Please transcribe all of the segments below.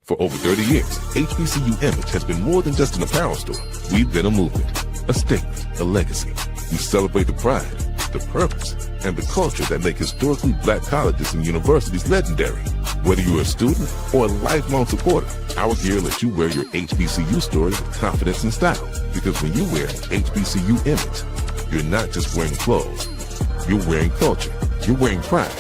For over 30 years, HBCU Image has been more than just an apparel store. We've been a movement, a statement, a legacy. We celebrate the pride, the purpose, and the culture that make historically black colleges and universities legendary. Whether you're a student or a lifelong supporter, our gear lets you wear your HBCU story with confidence and style. Because when you wear HBCU Image, you're not just wearing clothes. You're wearing culture. You're wearing pride.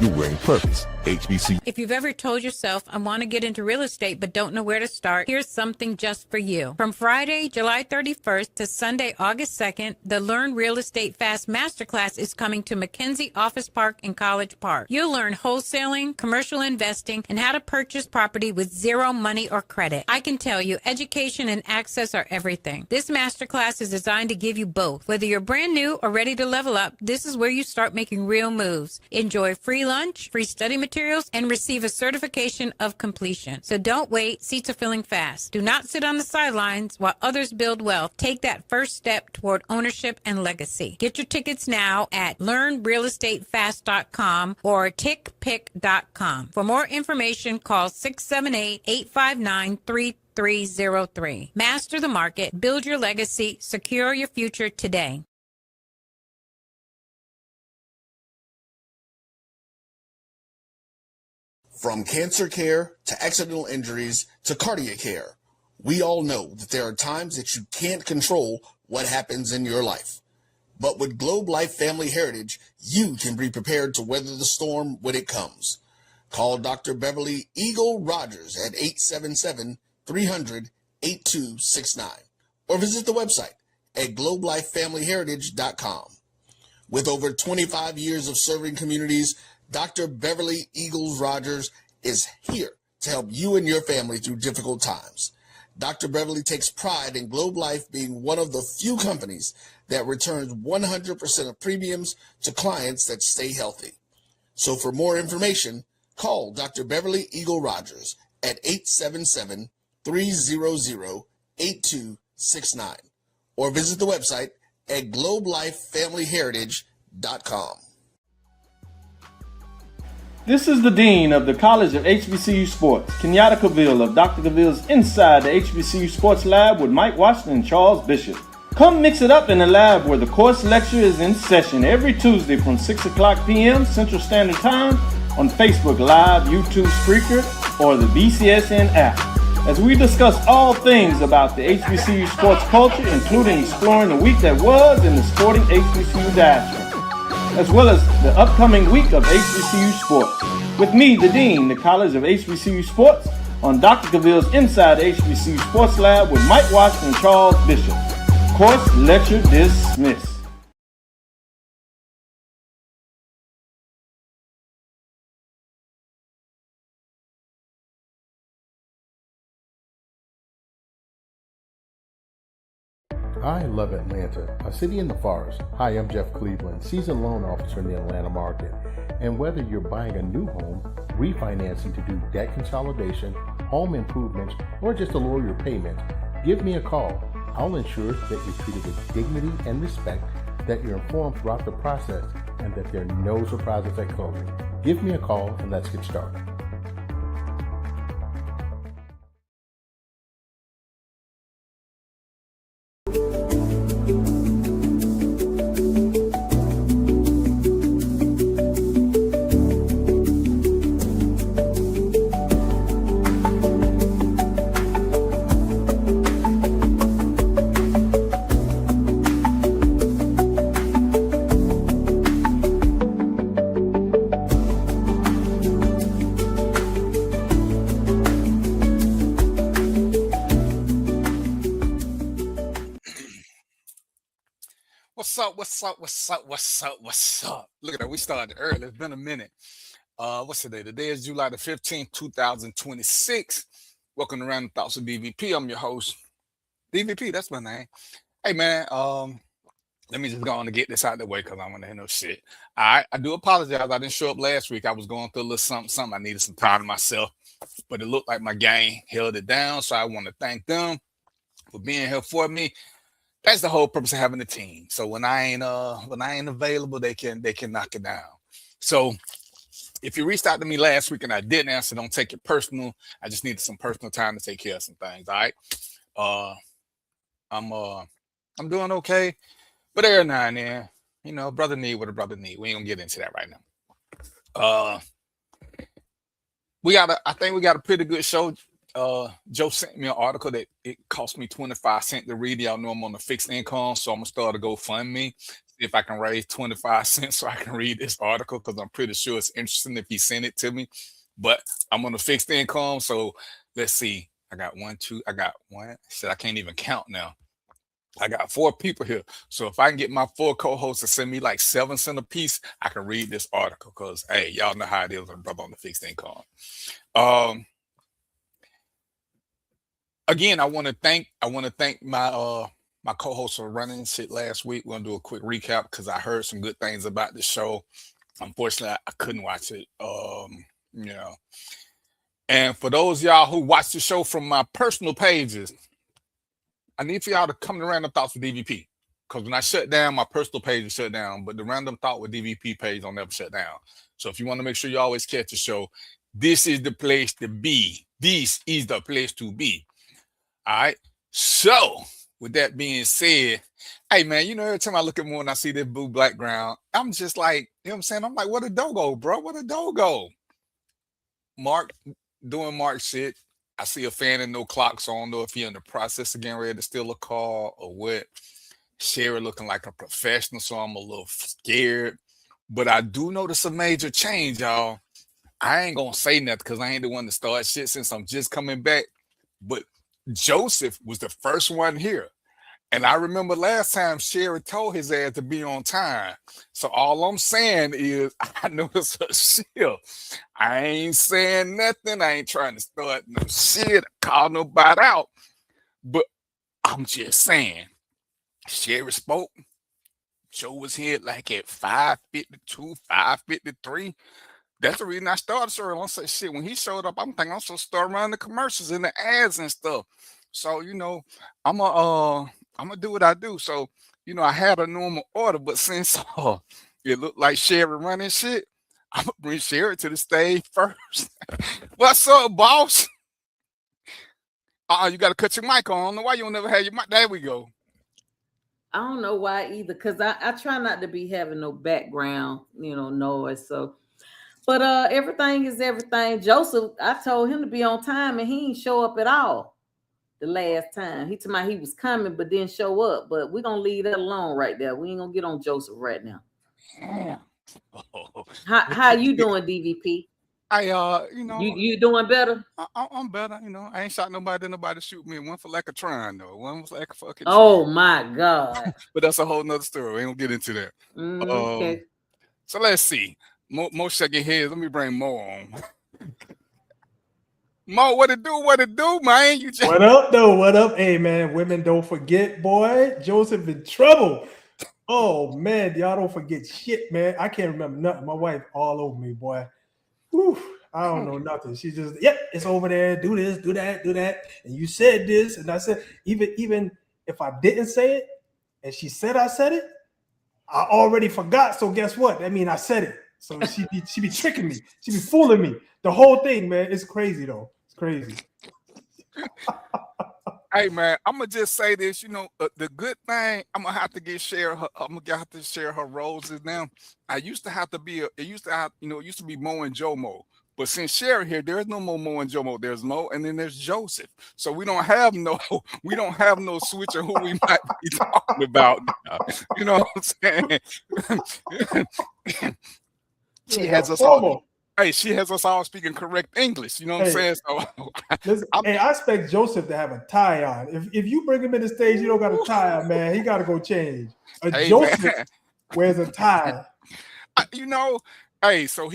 You're wearing purpose. HBCU. If you've ever told yourself, I want to get into real estate but don't know where to start, here's something just for you. From Friday, July 31st to Sunday, August 2nd, the Learn Real Estate Fast Masterclass is coming to McKenzie Office Park in College Park. You'll learn wholesaling, commercial investing, and how to purchase property with zero money or credit. I can tell you, education and access are everything. This masterclass is designed to give you both. Whether you're brand new or ready to level up, this is where you start making real moves. Enjoy free lunch, free study materials, and receive a certification of completion. So don't wait. Seats are filling fast. Do not sit on the sidelines while others build wealth. Take that first step toward ownership and legacy. Get your tickets now at learnrealestatefast.com or tickpick.com. For more information, call 678-859-3303. Master the market. Build your legacy. Secure your future today. From cancer care to accidental injuries to cardiac care, we all know that there are times that you can't control what happens in your life. But with Globe Life Family Heritage, you can be prepared to weather the storm when it comes. Call Dr. Beverly Eagle Rogers at 877-300-8269 or visit the website at globelifefamilyheritage.com. With over 25 years of serving communities, Dr. Beverly Eagles Rogers is here to help you and your family through difficult times. Dr. Beverly takes pride in Globe Life being one of the few companies that returns 100% of premiums to clients that stay healthy. So for more information, call Dr. Beverly Eagle Rogers at 877-300-8269 or visit the website at globelifefamilyheritage.com. This is the Dean of the College of HBCU Sports, Kenyatta Cavill of Dr. Cavill's Inside the HBCU Sports Lab with Mike Washington and Charles Bishop. Come mix it up in the lab where the course lecture is in session every Tuesday from 6 o'clock p.m. Central Standard Time on Facebook Live, YouTube Spreaker, or the BCSN app, as we discuss all things about the HBCU sports culture, including exploring the week that was in the sporting HBCU diaspora, as well as the upcoming week of HBCU sports. With me, the Dean, the College of HBCU Sports, on Dr. Cavill's Inside the HBCU Sports Lab with Mike Washington and Charles Bishop. Course lecture dismissed. I love Atlanta, a city in the forest. Hi, I'm Jeff Cleveland, seasoned loan officer in the Atlanta market. And whether you're buying a new home, refinancing to do debt consolidation, home improvements, or just to lower your payment, give me a call. I'll ensure that you're treated with dignity and respect, that you're informed throughout the process, and that there are no surprises at closing. Give me a call and let's get started. What's up? Look at that. We started early. It's been a minute. What's today? Today is July the 15th, 2026. Welcome to Random Thoughts with DVP. I'm your host. DVP, that's my name. Hey, man, let me just go on and get this out of the way because I want to hear no shit. All right, I do apologize. I didn't show up last week. I was going through a little something. I needed some time to myself, but it looked like my gang held it down, so I want to thank them for being here for me. That's the whole purpose of having a team. So when I ain't available, they can knock it down. So If you reached out to me last week and I didn't answer, don't take it personal. I just needed some personal time to take care of some things. All right. Uh, I'm doing okay, but every now and then, brother need what a brother need. We ain't gonna get into that right now. I think we got a pretty good show. Joe sent me an article that it cost me 25 cents to read. Y'all know I'm on a fixed income, so I'm gonna start a GoFundMe. See if I can raise 25 cents so I can read this article, because I'm pretty sure it's interesting if he sent it to me. But I'm on a fixed income, so let's see. I got one. Shit, I can't even count now. I got 4 people here. So if I can get my 4 co-hosts to send me like 7 cents a piece, I can read this article, because hey, y'all know how it is with a brother on the fixed income. Again, I want to thank my my co-hosts for running shit last week. We're gonna do a quick recap because I heard some good things about the show. Unfortunately, I couldn't watch it. And for those of y'all who watch the show from my personal pages, I need for y'all to come to Random Thoughts with DVP. Because when I shut down, my personal page is shut down, but the Random Thought with DVP page don't never shut down. So if you want to make sure you always catch the show, this is the place to be. This is the place to be. All right. So with that being said, hey man, every time I look at more and I see this blue background, I'm just like, you know what I'm saying? I'm like, what a dogo, bro. What a dogo. Mark doing Mark shit. I see a fan and no clock, so I don't know if you're in the process of getting ready to steal a car or what. Sherry looking like a professional, so I'm a little scared. But I do notice a major change, y'all. I ain't gonna say nothing because I ain't the one to start shit since I'm just coming back. But Joseph was the first one here. And I remember last time Sherry told his ass to be on time. So all I'm saying is I noticed a shift. I ain't saying nothing. I ain't trying to start no shit, call nobody out. But I'm just saying, Sherry spoke. Joe was here like at 5:52, 5:53. That's the reason I started showing. I say shit. When he showed up, I'm thinking I'm supposed to start running the commercials and the ads and stuff. So I'm gonna do what I do. So I had a normal order, but since it looked like Sherry running shit, I'm gonna bring Sherry to the stage first. What's up, boss? You gotta cut your mic on. I don't know why you don't never have your mic. There we go. I don't know why either, because I try not to be having no background, noise. So. But everything is everything. Joseph, I told him to be on time and he didn't show up at all the last time. He told me he was coming but didn't show up. But we're going to leave that alone right there. We ain't going to get on Joseph right now. Yeah. How you doing, DVP? You doing better? I'm better. I ain't shot nobody. Did nobody shoot me. One for lack of trying, though. One was like a fucking. Oh, my God. But that's a whole nother story. We ain't going to get into that. Okay. So let's see. Mo shaking heads. Let me bring Mo on. Mo, what it do, man? What up, though? What up? Hey, man, women don't forget, boy. Joseph in trouble. Oh, man, y'all don't forget shit, man. I can't remember nothing. My wife all over me, boy. Whew, I don't know nothing. She just, it's over there. Do this, do that, do that. And you said this, and I said, even if I didn't say it, and she said I said it, I already forgot. So guess what? That means I said it. So she be tricking me. She be fooling me. The whole thing, man. It's crazy, though. It's crazy. Hey, man, I'm gonna just say this. The good thing, I'm gonna have to share her roses now. It used to be Mo and Jomo. But since Sherry here, there's no more Mo and Jomo. There's Mo, and then there's Joseph. So we don't have no switch of who we might be talking about now. You know what I'm saying? She has us all. Hey, she has us all speaking correct English. You know what I'm saying? So, listen, I expect Joseph to have a tie on. If you bring him in the stage, you don't got a tie on, man. He got to go change. Joseph wears a tie. So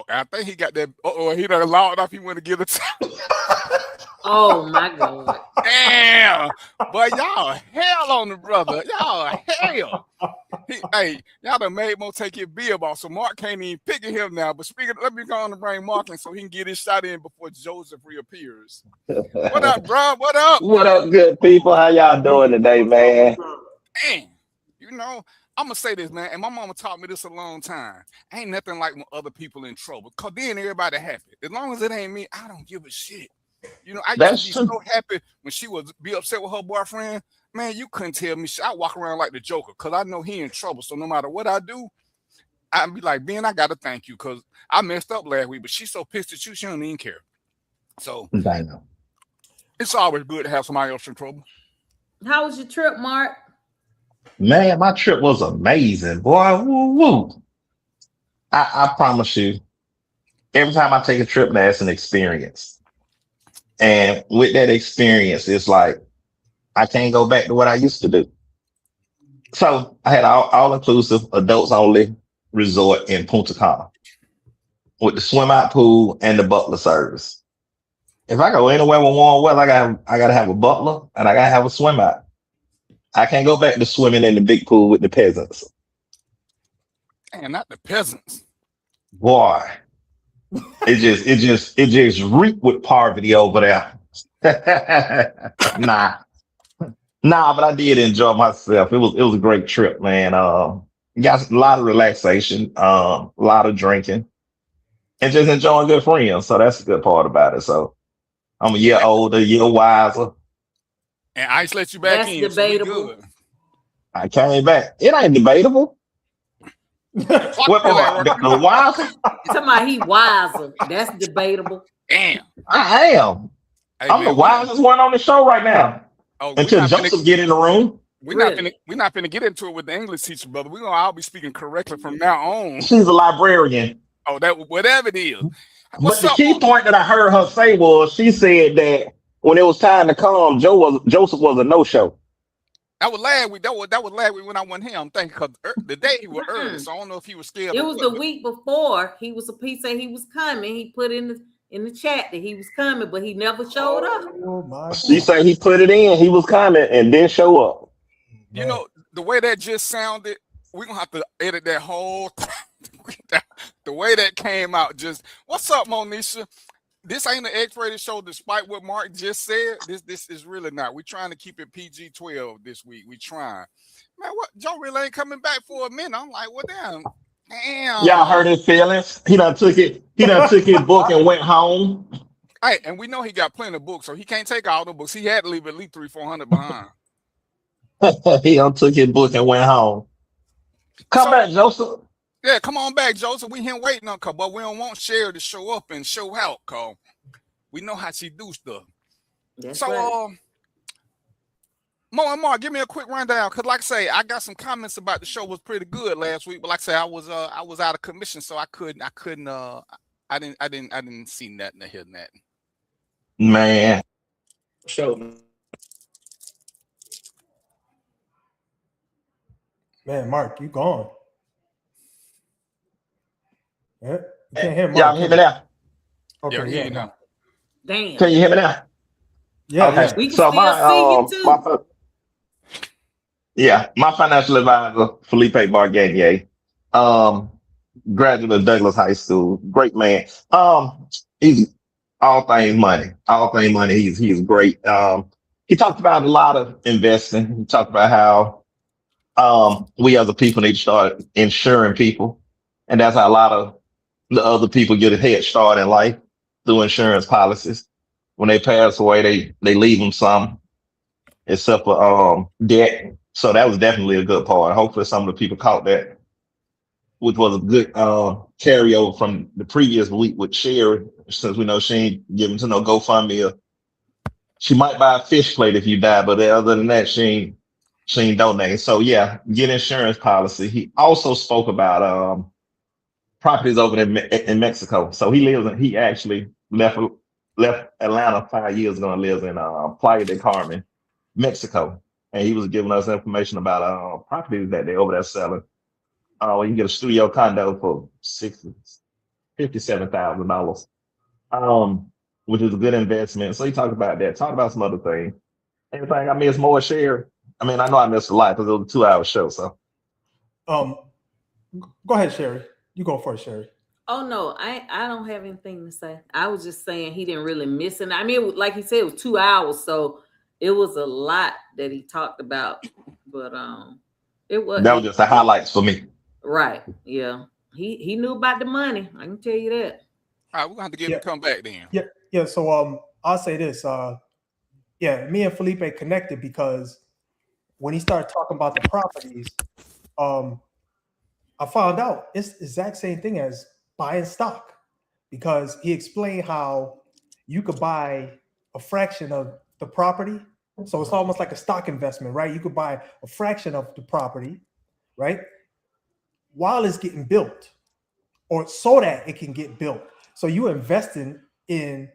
I think he got that. He done loud off. He want to get a tie. Oh my God! Damn, but y'all hell on the brother. Y'all hell. Y'all done made Mo take his bib off, so Mark can't even pick at him now. But let me go on and bring Mark in so he can get his shot in before Joseph reappears. What up, bro? What up? What up, good people? How y'all doing today, man? Man, I'm gonna say this, man, and my mama taught me this a long time. Ain't nothing like when other people in trouble, cause then everybody happy. As long as it ain't me, I don't give a shit. You know, I used That's to be true. so happy when she would be upset with her boyfriend. Man, you couldn't tell me shit. I walk around like the Joker, cause I know he in trouble. So no matter what I do, I'd be like, Ben, I gotta thank you, cause I messed up last week, but she's so pissed at you, she don't even care. So Damn. it's always good to have somebody else in trouble. How was your trip, Mark? Man, my trip was amazing, boy. Woo woo. I promise you, every time I take a trip, that's an experience. And with that experience, it's like I can't go back to what I used to do. So I had all inclusive, adults only resort in Punta Cana with the swim out pool and the butler service. If I go anywhere with warm weather, I gotta have a butler and I gotta have a swim out. I can't go back to swimming in the big pool with the peasants. And not the peasants. Boy, it just reeked with poverty over there. Nah, nah, but I did enjoy myself. It was a great trip, man. Got a lot of relaxation, a lot of drinking, and just enjoying good friends. So that's the good part about it. So I'm a year older, a year wiser. And ICE let you back That's in, so we debatable. good. I came back. It ain't debatable. Clock What still ain't part? working. The wiser? Somebody he wiser. That's debatable. Damn. I am. Hey, I'm the man, wisest one on the show right now. we Until not finna, Joseph get in the room. Really? we not finna get into it with the English teacher, brother. We gonna all be speaking correctly from now on. She's a librarian. Oh, that whatever it is. But What's the up, key Mark? point that I heard her say was she said that when it was time to come, Joseph was a no-show. That was last week. That was last week when I went here. I'm thinking because the day he was early, Mm-mm. so I don't know if he was scared. It or was what, the but week before. He said he was coming. He put in the chat that he was coming, but he never showed up. Oh my She God. said he put it in, he was coming, and didn't show up. you know the way that just sounded. We're gonna have to edit that whole. The way that came out, just what's up, Monisha? This ain't an X-rated show, despite what Mark just said. This is really not. We're trying to keep it PG-12 this week. We trying. Man, what Joe really ain't coming back for a minute. I'm like, well, damn. Y'all hurt his feelings. He done took it. He done took his book and went home. Hey, and we know he got plenty of books, so he can't take all the books. He had to leave at least 300-400 behind. He done took his book and went home. Come So back, Joseph. yeah, come on back, Joseph. We here waiting on her, but we don't want Sherry to show up and show out, cause we know how she do stuff. That's So right. Mo and Mark, give me a quick rundown, cause like I say, I got some comments about the show was pretty good last week, but like I say, I was out of commission, so I didn't see nothing or hear nothing. Man. Show. Man, Mark, you gone. Yeah, you can't hear Mark. Y'all hear me now? Okay, Yeah, hear you now. Damn. Can you hear me now? Yeah, Okay. yeah. We can So still see you too. my financial advisor, Felipe Barganier, graduate of Douglas High School, great man. He's all things money, all things money. He's great. He talked about a lot of investing. He talked about how we as a people need to start insuring people, and that's how a lot of the other people get a head start in life through insurance policies. When they pass away, they leave them some, except for debt. So that was definitely a good part. Hopefully some of the people caught that, which was a good carryover from the previous week with Sherry, since we know she ain't giving to no GoFundMe. She might buy a fish plate if you die, but other than that, she ain't donating. So yeah, get insurance policy. He also spoke about properties over in Mexico. So he actually left Atlanta 5 years ago and lives in Playa del Carmen, Mexico. And he was giving us information about properties that they over there selling. You can get a studio condo for $57,000, which is a good investment. So he talked about that. Talked about some other things. Anything I missed more, share? I mean, I know I missed a lot because it was a 2-hour show. So, Go ahead, Sherry. You go first, Sherry. Oh no, I don't have anything to say. I was just saying he didn't really miss it. I mean, like he said, it was 2 hours, so it was a lot that he talked about. But It was That was just the highlights for me. right. Yeah. He knew about the money. I can tell you that. All right, we're gonna have to get him to come back then. Yeah. So I'll say this. Me and Felipe connected because when he started talking about the properties, I found out it's the exact same thing as buying stock because he explained how you could buy a fraction of the property. So it's almost like a stock investment, right? You could buy a fraction of the property, right? While it's getting built or so that it can get built. So you're investing in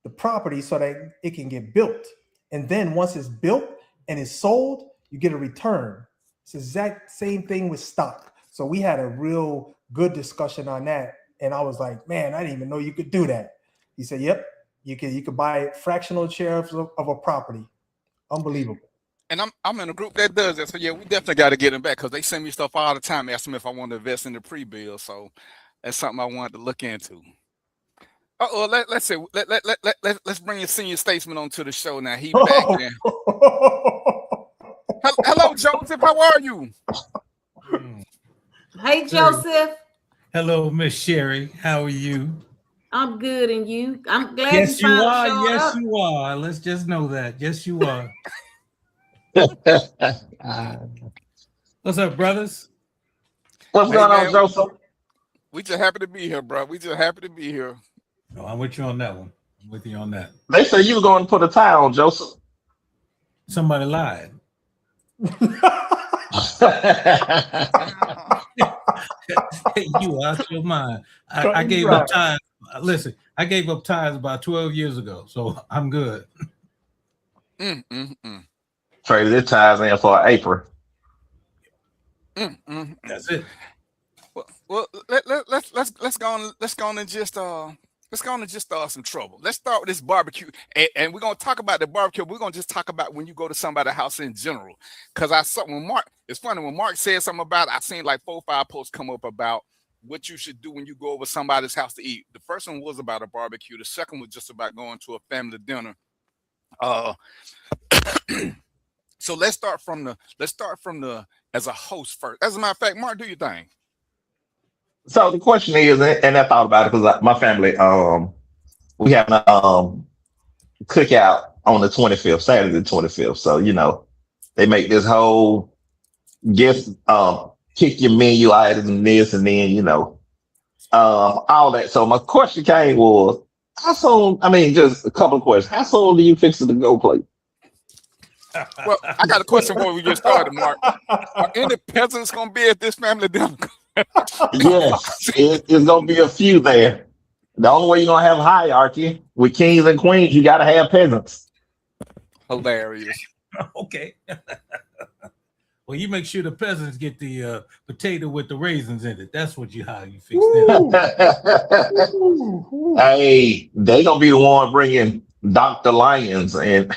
the property so that it can get built. And then once it's built and it's sold, you get a return. It's the exact same thing with stock. So we had a real good discussion on that. And I was like, man, I didn't even know you could do that. He said, yep, you could buy fractional shares of a property. Unbelievable. And I'm in a group that does that. So yeah, we definitely got to get them back because they send me stuff all the time, asking me if I want to invest in the pre-bill. So that's something I wanted to look into. Let's bring your senior statesman onto the show now. He back there. Hello, Joseph. How are you? Hey, Joseph. Hello, Miss Sherry. How are you? I'm good, and you? I'm glad Yes, you are. showed Yes, up. you are. Let's just know that. Yes, you are. What's up, brothers? What's going on, Joseph? We just happy to be here, bro. We just happy to be here. No, I'm with you on that one. I'm with you on that. They say you were going to put a tie on, Joseph. Somebody lied. You out your mind. I gave up ties. Listen, I gave up ties about 12 years ago, so I'm good. Traded his ties in for an apron. That's it. Well, let's go on and just start some trouble. Let's start with this barbecue, and we're gonna talk about the barbecue. We're gonna just talk about when you go to somebody's house in general. Because I saw when Mark, it's funny when Mark said something about it, I seen like 4 or 5 posts come up about what you should do when you go over somebody's house to eat. The first one was about a barbecue. The second was just about going to a family dinner. So let's start from the as a host first. As a matter of fact, Mark, do your thing. So the question is, and I thought about it because my family, we have a cookout on the 25th, Saturday the 25th. So, they make this whole gift, pick your menu items and this and then, all that. So my question came was, how soon, just a couple of questions. How soon do you fix it to go plate? Well, I got a question before we get started, Mark. Are any peasants going to be at this family dinner? Yes, it's going to be a few there. The only way you're going to have hierarchy with kings and queens, you got to have peasants. Hilarious. Okay. Well, you make sure the peasants get the potato with the raisins in it. That's how you fix that. Hey, they going to be the one bringing Dr. Lions and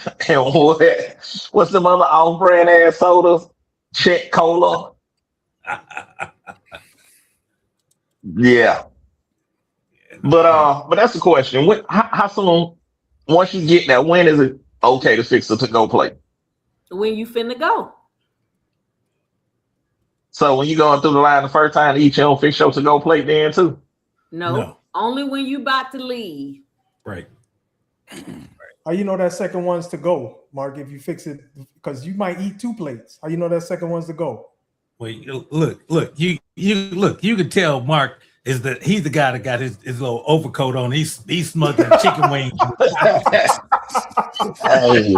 what's the other off-brand ass sodas? Czech Cola. Yeah. But that's the question. How soon, once you get that, when is it okay to fix the to-go plate? When you finna go. So when you going through the line the first time to eat, you don't fix your to-go plate then too? No. Only when you about to leave. Right. How you know that second one's to go, Mark, if you fix it? Because you might eat 2 plates. How you know that second one's to go? Well, look, you can tell Mark he's the guy that got his little overcoat on. He's smuggling chicken wings. Hey.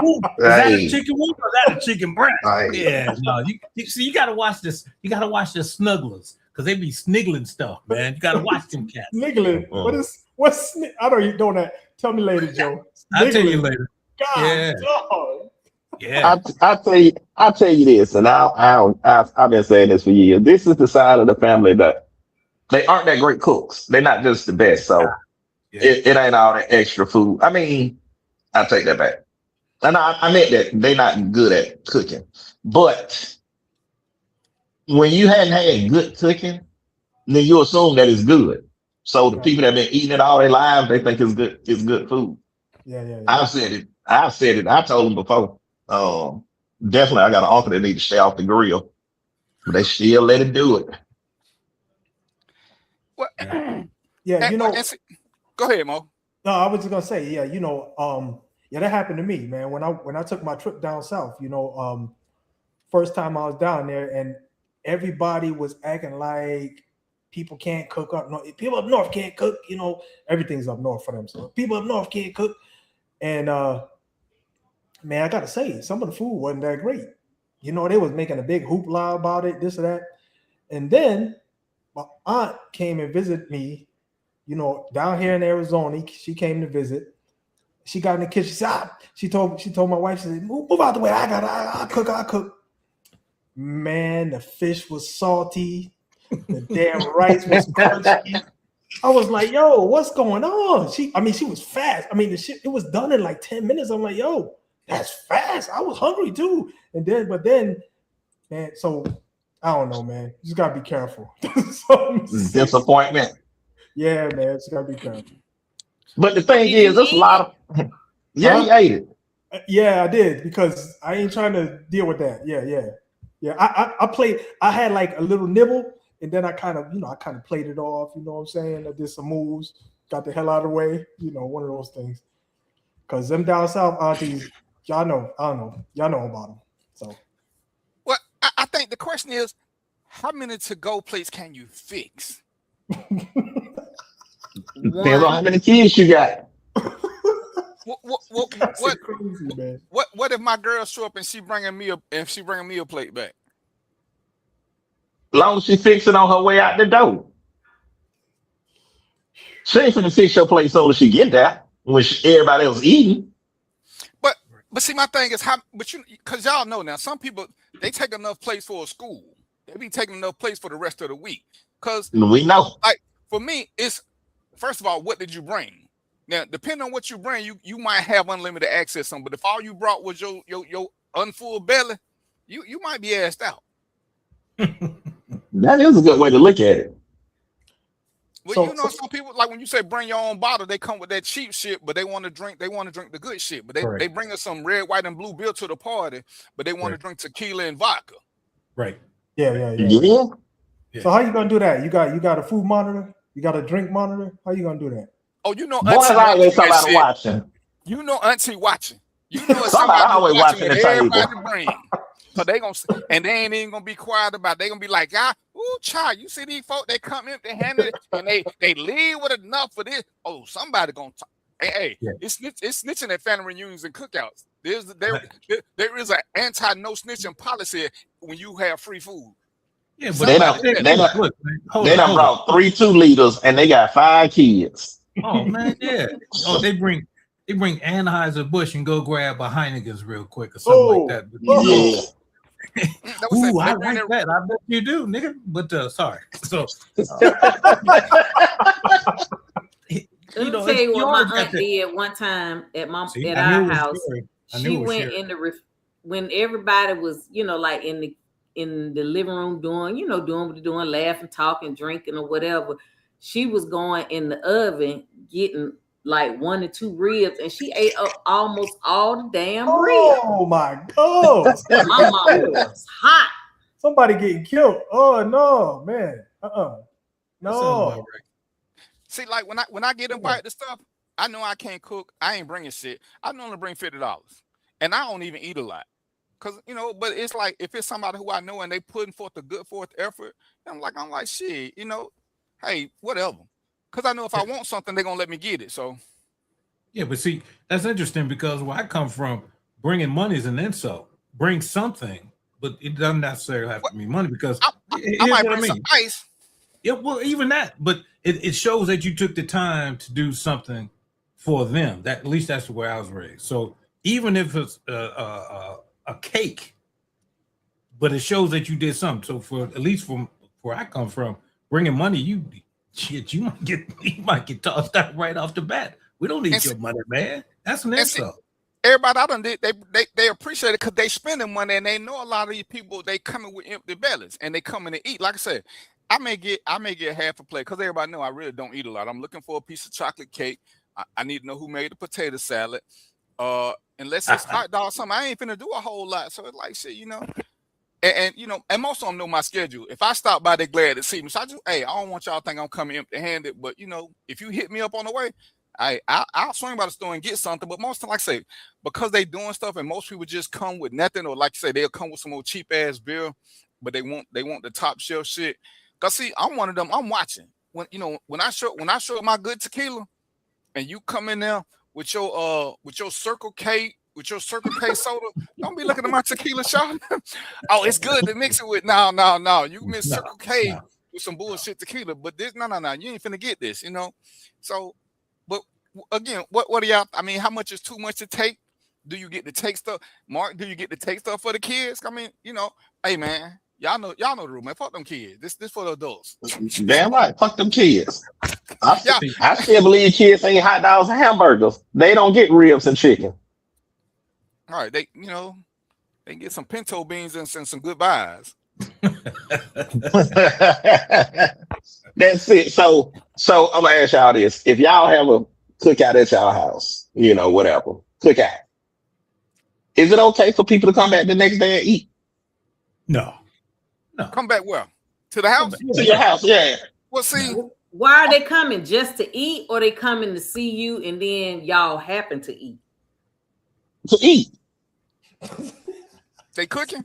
Is that a chicken wing or is that a chicken breast? Hey. Yeah, no. You gotta watch this. You gotta watch the snugglers because they be sniggling stuff, man. You gotta watch them cats. Sniggling. What's I don't know that. Tell me later, Joe. I'll tell you later. God, yeah. Dog. Yeah. I'll tell you this, and I've been saying this for years. This is the side of the family that they aren't that great cooks. They're not just the best. So it ain't all that extra food. I take that back. And I meant that they're not good at cooking. But when you hadn't had good cooking, then you assume that it's good. So the people that have been eating it all their lives, they think it's good. It's good food. Yeah. I've said it. I told them before. Definitely, I got an uncle that need to stay off the grill But they still let it do it. Well, Yeah, you know. Go ahead, Mo. No, I was just gonna say, yeah, yeah, that happened to me, man. When I took my trip down south, first time I was down there, and everybody was acting like people can't cook up north. People up north can't cook. Everything's up north for them. So people up north can't cook. And man, I gotta say, some of the food wasn't that great. They was making a big hoopla about it, this or that. And then my aunt came and visited me, down here in Arizona. She came to visit. She got in the kitchen. She told my wife, she said, move out the way. I'll cook. Man, the fish was salty. The damn rice was crunchy. I was like, yo, what's going on? She was fast. The shit, it was done in like 10 minutes. I'm like, yo, that's fast. I was hungry too. But then, man, so I don't know, man. You just gotta be careful. Disappointment. Yeah, man, just gotta be careful. But the thing is, there's a lot of he ate it. Yeah, I did, because I ain't trying to deal with that. Yeah. I played. I had like a little nibble, and then I kind of played it off. You know what I'm saying? I did some moves, got the hell out of the way. One of those things. Because them down south aunties, y'all know. I don't know. Y'all know about them. So. Well, I think the question is, how many to-go plates can you fix? Depends on how many kids you got. What crazy, man. What if my girl show up and she bringing me a plate back? As long as she fix it on her way out the door. She ain't finna fix your plate so that she get there when everybody else eating. But see, my thing is because y'all know now, some people, they take enough plates for a school. They be taking enough plates for the rest of the week. Because we know. Like for me, it's first of all, what did you bring? Now, depending on what you bring, you might have unlimited access some, but if all you brought was your unfull belly, you might be asked out. That is a good way to look at it. Well, some people, like when you say bring your own bottle, they come with that cheap shit, but they want to drink the good shit. But they bring us some red, white, and blue beer to the party, but they want to drink tequila and vodka. Right. Yeah. So how you gonna do that? You got a food monitor? You got a drink monitor? How you gonna do that? Oh, boys always somebody watching. Auntie watching. It's somebody always watching the everybody table. bring. So they ain't even gonna be quiet about it. They gonna be like, child, you see these folk, they come empty-handed and they leave with enough for this. Oh, somebody gonna talk. Hey, it's snitching at family reunions and cookouts. There is an anti-no snitching policy when you have free food. Yeah, but they done brought 3 2-liters and they got 5 kids. Oh man, yeah. Oh, they bring Anheuser-Busch and go grab a Heineken's real quick or something like that. Yeah. Ooh, I like that. I bet you do, nigga. But sorry. So let me tell you what my aunt did one time at our house. She went in when everybody was, like in the living room doing what they're doing, laughing, talking, drinking, or whatever. She was going in the oven getting like 1 or 2 ribs, and she ate up almost all the damn ribs. Oh my God! My mama was hot. Somebody getting killed. Oh no, man. No. See, like when I get invited to stuff, I know I can't cook. I ain't bringing shit. I normally bring $50, and I don't even eat a lot. Cause but it's like if it's somebody who I know and they putting forth a good effort, I'm like shit, hey, whatever. Cause I know if I want something, they're gonna let me get it. So yeah, but see, that's interesting because where I come from, bringing money is an insult. Bring something, but it doesn't necessarily have to be money because I might bring some ice. Yeah, well, even that, but it shows that you took the time to do something for them. That at least that's the way I was raised. So even if it's a cake, but it shows that you did something. So for at least from where I come from, bringing money, you might get tossed out right off the bat. We don't need your money, man. That's an insult. Everybody I done did, they appreciate it because they spending money and they know a lot of these people, they coming with empty bellies and they coming to eat. Like I said, I may get half a plate because everybody know I really don't eat a lot. I'm looking for a piece of chocolate cake. I need to know who made the potato salad. Unless it's hot dog or something, I ain't finna do a whole lot. So it's like shit, And you know, and most of them know my schedule. If I stop by, they're glad to see me. So I just, hey, I don't want y'all to think I'm coming empty-handed. But you know, if you hit me up on the way, I'll swing by the store and get something. But most of them, like I say, because they doing stuff, and most people just come with nothing, or like you say, they'll come with some old cheap ass beer, but they want the top shelf shit. Cause see, I'm one of them. I'm watching when you know when I show my good tequila, and you come in there with your Circle K. With your Circle K soda, don't be looking at my tequila shot. Oh, it's good to mix it with. No. You miss No, Circle K no. with some bullshit tequila, but this, no. You ain't finna get this, you know. So, but again, what are y'all? I mean, how much is too much to take? Do you get to take stuff, Mark? Do you get to take stuff for the kids? I mean, you know, hey man, y'all know the rule, man. Fuck them kids. This for the adults. Damn right. Fuck them kids. Yeah, I still believe kids ain't hot dogs and hamburgers. They don't get ribs and chicken. all right. They they get some pinto beans and some good buys. That's it. So I'm gonna ask y'all this: if y'all have a cookout at y'all house, you know, whatever cookout, is it okay for people to come back the next day and eat No. Come back where? To the house? to your house? Yeah, Well, see, Why are they coming? Just to eat, or they coming to see you and then y'all happen to eat? to eat. they cooking.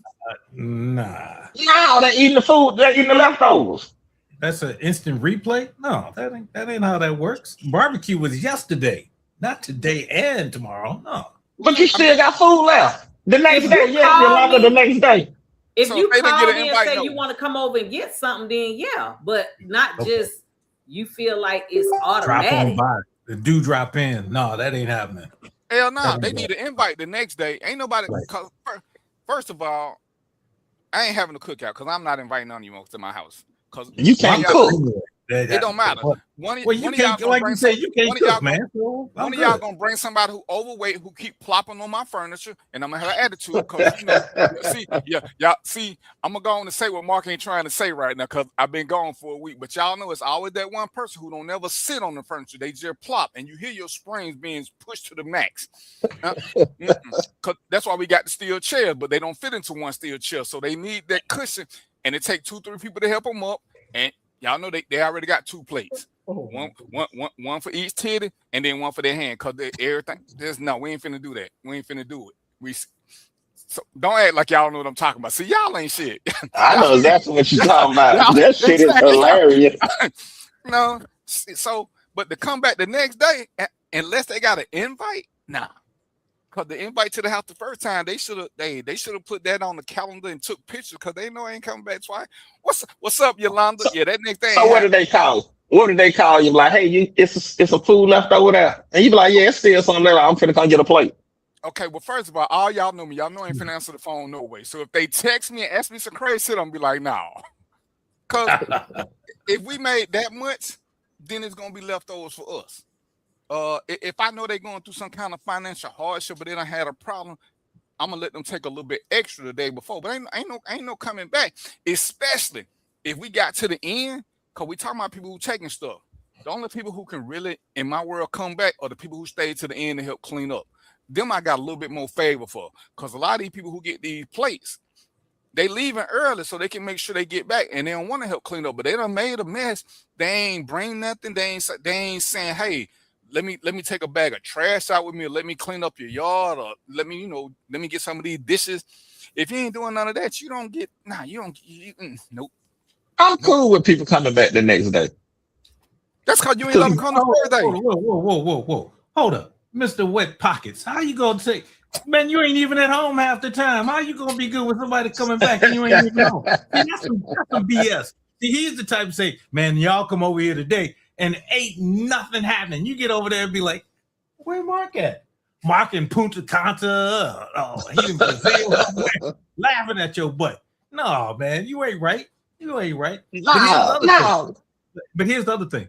Nah. No, they're eating the food. They're eating the leftovers. That's an instant replay? No, that ain't how that works. Barbecue was yesterday, not today and tomorrow. No. But you still got food left the next If day. you Yes, call Yolanda, the me- next day. If So you if they didn't call get an me and invite, say no. you want to come over and get something, then yeah, but not Okay. just you feel like it's Drop on automatic. by. The do drop in. No, that ain't happening. Hell no, That they ain't need an invite the next day. Ain't nobody. Right. Cause first of all, I ain't having a cookout because I'm not inviting none of you folks to my house. Cause You one can't of y'all, cook. it don't matter. Well, One you of y'all can't, gonna like bring you said, some. you can't One of y'all cook, man. So I'm One of y'all good. gonna bring somebody who overweight who keep plopping on my furniture, and I'm gonna have an attitude because you know, y'all see, I'm gonna go on and say what Mark ain't trying to say right now because I've been gone for a week. But y'all know it's always that one person who don't ever sit on the furniture; they just plop, and you hear your springs being pushed to the max. Cause that's why we got the steel chairs, but they don't fit into one steel chair, so they need that cushion, and it take 2-3 people to help them up, and y'all know they already got 2 plates. One for each titty, and then one for their hand. Cause everything. We ain't finna do that. We ain't finna do it. So don't act like y'all know what I'm talking about. See, y'all ain't shit. I know exactly what you're talking about. Y'all That shit is exactly. hilarious. No. So, but to come back the next day, unless they got an invite, nah. Cause the invite to the house the first time, they should have put that on the calendar and took pictures because they know I ain't coming back twice. What's up, Yolanda? So, Yeah, that next day. so what did they call? What did they call you? Like, hey, it's a food left over there, and you be like, yeah, it's still something there. I'm finna come get a plate. Okay, well, first of all y'all know me. Y'all know I ain't finna answer the phone no way. So if they text me and ask me some crazy shit, I'm gonna be like, no. Cause if we made that much, then it's gonna be leftovers for us. If I know they're going through some kind of financial hardship, but they done had a problem, I'm gonna let them take a little bit extra the day before. But ain't no coming back, especially if we got to the end, cause we talking about people who taking stuff. The only people who can really, in my world, come back are the people who stayed to the end and help clean up. Them I got a little bit more favor for, cause a lot of these people who get these plates, they leaving early so they can make sure they get back, and they don't want to help clean up. But they done made a mess. They ain't bring nothing. They ain't saying, hey, let me take a bag of trash out with me, or let me clean up your yard, or let me get some of these dishes. If you ain't doing none of that, you don't get nope. I'm cool with people coming back the next day. That's because you ain't let them come the first day. Whoa. Hold up. Mr. Wet Pockets. How you gonna say, man, you ain't even at home half the time. How you gonna be good with somebody coming back and you ain't even home? See, that's some BS. See, he's the type to say, man, y'all come over here today and ain't nothing happening. You get over there and be like, where Mark at? Mark in Punta Cana. He's in Brazil laughing at your butt. No, man, you ain't right. You ain't right. No. But here's the other thing.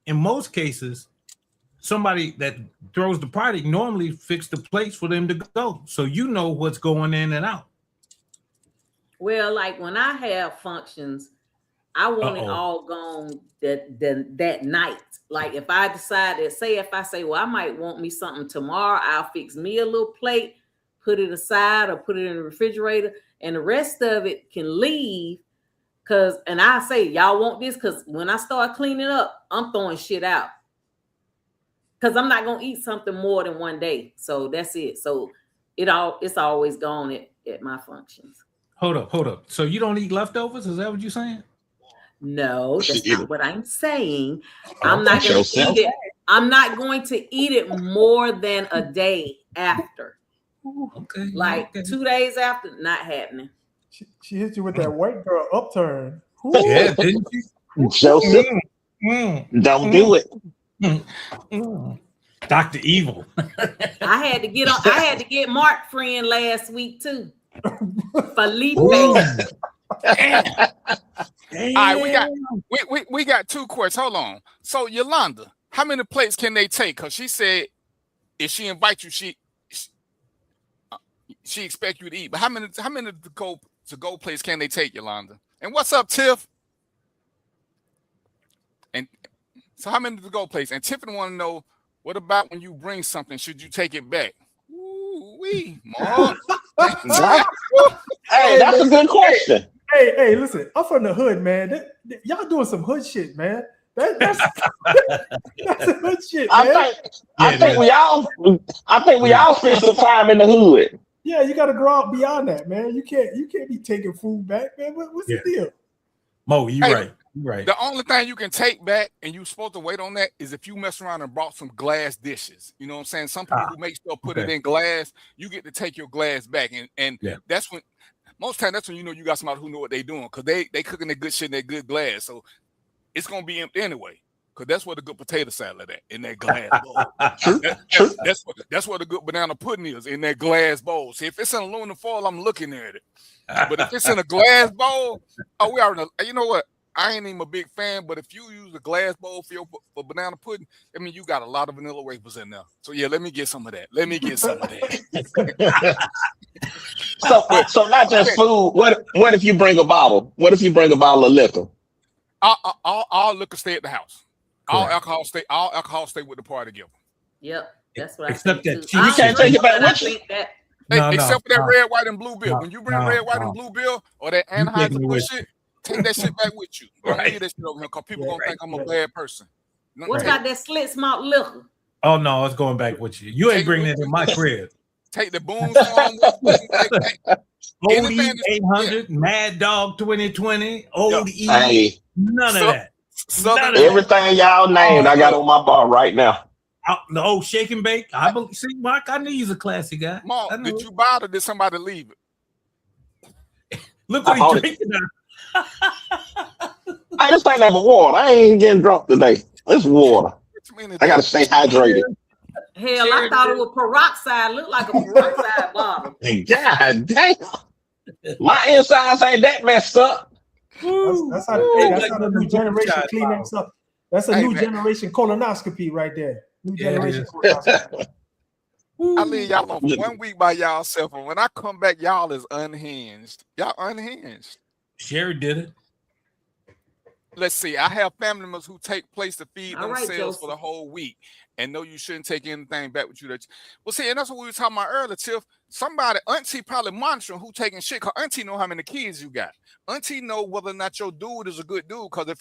In most cases, somebody that throws the party normally fix the plates for them to go. So you know what's going in and out. Well, like when I have functions, I want it all gone that night. Like if I decided, if I say, well, I might want me something tomorrow, I'll fix me a little plate, put it aside or put it in the refrigerator. and the rest of it can leave. And I say, y'all want this? Because when I start cleaning up, I'm throwing shit out. Because I'm not gonna eat something more than one day. So that's it. So it's always gone at my functions. Hold up. So you don't eat leftovers? Is that what you're saying? No, that's not what I'm saying. Oh, I'm not going to yourself. eat it. I'm not going to eat it more than a day after. Okay. Like 2 days after, not happening. She hit you with that white girl upturn. Yeah, didn't you? Joseph, don't do it. Dr. Evil. I had to get Mark friend last week too. Felipe. All right, we got two questions. Hold on. So Yolanda, how many plates can they take? Because she said if she invites you, she expect you to eat. But how many to go plates can they take, Yolanda? And what's up, Tiff? And so how many to go plates? And Tiffany want to know, what about when you bring something? Should you take it back? Ooh-wee, Mark. Hey, that's a good question. Hey, listen, I'm from the hood, man. Y'all doing some hood shit, man. That's that's some hood shit, man. I think we all spend some time in the hood. Yeah, you got to grow out beyond that, man. You can't be taking food back, man. What's the deal? Mo, you're right. The only thing you can take back, and you're supposed to wait on that, is if you mess around and brought some glass dishes. You know what I'm saying? Some people who make stuff put it in glass, you get to take your glass back, and that's when. Most time, that's when you know you got somebody who know what they're doing, because they cooking their good shit in their good glass, so it's gonna be empty anyway. Because that's where the good potato salad at, in that glass bowl. That's where the good banana pudding is, in that glass bowl. See, if it's in aluminum foil, I'm looking at it. But if it's in a glass bowl, we already. You know what? I ain't even a big fan, but if you use a glass bowl for banana pudding, I mean, you got a lot of vanilla wafers in there. So yeah, let me get some of that. So not just food. What if you bring a bottle? What if you bring a bottle of liquor? All liquor stay at the house. All alcohol stay with the party giver. Yep, that's what Except I that think. You can't take it back with you. Except for that red, white, and blue bill. When you bring red, white, and blue bill, or that Anheuser-Busch shit, take that shit back with you. Don't leave that shit over here, because people gonna think I'm a bad person. What about that slit malt liquor? Oh no, it's going back with you. You ain't bringing it in my crib. Take the Boone's Farm with you. Old E 800, Mad Dog 2020, Old E. Hey, none of that. Everything y'all named, I got on my bar right now. The old Shake and Bake. See, Mark, I knew he's a classy guy. Mark, did you buy it or did somebody leave it? Look what he's drinking now. Hey, this ain't never water. I ain't getting drunk today. It's water. I gotta stay hydrated. Hell, I thought it was peroxide. Looked like a peroxide bottle. God damn. My insides ain't that messed up. That's how the new generation cleanups up. That's a new generation colonoscopy right there. New generation colonoscopy. I leave y'all on 1 week by y'allself, and when I come back, y'all is unhinged. Y'all unhinged. Sherry did it. Let's see. I have family members who take place to feed themselves Joseph. for the whole week, and know you shouldn't take anything back with you. Well, see, and that's what we were talking about earlier, Tiff. Somebody, auntie, probably monitoring who taking shit, because auntie know how many kids you got. Auntie know whether or not your dude is a good dude, because if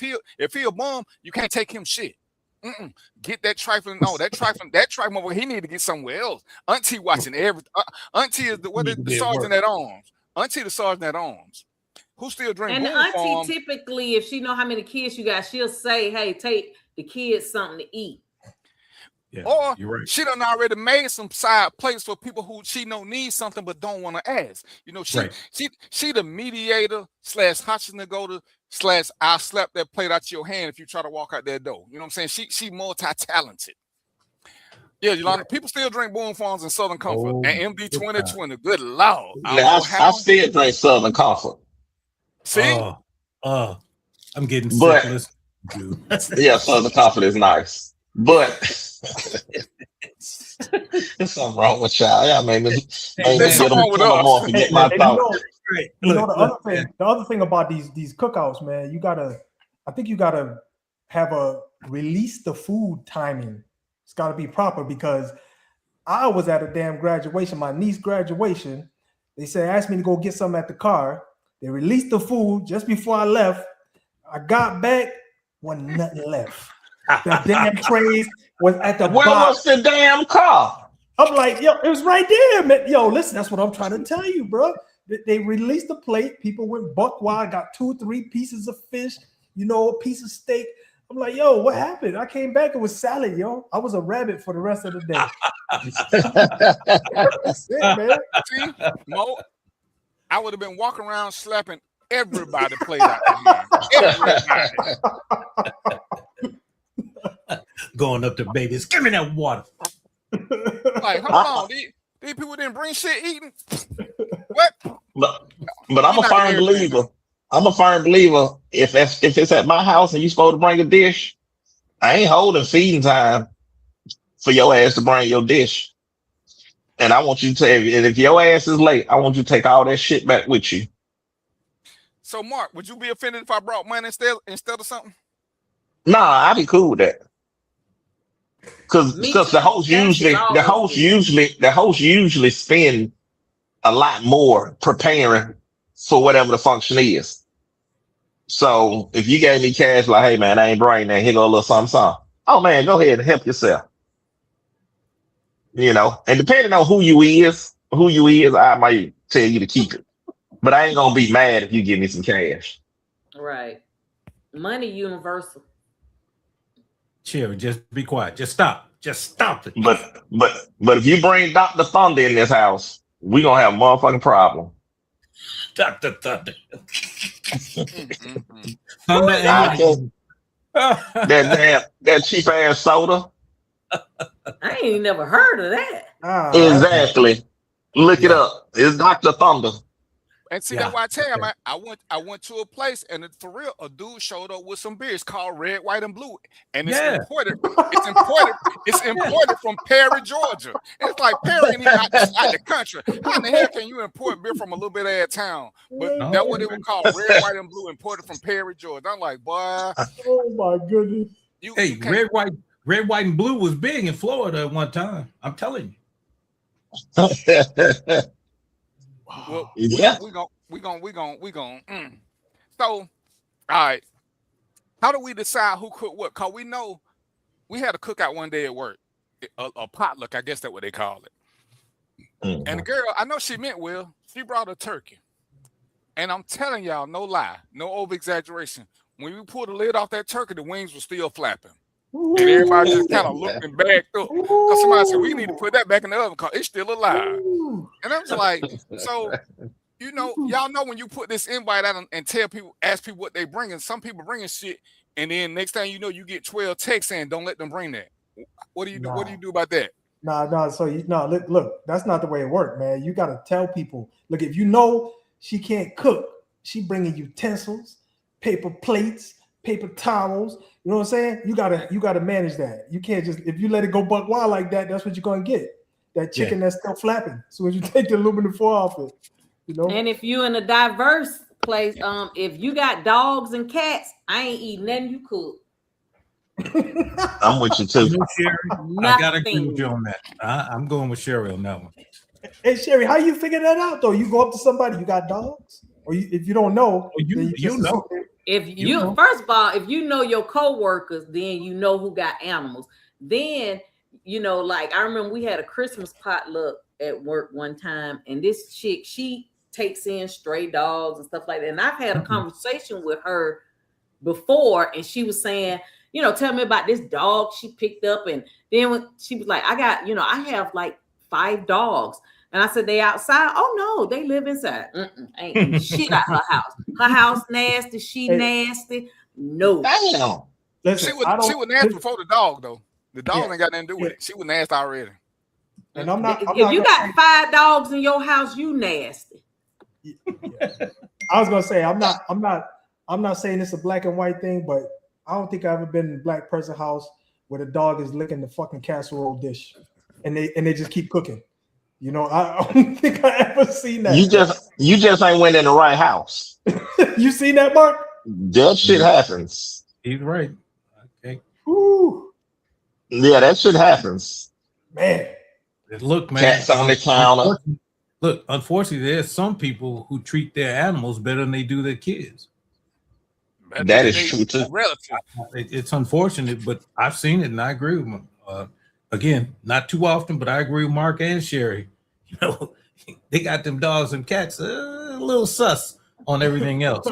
he a bum, you can't take him shit. Get that trifling. No, that trifling over. He need to get somewhere else. Auntie watching everything. Auntie is the sergeant at arms. Auntie the sergeant at arms. Who still drink? And auntie typically, if she know how many kids you got, she'll say, "Hey, take the kids something to eat." Yeah, or you're right. She done already made some side plates for people who she know need something but don't want to ask. You know, she the mediator / hostage negotiator / I'll slap that plate out your hand if you try to walk out that door. You know what I'm saying? She multi-talented. Yeah, Yolanda, people still drink Boone Farms and Southern Comfort and MD 2020. Good Lord. I still drink Southern Comfort. See? I'm getting sick. Yeah, Southern Comfort is nice. But there's something wrong with y'all. Y'all made me get them more forget my thought. The other thing about these cookouts, man, I think you gotta have a release the food timing. It's gotta be proper, because I was at a damn graduation, my niece graduation, They said asked me to go get something at the car. They released the food just before I left. I got back, wasn't nothing left. The damn trays was at the Where bottom. was the damn car? I'm like, yo, it was right there, man. Yo, listen, that's what I'm trying to tell you, bro. They released the plate. People went buck wild, got 2-3 pieces of fish, a piece of steak. I'm like, yo, what happened? I came back, it was salad, yo. I was a rabbit for the rest of the day. That's it, man. See, Mo, I would have been walking around slapping everybody played out the game. Everybody. Going up to babies, give me that water. Like, hold on, these people didn't bring shit eating. What? But I'm a firm believer. I'm a firm believer. If it's at my house and you're supposed to bring a dish, I ain't holding feeding time for your ass to bring your dish. And I want you to, if your ass is late, I want you to take all that shit back with you. So, Mark, would you be offended if I brought money instead of something? Nah, I'd be cool with that. Because the host usually spend a lot more preparing for whatever the function is. So if you gave me cash, like, hey man, I ain't bringing that, here go a little something. Oh man, go ahead and help yourself. And depending on who you is, I might tell you to keep it. But I ain't gonna be mad if you give me some cash. Right. Money universal. Cherry, just be quiet. Just stop it. But if you bring Dr. Thunder in this house, we gonna have a motherfucking problem. Dr. Thunder. That cheap ass soda. I ain't never heard of that. Exactly. Look it up. It's Dr. Thunder. And see, that's why I tell you, man, I went to a place and for real, a dude showed up with some beers called Red, White, and Blue. And it's imported. It's imported from Perry, Georgia. And it's like Perry ain't even out the country. How in the hell can you import beer from a little bit of town? But that's what it was called, Red, White, and Blue, imported from Perry, Georgia. I'm like, boy. Oh my goodness. Red, White, and Blue was big in Florida at one time. I'm telling you. Well, yeah. we going. So, all right. How do we decide who cooked what? Cause we know we had a cookout one day at work, a potluck, I guess that's what they call it. Mm-hmm. And the girl, I know she meant well. She brought a turkey, and I'm telling y'all, no lie, no over exaggeration. When we pulled the lid off that turkey, the wings were still flapping. And everybody just kind of looking back up. Because somebody said, we need to put that back in the oven because it's still alive. And I was like, so, y'all know when you put this invite out and tell people, ask people what they bringing, some people bringing shit, and then next thing you know, you get 12 texts saying, don't let them bring that. What do you do? What do you do about that? No. So, look, that's not the way it works, man. You got to tell people, look, if you know she can't cook, she bringing utensils, paper plates, paper towels. You know what I'm saying? You gotta manage that. You can't just, if you let it go buck wild like that, that's what you're gonna get. That chicken that's still flapping. So when you take the aluminum foil off it, And if you in a diverse place, if you got dogs and cats, I ain't eating nothing you cook. I'm with you too. Sherry, I gotta agree with you on that. I'm going with Sherry on that one. Hey Sherry, how you figure that out though? You go up to somebody, you got dogs, or if you don't know, you know. If you first of all, if you know your co-workers, then you know who got animals. Then like I remember we had a Christmas potluck at work one time, and this chick, she takes in stray dogs and stuff like that. And I've had a conversation with her before, and she was saying, tell me about this dog she picked up. And then when she was like, I have like 5 dogs. And I said, they outside? Oh, no, they live inside. Ain't shit at her house. Her house nasty. She nasty. No. Damn. Listen, she was nasty before the dog, though. The dog ain't got nothing to do with it. She was nasty already. And I'm not. If you got 5 dogs in your house, you nasty. I was gonna say I'm not saying it's a black and white thing, but I don't think I've ever been in a black person's house where the dog is licking the fucking casserole dish, and they just keep cooking. I don't think I ever seen that. You just ain't went in the right house. You seen that, Mark? That shit happens. He's right. Okay. Ooh. Yeah, that shit happens. Man. Look, man. Cats on the counter. Look, unfortunately, there's some people who treat their animals better than they do their kids. That is true too. Relative. It's unfortunate, but I've seen it and I agree with them. Again, not too often, but I agree with Mark and Sherry. You know, they got them dogs and cats a little sus on everything else.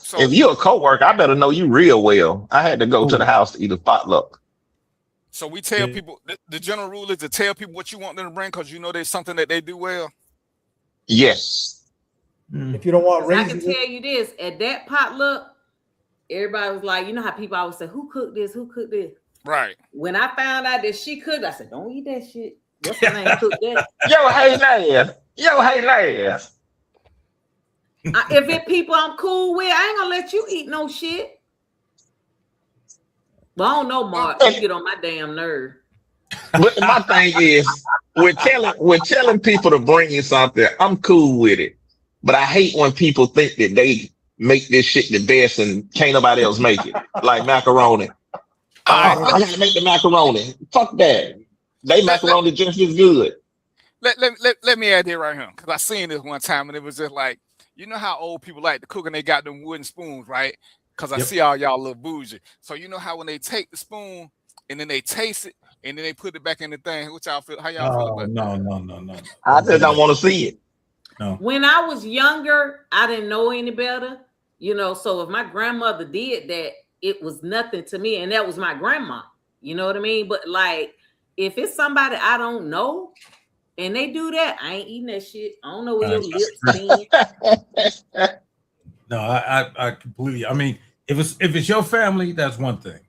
So If you're a coworker, I better know you real well. I had to go to the house to eat a potluck. so we tell people the general rule is to tell people what you want them to bring because you know there's something that they do well. Yes. If you don't want 'Cause I can raisins, tell you this, at that potluck, everybody was like, you know how people always say, who cooked this? Who cooked this? Right. When I found out that she cooked, I said, don't eat that shit. What's her name? Cook that. Yo, hey, lad. Yo, hey, lad. If it people I'm cool with, I ain't gonna let you eat no shit. Well, I don't know, Mark. You get on my damn nerve. But my thing is, we're telling people to bring you something. I'm cool with it, but I hate when people think that they make this shit the best and can't nobody else make it, like macaroni. I gotta make the macaroni. Fuck that. They macaroni just as good. Let me add it right here because I seen this one time and it was just like, you know how old people like to cook and they got them wooden spoons, right? Because I see all y'all little bougie. So you know how when they take the spoon and then they taste it and then they put it back in the thing. What y'all feel? How y'all feel about that? No. I just don't want to see it. No. When I was younger, I didn't know any better, you know. So if my grandmother did that, it was nothing to me, and that was my grandma. You know what I mean? But like, if it's somebody I don't know and they do that, I ain't eating that shit. I don't know where your lips been. No, I completely. I mean, if it's your family, that's one thing.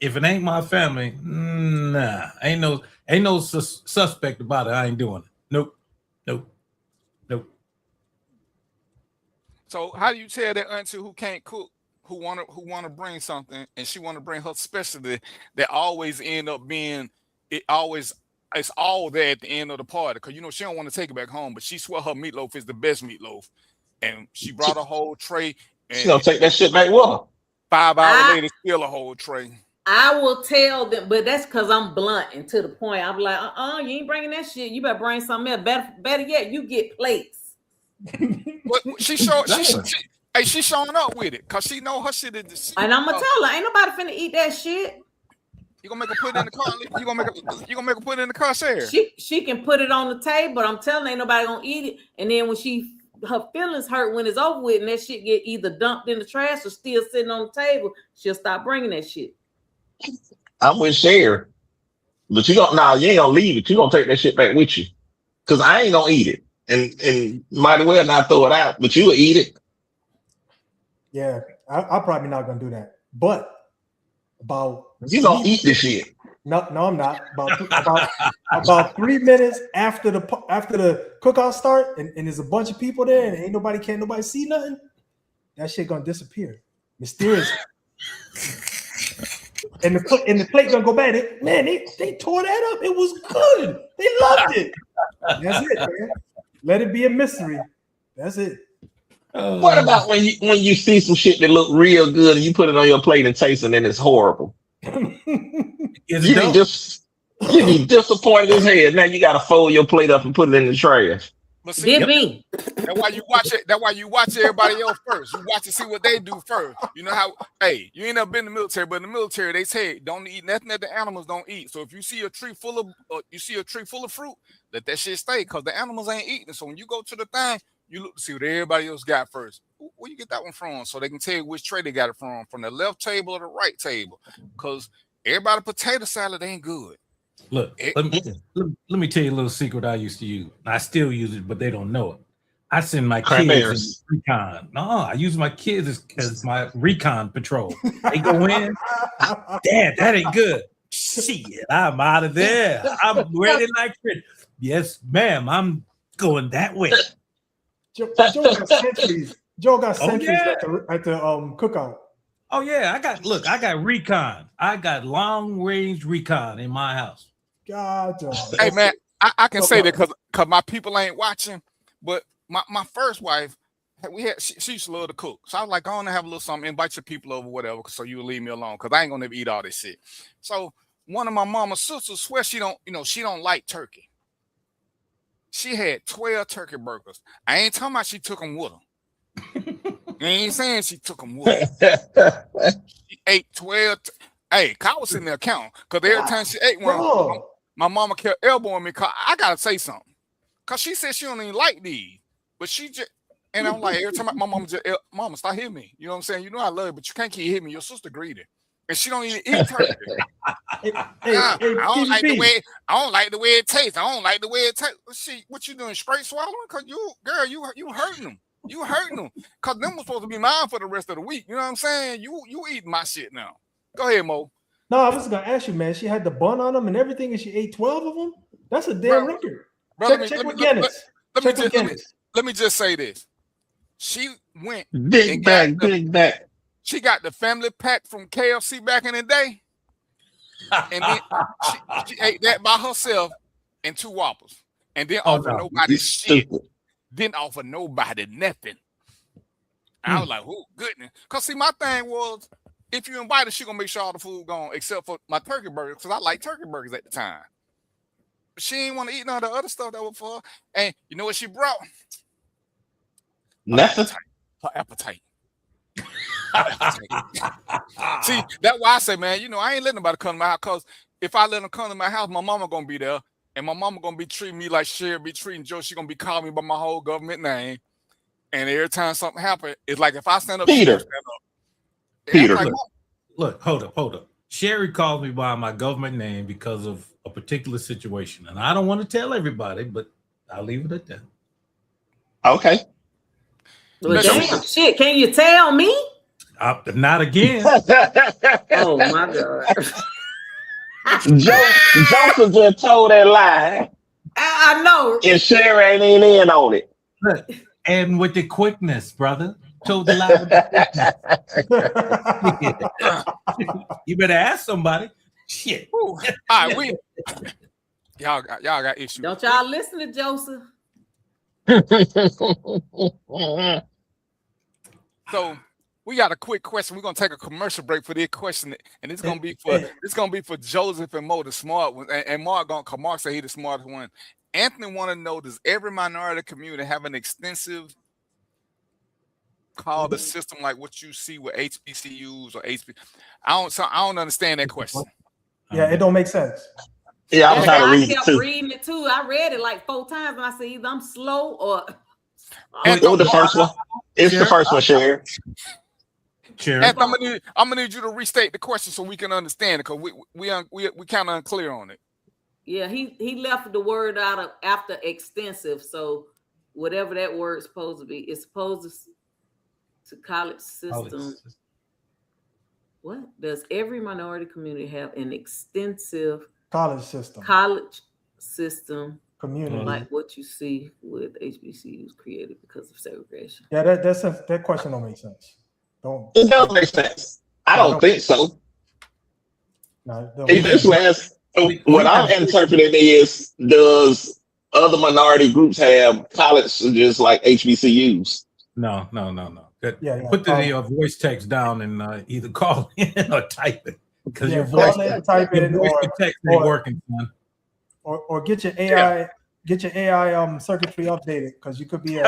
If it ain't my family, nah, ain't no suspect about it. I ain't doing it. Nope. So how do you tell that auntie who can't cook, who wanna bring something, and she wanna bring her specialty that always end up being it's all there at the end of the party because you know she don't want to take it back home, but she swear her meatloaf is the best meatloaf, and she brought a whole tray. And She gonna take that shit back with her. 5 hours later, still a whole tray. I will tell them, but that's because I'm blunt and to the point. I'm like, you ain't bringing that shit. You better bring something else. Better yet, you get plates. But she's showing up with it because she know her shit is the shit. And I'm gonna tell her, ain't nobody finna eat that shit. You gonna make her put it in the car? You gonna make her put it in the car, Sarah? She can put it on the table, but I'm telling her, ain't nobody gonna eat it. And then when her feelings hurt when it's over with, and that shit get either dumped in the trash or still sitting on the table, she'll stop bringing that shit. I'm with Cher, but you ain't gonna leave it. You gonna take that shit back with you, cause I ain't gonna eat it, and might as well not throw it out. But you will eat it. yeah, I'm probably not gonna do that. But You gonna eat this shit. No, I'm not. About 3 minutes after the cookout start, and there's a bunch of people there, and can't nobody see nothing. That shit gonna disappear, mysterious. and the plate gonna go back. They tore that up. It was good. They loved it. That's it, man. Let it be a mystery. That's it. What about when you see some shit that look real good and you put it on your plate and taste it and it's horrible? You be disappointed as hell. Now you gotta fold your plate up and put it in the trash. But see, me. That's why you watch it. That's why you watch everybody else first. You watch to see what they do first. You know how? Hey, you ain't never been in the military, but in the military they say don't eat nothing that the animals don't eat. So if you see a tree full of fruit, let that shit stay because the animals ain't eating. So when you go to the thing, you look to see what everybody else got first. Where you get that one from? So they can tell you which tray they got it from the left table or the right table. Because everybody potato salad ain't good. Look, let me tell you a little secret I used to use. I still use it, but they don't know it. I send my kids in recon. No, I use my kids as my recon patrol. They go in, Dad, that ain't good. Shit, I'm out of there. I'm ready like it. Yes, ma'am, I'm going that way. Joe got centuries. At the cookout. Oh yeah, I got recon. I got long range recon in my house. God, hey man, I can say that because my people ain't watching. But my first wife, she used to love to cook. So I was like, I want to have a little something, invite your people over, whatever, so you will leave me alone because I ain't gonna eat all this shit. So one of my mama's sisters swear she don't like turkey. She had 12 turkey burgers. I ain't talking about she took them with her. I ain't saying she took them with her. She ate 12. Hey, Kyle was sitting there counting because every time she ate one, my mama kept elbowing me. Cause I gotta say something. Cause she said she don't even like these, but she just. And I'm like, every time my mama just, mama, stop hitting me. You know what I'm saying? You know I love you, but you can't keep hitting me. Your sister greedy, and she don't even eat turkey. I don't like the way. I don't like the way it tastes. I don't like the way it tastes. See, what you doing? Straight swallowing? Cause you hurting them. You hurting them. Cause them was supposed to be mine for the rest of the week. You know what I'm saying? You eating my shit now. Go ahead, Mo. No, I was gonna ask you, man. She had the bun on them and everything, and she ate 12 of them. That's a damn record. Check with Guinness. Let me just say this. She went big bag. She got the family pack from KFC back in the day, and then she ate that by herself and 2 Whoppers, and then offer nobody shit. Didn't offer nobody nothing. I was like, oh goodness. Cause see, my thing was, if you invite her, she gonna make sure all the food gone except for my turkey burgers, because I like turkey burgers at the time. But she ain't want to eat none of the other stuff that was for her. And you know what she brought? Nothing. Her appetite. See, that's why I say, man, you know, I ain't letting nobody come to my house, because if I let them come to my house, my mama gonna be there, and my mama gonna be treating me like Sherry be treating Joe. She gonna be calling me by my whole government name, and every time something happens, it's like if I stand up, Peter. Stand up. Peter, like, look, hold up. Sherry called me by my government name because of a particular situation, and I don't want to tell everybody, but I'll leave it at that. Okay. Well, damn shit, can you tell me? Not again. Oh my God. Joseph just told that lie. I know. And Sherry ain't even in on it. Look, and with the quickness, brother. Told the lie with the quickness. You better ask somebody. Shit. All right, y'all got issues. Don't y'all listen to Joseph. So we got a quick question. We're gonna take a commercial break for this question, and it's gonna be for Joseph and Mo, the smart one, and Mark cause Mark say he the smartest one. Anthony want to know: does every minority community have an extensive call the system like what you see with HBCUs or HB? I don't understand that question. Yeah, it don't make sense. Yeah, I'm trying to read it too. Reading it too. I read it like 4 times, and I said either I'm slow or. It was the first one. It's the first one, Sherry. Sure. I'm gonna need you to restate the question so we can understand it, because we kind of unclear on it. Yeah, he left the word out of after extensive. So whatever that word's supposed to be, it's supposed to college system. What does every minority community have an extensive college system community like what you see with HBCUs created because of segregation? Yeah, that question don't make sense. It don't make sense. I don't think so. No, what I'm interpreting is, does other minority groups have colleges like HBCUs? No. Yeah. Put the voice text down and either call in or type it, because your voice text ain't working, son. Or get your AI circuitry updated, because you could be an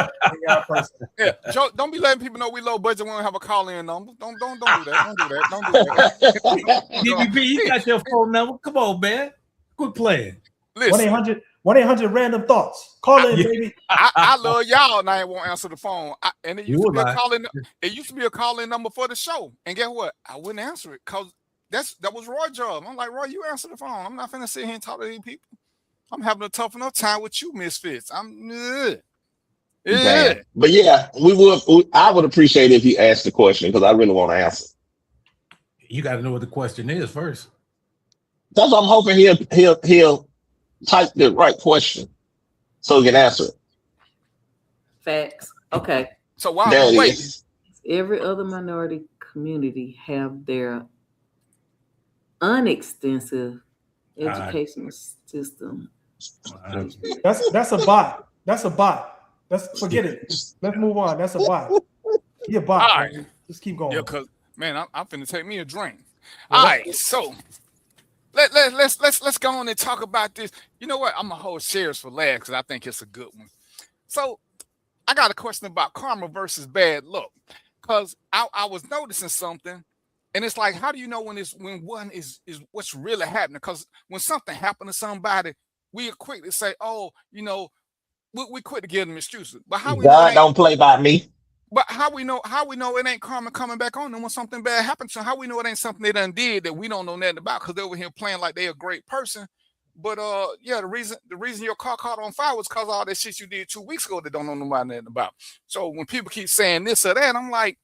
AI person. Yeah, Joe, don't be letting people know we low budget. We don't have a call-in number. Don't do that. Don't do that. DVP, you got your phone number. Come on, man. Quit playing. Listen. 1-800 random thoughts. Call in, baby. I love y'all, and I won't answer the phone. It used to be a call-in number for the show. And guess what? I wouldn't answer it, because that was Roy's job. I'm like, Roy, you answer the phone. I'm not finna sit here and talk to these people. I'm having a tough enough time with you, misfits. But yeah, I would appreciate it if you asked the question, because I really want to answer. You got to know what the question is first. That's what I'm hoping he'll type the right question so he can answer it. Facts. Okay. So while I'm waiting, every other minority community have their unextensive educational system. That's a bot. Forget it. Let's move on. That's a bot. You're a bot. All right. Just keep going. Yeah, because man, I'm finna take me a drink. All right, so let's go on and talk about this. You know what? I'm gonna hold shares for last because I think it's a good one. So I got a question about karma versus bad luck. Because I was noticing something, and it's like, how do you know when one is what's really happening? Because when something happened to somebody, we are quick to say, oh, we quick to give them excuses. But how we know it God ain't don't play by me. but how we know it ain't karma coming back on them when something bad happens? So how we know it ain't something they done did that we don't know nothing about because they're over here playing like they a great person. But yeah, the reason your car caught on fire was because all that shit you did 2 weeks ago that don't know nobody nothing about. So when people keep saying this or that, I'm like,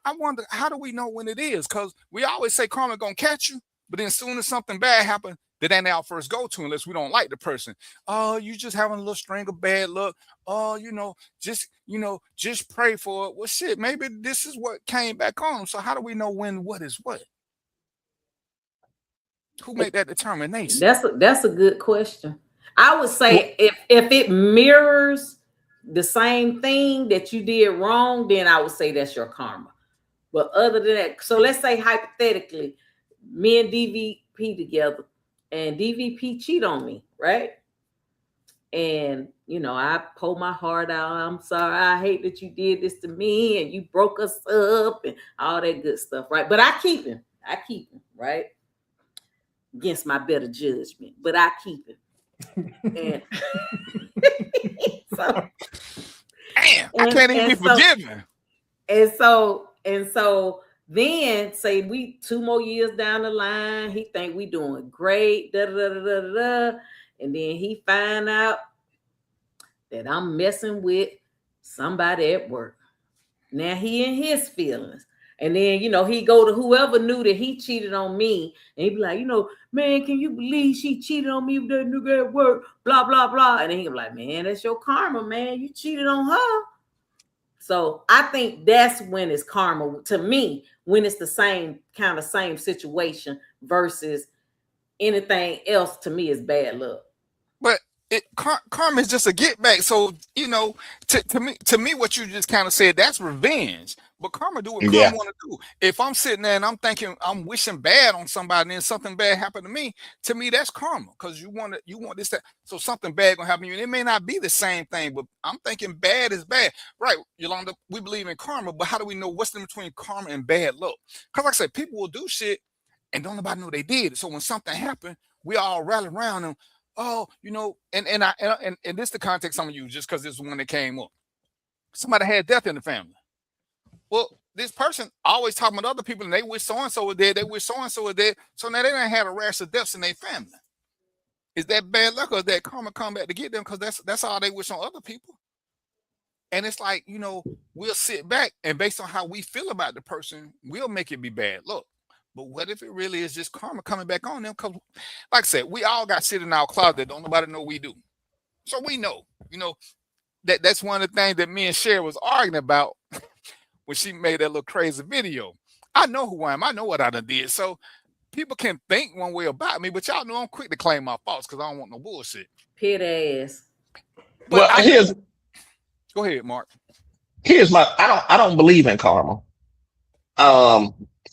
I wonder, how do we know when it is? Because we always say karma gonna catch you, but then as soon as something bad happens, that ain't our first go-to unless we don't like the person. Oh, you just having a little string of bad luck. Oh, just pray for it. Well, shit, maybe this is what came back on them. So how do we know when what is what? Who made that determination? That's a good question. I would say if it mirrors the same thing that you did wrong, then I would say that's your karma. But other than that, so let's say hypothetically, me and DVP together, and DVP cheat on me, right? And I pull my heart out. I'm sorry. I hate that you did this to me, and you broke us up, and all that good stuff, right? But I keep him, right? Against my better judgment, but I keep it. And so, damn, I can't even be forgiven. And so then say we 2 more years down the line, he think we doing great, and then he find out that I'm messing with somebody at work. Now he in his feelings. And then, he go to whoever knew that he cheated on me. And he be like, man, can you believe she cheated on me with that nigga at work? Blah, blah, blah. And then he be like, man, that's your karma, man. You cheated on her. So I think that's when it's karma to me, when it's the same situation versus anything else to me is bad luck. But karma is just a get back. So to me, what you just kind of said, that's revenge. But karma do what karma want to do. If I'm sitting there and I'm thinking I'm wishing bad on somebody, and then something bad happened to me that's karma because you want this that. So something bad gonna happen to you, and it may not be the same thing, but I'm thinking bad is bad, right? Yolanda, we believe in karma, but how do we know what's the difference between karma and bad luck? Because like I said, people will do shit and don't nobody know they did it. So when something happened, we all rally around them. Oh, and this is the context I'm gonna use just because this is one that came up. Somebody had death in the family. Well, this person always talking about other people, and they wish so and so was dead. They wish so and so was dead. So now they done had a rash of deaths in their family. Is that bad luck or is that karma come back to get them? Because that's all they wish on other people. And it's like we'll sit back and based on how we feel about the person, we'll make it be bad luck. But what if it really is just karma coming back on them? Because, like I said, we all got shit in our closet that don't nobody know we do. So we know, that's one of the things that me and Cher was arguing about when she made that little crazy video. I know who I am. I know what I done did. So people can think one way about me, but y'all know I'm quick to claim my faults because I don't want no bullshit. Pit ass. But go ahead, Mark. Here's I don't believe in karma.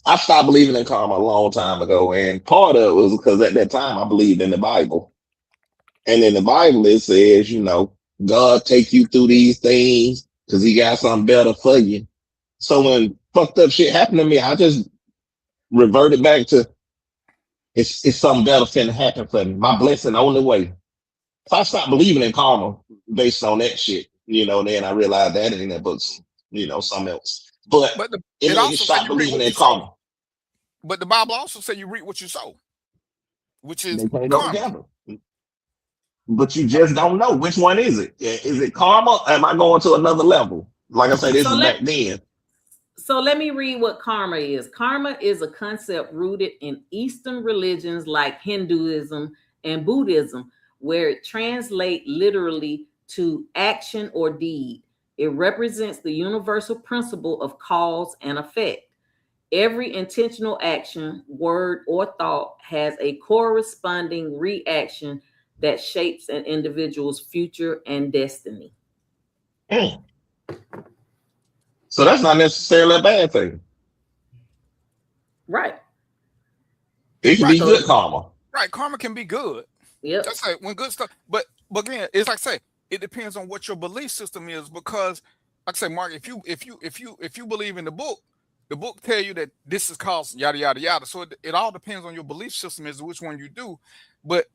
I stopped believing in karma a long time ago, and part of it was because at that time I believed in the Bible. And in the Bible it says, God take you through these things because he got something better for you. So when fucked up shit happened to me, I just reverted back to it's something better finna happen for me. My blessing on the way. So I stopped believing in karma based on that shit. Then I realized that ain't that but something else. But it also stopped believing in karma. But the Bible also says you reap what you sow, which is they go together. But you just don't know which one is it. Is it karma? Or am I going to another level? Like I said, this is back then. So let me read what karma is. Karma is a concept rooted in Eastern religions like Hinduism and Buddhism, where it translates literally to action or deed. It represents the universal principle of cause and effect. Every intentional action, word, or thought has a corresponding reaction that shapes an individual's future and destiny. So that's not necessarily a bad thing. Right. It can be good karma. Right, karma can be good. Yep. Just like when good stuff, but again, it's like I say, it depends on what your belief system is. Because, like I say, Mark, if you believe in the book tell you that this is caused yada yada yada. So it all depends on your belief system as to which one you do. But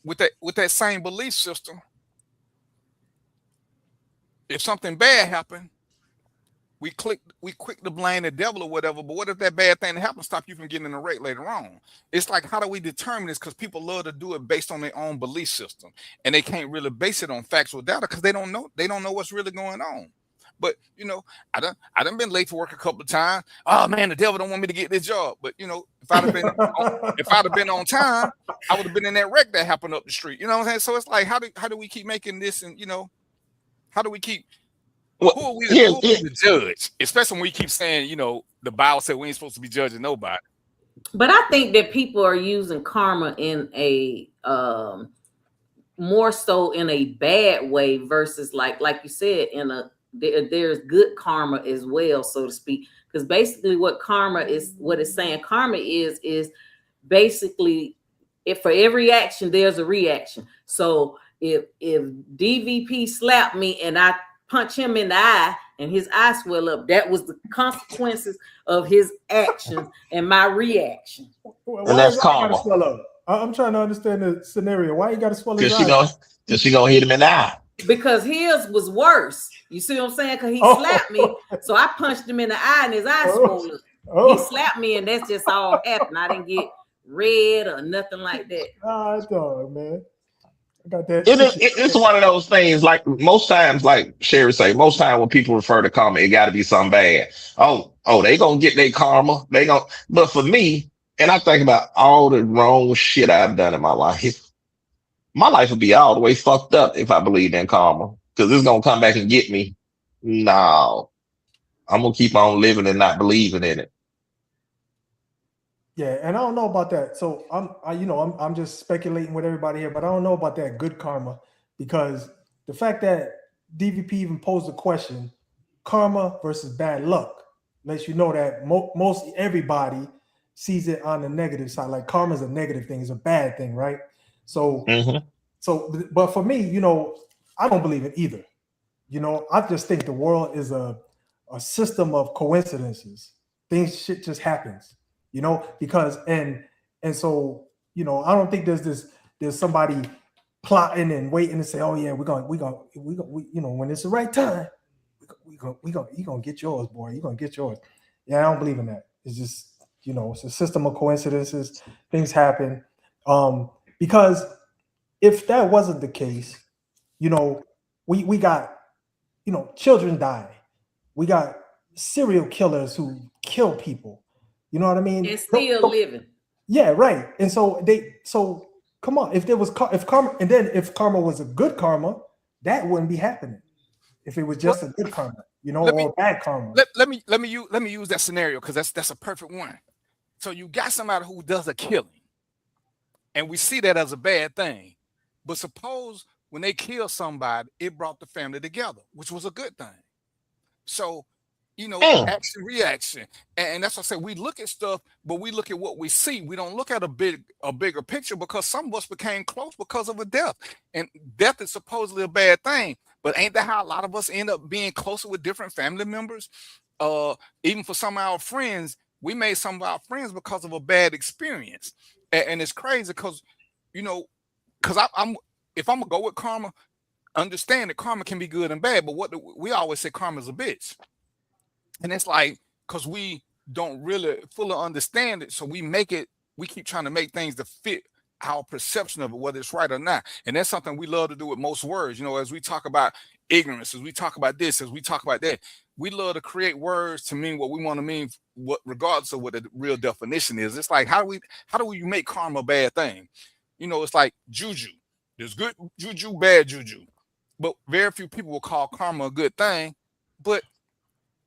with that same belief system, if something bad happened, we quick to blame the devil or whatever. But what if that bad thing that happened stop you from getting in a wreck later on? It's like, how do we determine this? Because people love to do it based on their own belief system, and they can't really base it on factual data because they don't know what's really going on. But I done been late for work a couple of times. Oh man, the devil don't want me to get this job. But if I'd have been on time, I would have been in that wreck that happened up the street. You know what I'm saying? So it's like, how do we keep making this, and how do we keep who are we to judge? Especially when we keep saying, the Bible said we ain't supposed to be judging nobody. But I think that people are using karma in a more so in a bad way versus like you said, there's good karma as well, so to speak. Because basically what it's saying karma is basically, if for every action there's a reaction. So if DVP slapped me and I punch him in the eye and his eye swell up, that was the consequences of his actions and my reaction. And that's karma. I'm trying to understand the scenario. Why you got to swallow his eye? Because she gonna hit him in the eye. Because his was worse. You see what I'm saying? Because he slapped me, so I punched him in the eye and his eye swelled up. He slapped me, and that's just all happened. I didn't get red or nothing like that. Dog, man. Got that. It's one of those things. Like most times, like Sherry say, most time when people refer to karma, it got to be something bad. Oh, they gonna get their karma. But for me, and I think about all the wrong shit I've done in my life. My life would be all the way fucked up if I believed in karma, because it's gonna come back and get me. No, I'm gonna keep on living and not believing in it. Yeah, and I don't know about that. So I'm just speculating with everybody here, but I don't know about that good karma, because the fact that DVP even posed the question, karma versus bad luck, lets you know that most everybody sees it on the negative side. Like karma is a negative thing, it's a bad thing, right? So, but for me, I don't believe in either. I just think the world is a system of coincidences. Shit just happens. Because and so I don't think there's somebody plotting and waiting to say, oh yeah, we're gonna when it's the right time, you gonna get yours, boy. You're gonna get yours. Yeah, I don't believe in that. It's just it's a system of coincidences. Things happen. Because if that wasn't the case, we got children die. We got serial killers who kill people. You know what I mean? And still living. Yeah, right. And so come on. If karma was a good karma, that wouldn't be happening. If it was just a good karma, or bad karma. Let me use that scenario, because that's a perfect one. So you got somebody who does a killing, and we see that as a bad thing. But suppose when they kill somebody, it brought the family together, which was a good thing. So action, reaction. And that's what I say. We look at stuff, but we look at what we see. We don't look at a bigger picture, because some of us became close because of a death. And death is supposedly a bad thing. But ain't that how a lot of us end up being closer with different family members? Even for some of our friends, we made some of our friends because of a bad experience. And it's crazy because, because if I'm going to go with karma, understand that karma can be good and bad. But we always say karma is a bitch. And it's like, because we don't really fully understand it, so we keep trying to make things to fit our perception of it, whether it's right or not. And that's something we love to do with most words. As we talk about ignorance, as we talk about this, as we talk about that, we love to create words to mean what we want to mean, regardless of what the real definition is. It's like, how do we make karma a bad thing? It's like juju. There's good juju, bad juju. But very few people will call karma a good thing. But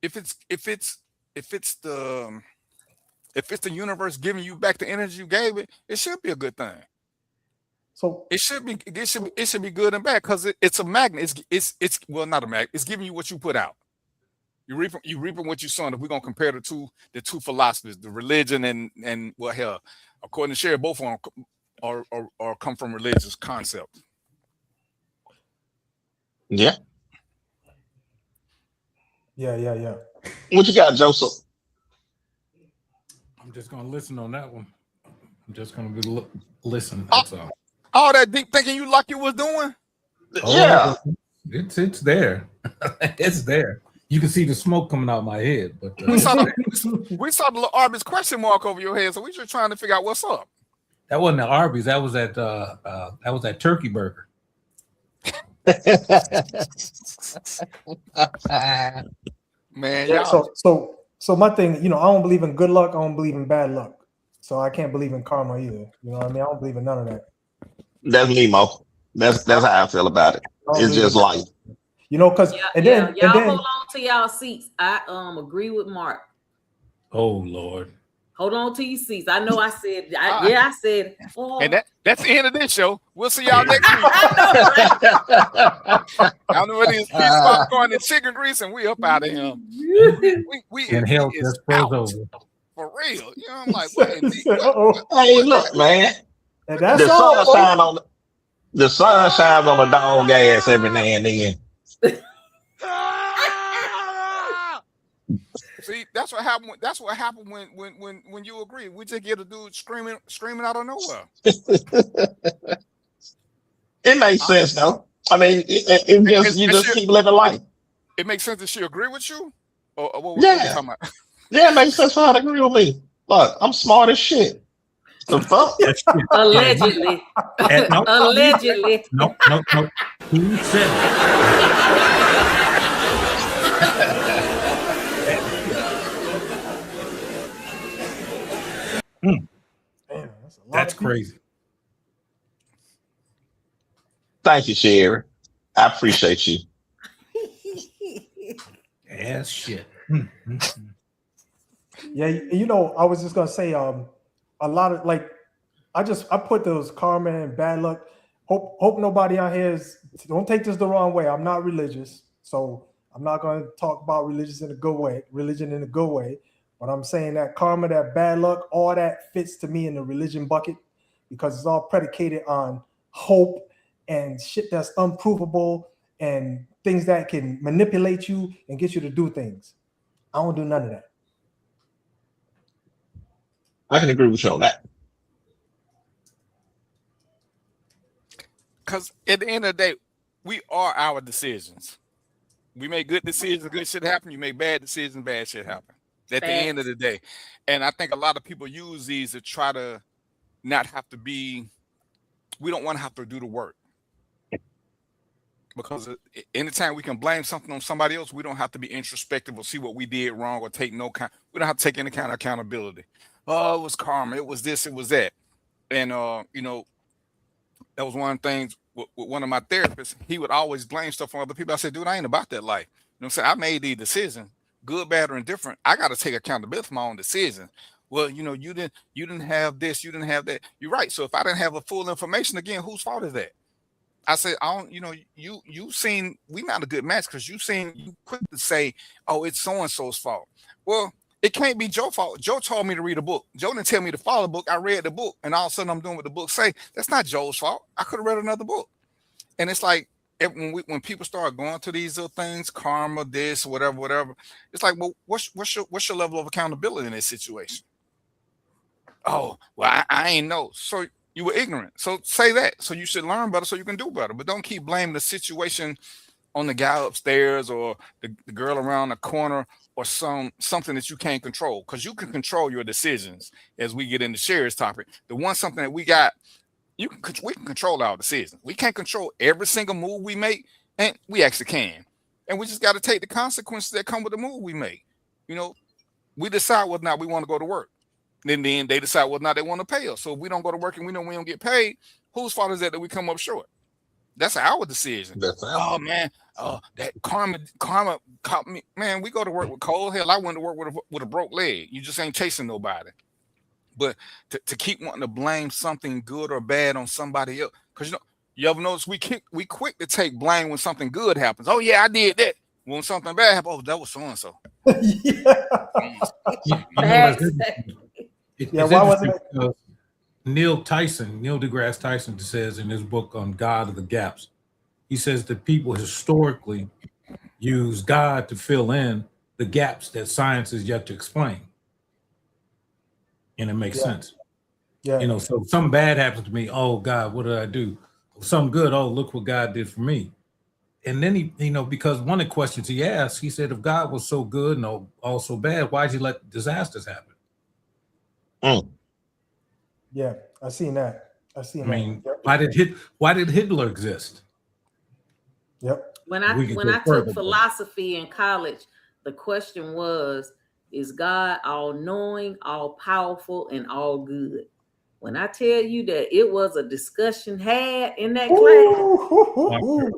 if it's the universe giving you back the energy you gave it, it should be a good thing. So it should be good and bad, because it's a magnet. It's not a magnet. It's giving you what you put out. You reaping what you sowing. If we're gonna compare the two philosophies, the religion and well, hell, according to Sherry, both of them or come from religious concept. Yeah. Yeah. What you got, Joseph? I'm just gonna listen on that one. I'm just gonna be listen. That's all. All that deep thinking you like you was doing. Yeah. It's there. It's there. You can see the smoke coming out of my head, but We saw the little Arby's question mark over your head, so we just trying to figure out what's up. that wasn't at Arby's. That was at Turkey Burger. Man, Yeah. y'all. So my thing, I don't believe in good luck. I don't believe in bad luck. So I can't believe in karma either. You know what I mean? I don't believe in none of that. That's me, Mo. That's how I feel about it. It's just life. Because y'all hold on to y'all seats. I agree with Mark. Oh Lord. Hold on to your seats. I know I said, I said. Oh. And that's the end of this show. We'll see y'all next week. I know what it is. Peace, popcorn, and chicken grease, and we up out of here. We And hell just froze over. For real. I'm like, wait. Hey, look, man. And that's The sun all. shines on the sun shines on the dog ass every now and then. See, that's what happened. That's what happened when you agree. We just get a dude screaming out of nowhere. It makes sense, though. I mean, it just you just keep living life. It makes sense that she agree with you. Or what Yeah. you talking about? Yeah, it makes sense for her to agree with me. Look, I'm smart as shit. The fuck? Allegedly. Allegedly. No. Who said it? Damn, That's crazy. Thank you, Sherry. I appreciate you. Ass shit. Yeah, I was just gonna say, a lot of I put those karma and bad luck. Hope nobody out here don't take this the wrong way. I'm not religious, so I'm not gonna talk about religion in a good way. But I'm saying that karma, that bad luck, all that fits to me in the religion bucket because it's all predicated on hope and shit that's unprovable and things that can manipulate you and get you to do things. I don't do none of that. I can agree with you on that. Because at the end of the day, we are our decisions. We make good decisions, good shit happen. You make bad decisions, bad shit happen. At the end of the day. And I think a lot of people use these to try to not have to be, we don't want to have to do the work. Because anytime we can blame something on somebody else, we don't have to be introspective or see what we did wrong or take no kind. We don't have to take any kind of accountability. Oh, it was karma. It was this. It was that. And that was one of the things with one of my therapists. He would always blame stuff on other people. I said, dude, I ain't about that life. You know what I'm saying? I made these decisions, good, bad, or indifferent. I got to take accountability for my own decisions. Well, you didn't have this, you didn't have that. You're right. So if I didn't have the full information, again, whose fault is that? I said, I don't, you seen, we not a good match because you quick to say, oh, it's so-and-so's fault. Well, it can't be Joe's fault. Joe told me to read a book. Joe didn't tell me to follow the book. I read the book, and all of a sudden I'm doing what the book say. That's not Joe's fault. I could have read another book. And it's like when people start going to these little things, karma, this, whatever, it's like, well, what's your level of accountability in this situation? Oh, well, I ain't know. So you were ignorant. So say that. So you should learn better so you can do better. But don't keep blaming the situation on the guy upstairs or the girl around the corner or something that you can't control, because you can control your decisions. As we get into Sherry's topic, something that we got, we can control our decisions. We can't control every single move we make, and we actually can. And we just got to take the consequences that come with the move we make. We decide whether or not we want to go to work. Then they decide whether or not they want to pay us. So if we don't go to work and we know we don't get paid, whose fault is that we come up short? That's our decision. Oh man, that karma caught me. Man, we go to work with cold. Hell, I went to work with a broke leg. You just ain't chasing nobody. But to keep wanting to blame something good or bad on somebody else, because you ever notice we quick to take blame when something good happens. Oh yeah, I did that. When something bad happens, oh, that was so and so. Yeah, why wasn't it? Neil deGrasse Tyson says in his book on God of the Gaps, he says that people historically use God to fill in the gaps that science is yet to explain. And it makes sense. Yeah. So something bad happens to me. Oh God, what did I do? Something good. Oh, look what God did for me. And then he, because one of the questions he asked, he said, if God was so good and all so bad, why'd you let disasters happen? Yeah, I seen that. I mean, why did Hitler exist? Yep. When We could I go took further. philosophy in college, the question was, is God all knowing, all powerful, and all good? When I tell you that it was a discussion had in that class,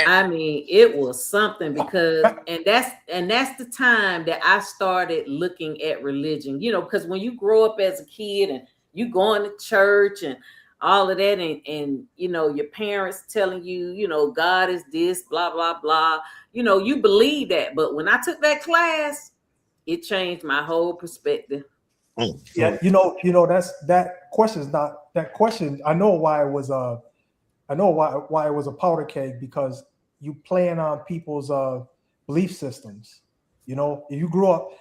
I mean, it was something because and that's the time that I started looking at religion, because when you grow up as a kid and you going to church and all of that, and your parents telling you, God is this, blah, blah, blah, you believe that. But when I took that class, it changed my whole perspective. Yeah, that's that question is not that question. I know why it was why it was a powder keg, because you playing on people's belief systems. If you grew up,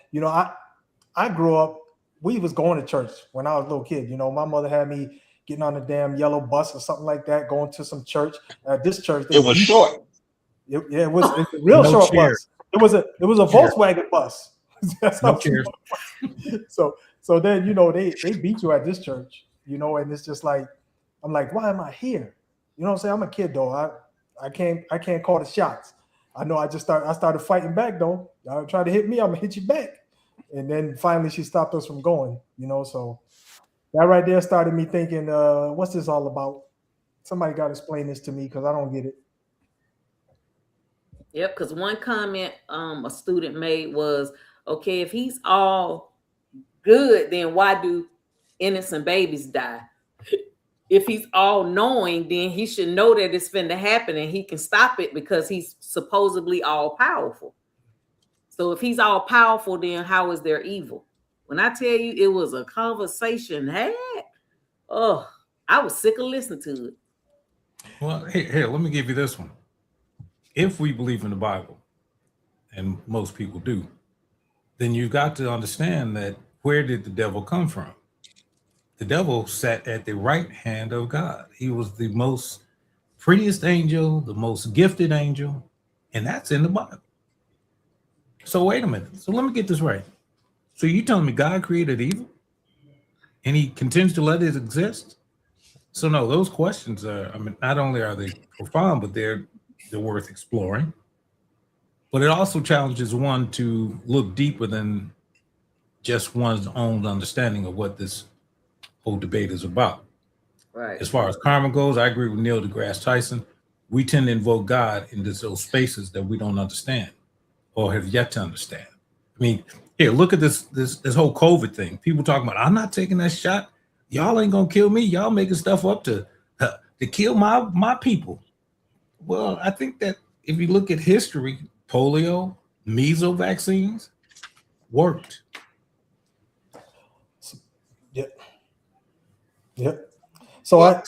I grew up, we was going to church when I was a little kid. My mother had me getting on a damn yellow bus or something like that, going to some church. At this church, It was short. It was a real No short chairs. bus. It was a Volkswagen bus. That's No how chairs. So then they beat you at this church, and it's just like, I'm like, why am I here? You know what I'm saying? I'm a kid though. I can't call the shots. I know I started fighting back though. Y'all try to hit me, I'm gonna hit you back. And then finally she stopped us from going, so that right there started me thinking, what's this all about? Somebody got to explain this to me because I don't get it. Yep, because one comment a student made was, okay, if he's all good, then why do innocent babies die? If he's all knowing, then he should know that it's finna happen and he can stop it because he's supposedly all powerful. So if he's all powerful, then how is there evil? When I tell you it was a conversation had, I was sick of listening to it. Well, here, let me give you this one. If we believe in the Bible, and most people do, then you've got to understand that where did the devil come from? The devil sat at the right hand of God. He was the most prettiest angel, the most gifted angel, and that's in the Bible. So wait a minute. So let me get this right. So you telling me God created evil and he continues to let it exist? So no, those questions are, not only are they profound, but they're worth exploring. But it also challenges one to look deeper than just one's own understanding of what this whole debate is about. Right. As far as karma goes, I agree with Neil deGrasse Tyson. We tend to invoke God into those spaces that we don't understand or have yet to understand. I mean, here, look at this whole COVID thing. People talking about, I'm not taking that shot. Y'all ain't gonna kill me. Y'all making stuff up to kill my people. Well, I think that if you look at history, polio, measles vaccines worked. Yep. So I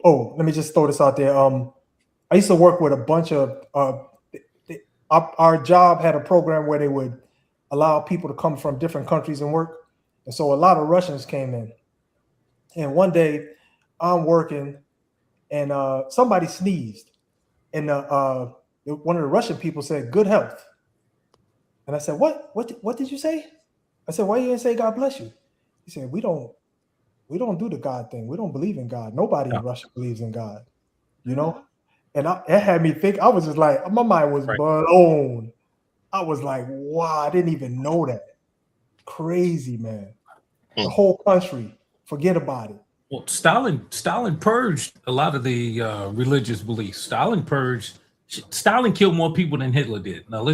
let me just throw this out there. I used to work with a bunch of our job had a program where they would allow people to come from different countries and work. And so a lot of Russians came in. And one day I'm working and somebody sneezed. And one of the Russian people said, "Good health." And I said, What did you say? I said, "Why you didn't say God bless you?" He said, We don't do the God thing. We don't believe in God. Nobody in Russia believes in God, And it had me think. I was just like, my mind was blown. I was like, wow, I didn't even know that. Crazy, man. The whole country, forget about it. Well, Stalin purged a lot of the religious beliefs. Stalin killed more people than Hitler did. Now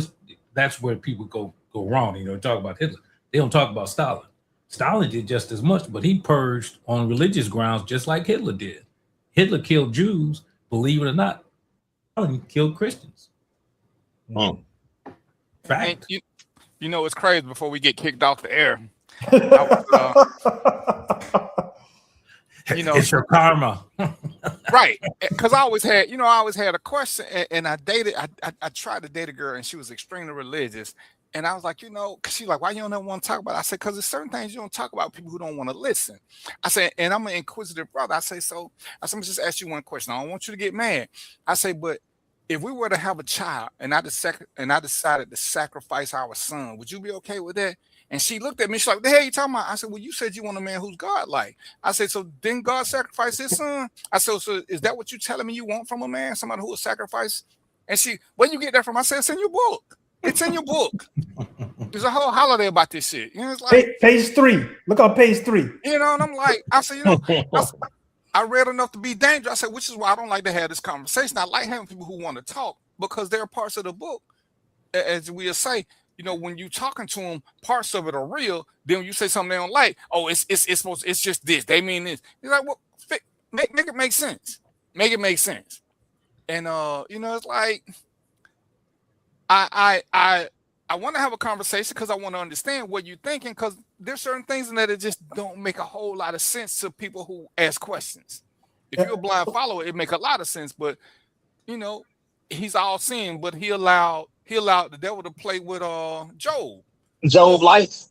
that's where people go wrong. Talk about Hitler. They don't talk about Stalin. Stalin did just as much, but he purged on religious grounds just like Hitler did. Hitler killed Jews, believe it or not. Stalin killed Christians. Fact. And it's crazy before we get kicked off the air. I was, it's your karma. right? Because I always had a question, and I dated. I tried to date a girl, and she was extremely religious. And I was like, because she's like, why you don't ever want to talk about it? I said, because there's certain things you don't talk about with people who don't want to listen. I said, and I'm an inquisitive brother. I say, let me just ask you one question. I don't want you to get mad. I say, but if we were to have a child and I decided to sacrifice our son, would you be okay with that? And she looked at me, she's like, the hell you talking about? I said, well, you said you want a man who's God-like. I said, so didn't God sacrifice his son? I said, so is that what you telling me you want from a man? Somebody who will sacrifice? And she, where you get that from? I said, it's in your book. It's in your book. There's a whole holiday about this shit. It's like page 3. Look on page 3. And I'm like, I said, I read enough to be dangerous. I said, which is why I don't like to have this conversation. I like having people who want to talk because there are parts of the book, as we'll say, when you talking to them, parts of it are real. Then when you say something they don't like, oh, it's just this. They mean this. You're like, well, make it make sense. Make it make sense. And it's like I want to have a conversation because I want to understand what you're thinking, because there's certain things in that that just don't make a whole lot of sense to people who ask questions. If you're a blind follower, it make a lot of sense, but he's all seeing, but he allowed the devil to play with Job. Job life.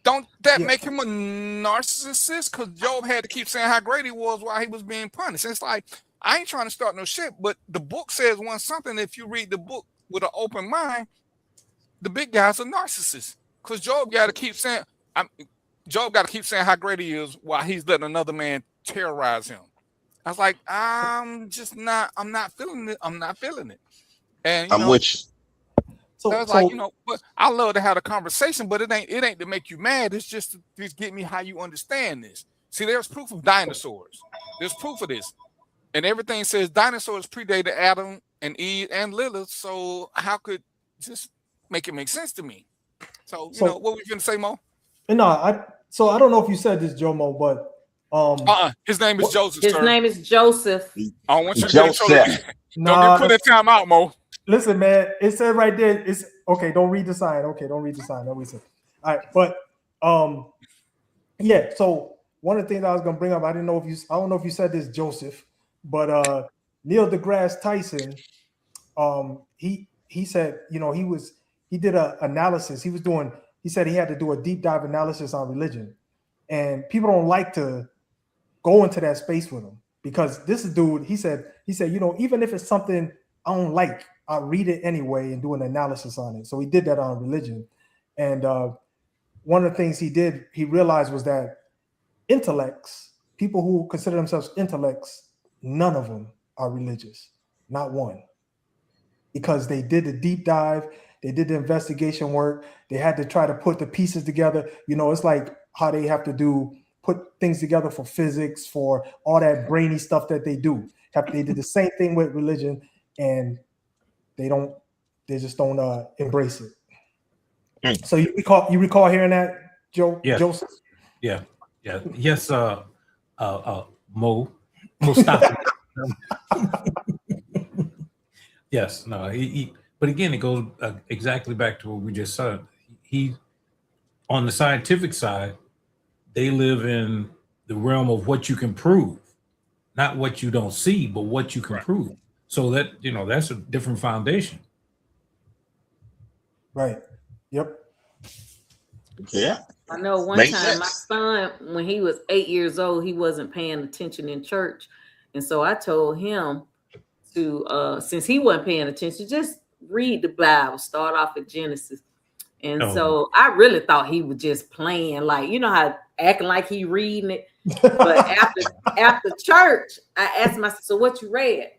Don't that make him a narcissist? Because Job had to keep saying how great he was while he was being punished. It's like, I ain't trying to start no shit, but the book says one something. If you read the book with an open mind, the big guy's a narcissist. Because Job got to keep saying how great he is while he's letting another man terrorize him. I was like, I'm not feeling it. I'm not feeling it. And I'm with you. So I was like, but I love to have a conversation, but it ain't to make you mad. It's just to get me how you understand this. See, there's proof of dinosaurs. There's proof of this. And everything says dinosaurs predated Adam and Eve and Lilith. So how could just make it make sense to me? So, what were you going to say, Mo? No, I don't know if you said this, Jomo, but his name is Joseph. His name is Joseph. I want you to don't get put that time out, Mo. Listen, man, it said right there. It's okay. Don't read the sign. Okay, don't read the sign. All right, but yeah. So one of the things I was gonna bring up, I don't know if you said this, Joseph, but Neil deGrasse Tyson, he said, he did a analysis. He said he had to do a deep dive analysis on religion, and people don't like to go into that space with him because this dude, he said, even if it's something I don't like, I'll read it anyway and do an analysis on it. So he did that on religion. And one of the things he realized was that intellects, people who consider themselves intellects, none of them are religious, not one. Because they did the deep dive, they did the investigation work, they had to try to put the pieces together. It's like how they have to put things together for physics, for all that brainy stuff that they do. They did the same thing with religion, and they just don't embrace it. So you recall hearing that, Joe? Yeah. Joseph? Yeah. Yes, Mo Mustafa. Yes, no, but again, it goes exactly back to what we just said. He, on the scientific side, they live in the realm of what you can prove, not what you don't see, but what you can prove. So that, that's a different foundation. Right. Yep. Yeah. I know one time my son, when he was 8 years old, he wasn't paying attention in church. And so I told him to, since he wasn't paying attention, just read the Bible, start off at Genesis. And so I really thought he was just playing, like, how acting like he reading it. But after church, I asked him, I said, so what you read?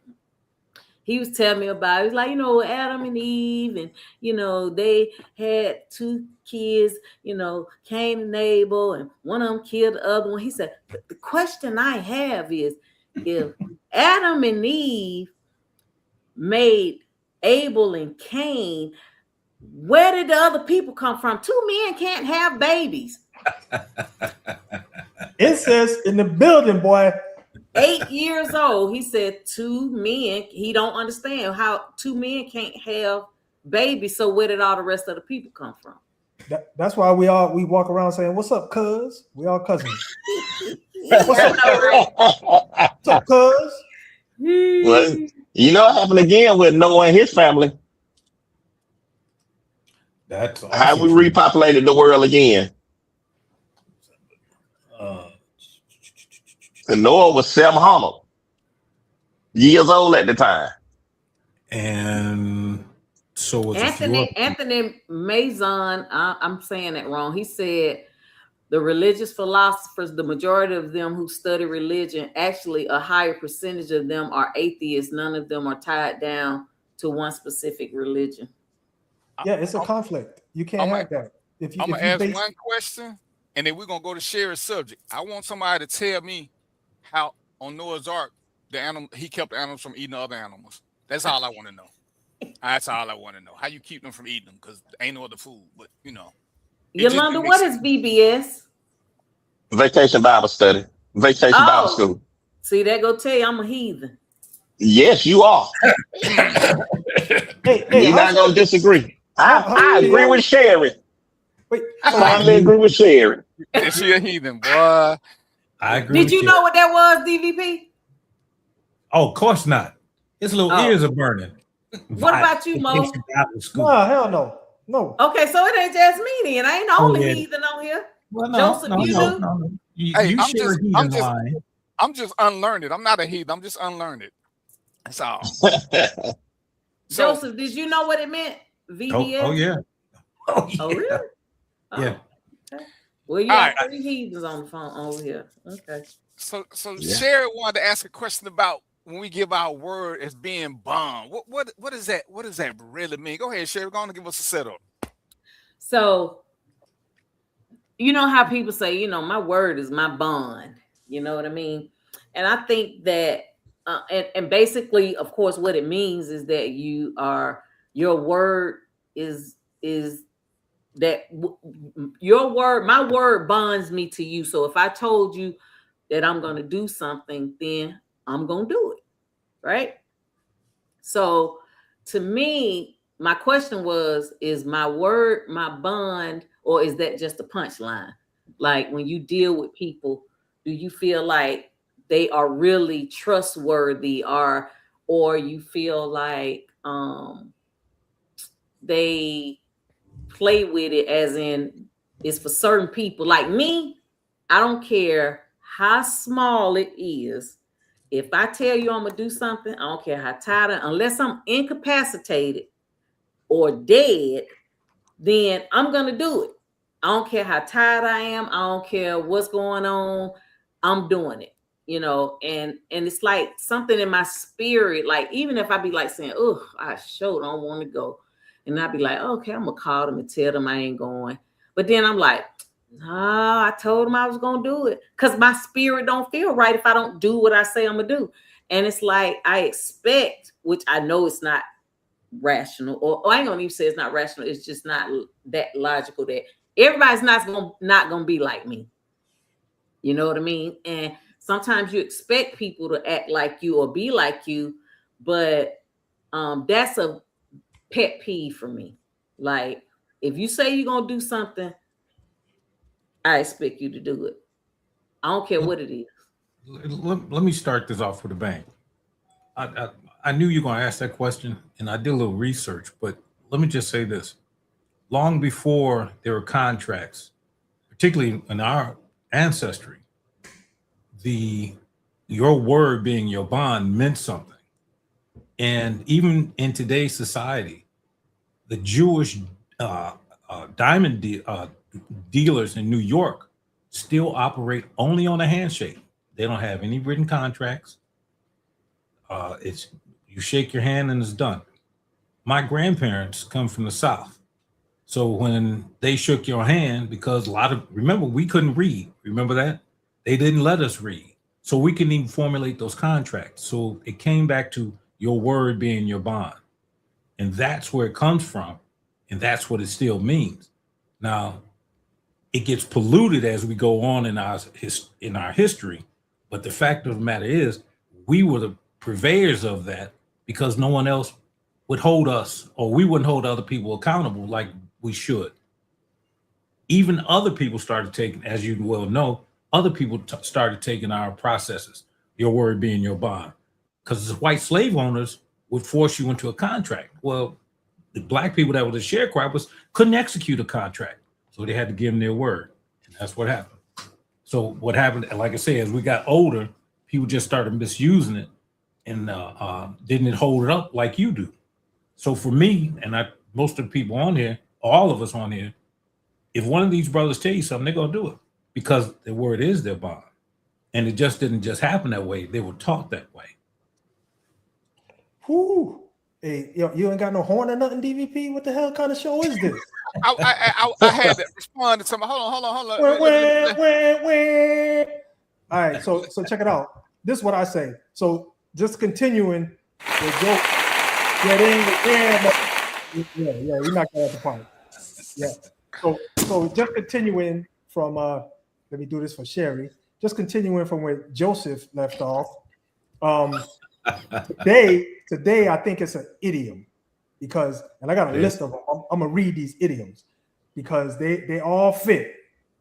He was telling me about, he was like, Adam and Eve, and, they had 2 kids, Cain and Abel, and one of them killed the other one. He said, the question I have is, if Adam and Eve made Abel and Cain, where did the other people come from? 2 men can't have babies. Incest in the building, boy. 8 years old, he said 2 men. He don't understand how 2 men can't have babies. So where did all the rest of the people come from? That's why we walk around saying, "What's up, cuz?" We all cousins. What's up, cuz? What's up, cuz? Well, you know what happened again with Noah and his family. That's How also we true. repopulated the world again. Uh, And Noah was 700 years old at the time. and so was a few other Anthony Mason, I'm saying that wrong. He said the religious philosophers, the majority of them who study religion, actually a higher percentage of them are atheists. None of them are tied down to one specific religion. Yeah, it's a conflict. You can't I'm have that. I'm If gonna you ask base one question, and then we're gonna go to Sherry's subject. I want somebody to tell me how on Noah's Ark the animal he kept the animals from eating other animals. That's all I want to know. That's all I want to know. How you keep them from eating them? Because ain't no other food. But it just Yolanda, didn't make what sense. is VBS? Vacation Bible study. Vacation Bible Oh, school. see, that go tell you I'm a heathen. Yes, you are. hey, We're how not gonna disagree. how I many agree with Sherry. wait, I so finally agree with Sherry. Is she a heathen, boy? I agree Did with you know what that was, DVP? Oh, of course not. His little Oh. ears are burning. What about you, Mo? Vacation Bible school. no, hell no. No. Okay, so it ain't just me then. I ain't the Oh, only yeah. heathen on here. Well, Joseph, you do? no. Hey, You I'm share just a heathen line. I'm just unlearned. I'm not a heathen. I'm just unlearned. That's all. So Joseph, did you know what it meant? VBS? Oh yeah. Oh, yeah. Oh, really? Oh, Yeah. okay. Well, you All got right. 3 heathens on the phone over here. Okay. so Yeah. Sherry wanted to ask a question about when we give our word as being bond. What is that? What does that really mean? Go ahead, Sherry. Go on and give us a setup. So, you know how people say, my word is my bond. You know what I mean? And I think that, and basically, of course, what it means is that your word is that your word, my word bonds me to you. So if I told you that I'm going to do something, then I'm going to do it. Right? So to me, my question was, is my word my bond, or is that just a punchline? Like when you deal with people, do you feel like they are really trustworthy, or you feel like they play with it, as in it's for certain people? Like me, I don't care how small it is. If I tell you I'm gonna do something, I don't care how tired, unless I'm incapacitated or dead, then I'm gonna do it. I don't care how tired I am. I don't care what's going on. I'm doing it, and it's like something in my spirit. Like even if I be like saying, "Oh, I sure don't want to go," and I'd be like, "Okay, I'm gonna call them and tell them I ain't going," but then I'm like, no, I told him I was gonna do it, because my spirit don't feel right if I don't do what I say I'm gonna do. And it's like I expect, which I know it's not rational, or I ain't gonna even say it's not rational. It's just not that logical that everybody's not gonna be like me. You know what I mean? And sometimes you expect people to act like you or be like you, but that's a pet peeve for me. Like if you say you're gonna do something, I expect you to do it. I don't care what it is. Let me start this off with a bang. I knew you were going to ask that question, and I did a little research, but let me just say this. Long before there were contracts, particularly in our ancestry, your word being your bond meant something. And even in today's society, the Jewish diamond dealers in New York still operate only on a handshake. They don't have any written contracts. It's you shake your hand and it's done. My grandparents come from the South. So when they shook your hand, because remember, we couldn't read. Remember that? They didn't let us read. So we couldn't even formulate those contracts. So it came back to your word being your bond. And that's where it comes from. And that's what it still means. Now, it gets polluted as we go on in our history. But the fact of the matter is, we were the purveyors of that, because no one else would hold us, or we wouldn't hold other people accountable like we should. even other people started taking, as you well know, other people started taking our processes, your word being your bond. Because the white slave owners would force you into a contract. Well, the black people that were the sharecroppers couldn't execute a contract. So they had to give them their word. And that's what happened. So what happened, like I said, as we got older, people just started misusing it and didn't hold it up like you do. So for me, and most of the people on here, all of us on here, if one of these brothers tell you something, they're going to do it because their word is their bond. And it just didn't just happen that way. They were taught that way. Whoo. Hey, yo, you ain't got no horn or nothing, DVP? What the hell kind of show is this? I had to respond to something. Hold on. All right, so check it out. This is what I say. So just continuing the joke. Yeah, you're not gonna have the point. Yeah. So just continuing from let me do this for Sherry. Just continuing from where Joseph left off. Today I think it's an idiom because, and I got a list of them. I'm gonna read these idioms because they all fit,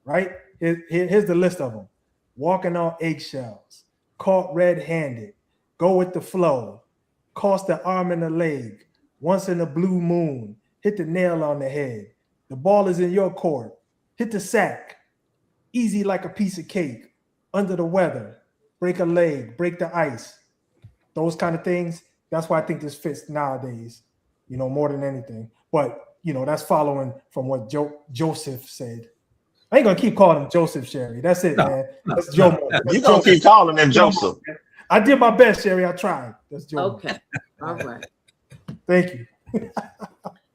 right? Here's the list of them: walking on eggshells, caught red-handed, go with the flow, cost the arm and the leg, once in a blue moon, hit the nail on the head, the ball is in your court, hit the sack, easy like a piece of cake, under the weather, break a leg, break the ice. Those kind of things. That's why I think this fits nowadays, more than anything. But, that's following from what Joseph said. I ain't going to keep calling him Joseph, Sherry. That's it, man. That's Joe. You going to keep calling him Joseph. I did my best, Sherry. I tried. That's Joe. Okay. All right. Thank you.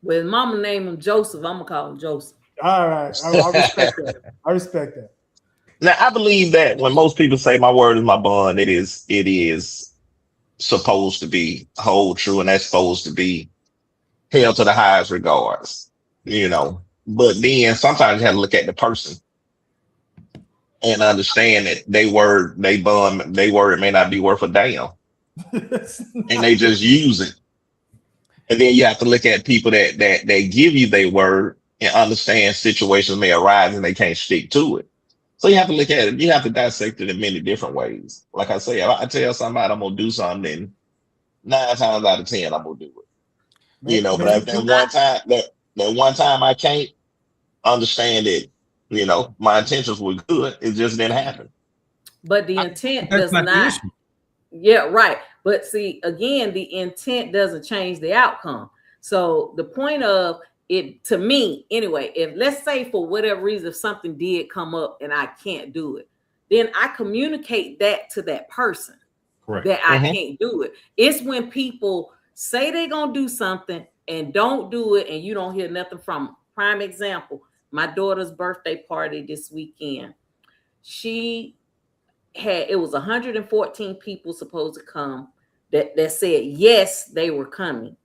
When mama named him Joseph, I'm going to call him Joseph. All right. I respect that. I respect that. Now, I believe that when most people say my word is my bond, it is supposed to be hold true, and that's supposed to be held to the highest regards, But then sometimes you have to look at the person and understand that they word may not be worth a damn, and they just use it. And then you have to look at people that they give you their word and understand situations may arise and they can't stick to it. So you have to look at it. You have to dissect it in many different ways. Like I say, if I tell somebody I'm gonna do something, then 9 times out of 10 I'm gonna do it. But if that one time I can't understand it, my intentions were good. It just didn't happen. But the intent does not. Yeah, right. But see, again, the intent doesn't change the outcome. So the point of it, to me, anyway, if let's say for whatever reason, if something did come up and I can't do it, then I communicate that to that person. Correct. That I can't do it. It's when people say they're going to do something and don't do it and you don't hear nothing from them. Prime example, my daughter's birthday party this weekend. It was 114 people supposed to come that said yes, they were coming.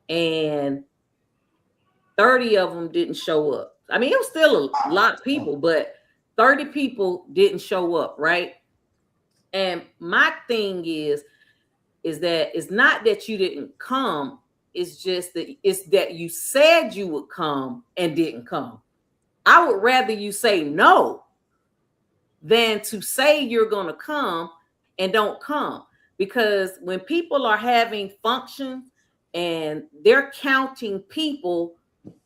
And 30 of them didn't show up. I mean, it was still a lot of people, but 30 people didn't show up, right? And my thing is that it's not that you didn't come, it's just that it's that you said you would come and didn't come. I would rather you say no than to say you're going to come and don't come. Because when people are having functions and they're counting people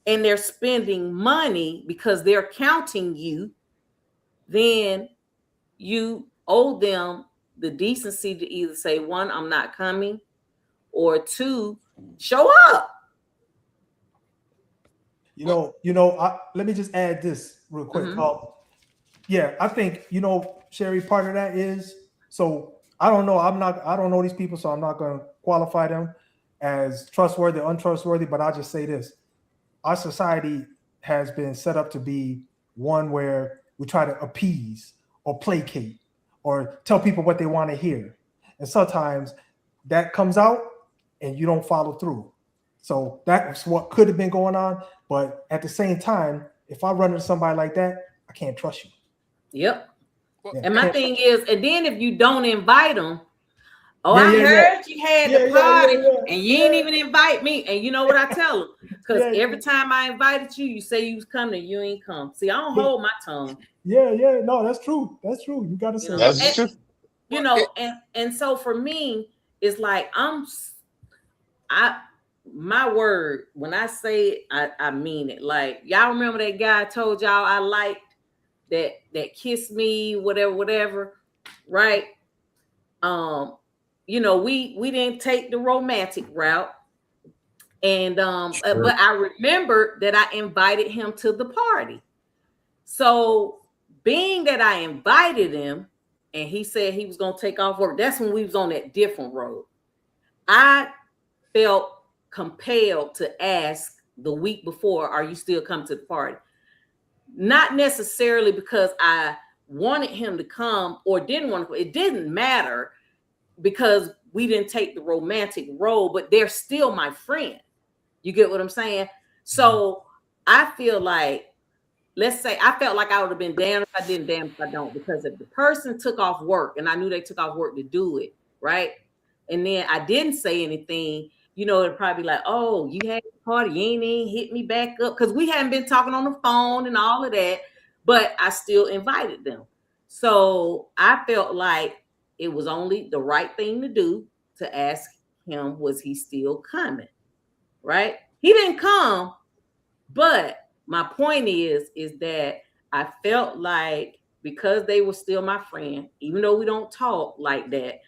and they're spending money because they're counting you, then you owe them the decency to either say, 1, I'm not coming, or 2, show up. Let me just add this real quick. Yeah, I think, Sherry, part of that is, so I don't know. I don't know these people, so I'm not going to qualify them as trustworthy, untrustworthy, but I'll just say this. Our society has been set up to be one where we try to appease or placate or tell people what they want to hear. And sometimes that comes out and you don't follow through. So that's what could have been going on. But at the same time, if I run into somebody like that, I can't trust you. Yep. Yeah, and my thing is, and then if you don't invite them, I heard you had the party and you ain't even invite me. And you know what I tell them? Because every time I invited you, you say you was coming, you ain't come. See, I don't hold my tongue. Yeah, no, that's true. That's true. You gotta say That's true. And so for me, it's like my word, when I say it, I mean it. Like, y'all remember that guy I told y'all I liked that kissed me, whatever, right? We didn't take the romantic route. And but I remembered that I invited him to the party. So being that I invited him and he said he was gonna take off work, that's when we was on that different road. I felt compelled to ask the week before, are you still coming to the party? Not necessarily because I wanted him to come or didn't want to. It didn't matter because we didn't take the romantic role, but they're still my friend. You get what I'm saying? So I feel like, let's say I felt like I would have been damned if I didn't, damned if I don't, because if the person took off work and I knew they took off work to do it, right? And then I didn't say anything, it'd probably be like, oh, you had a party, you ain't even hit me back up, because we hadn't been talking on the phone and all of that, but I still invited them. So I felt like it was only the right thing to do to ask him, was he still coming? Right? He didn't come, but my point is that I felt like because they were still my friend, even though we don't talk like that,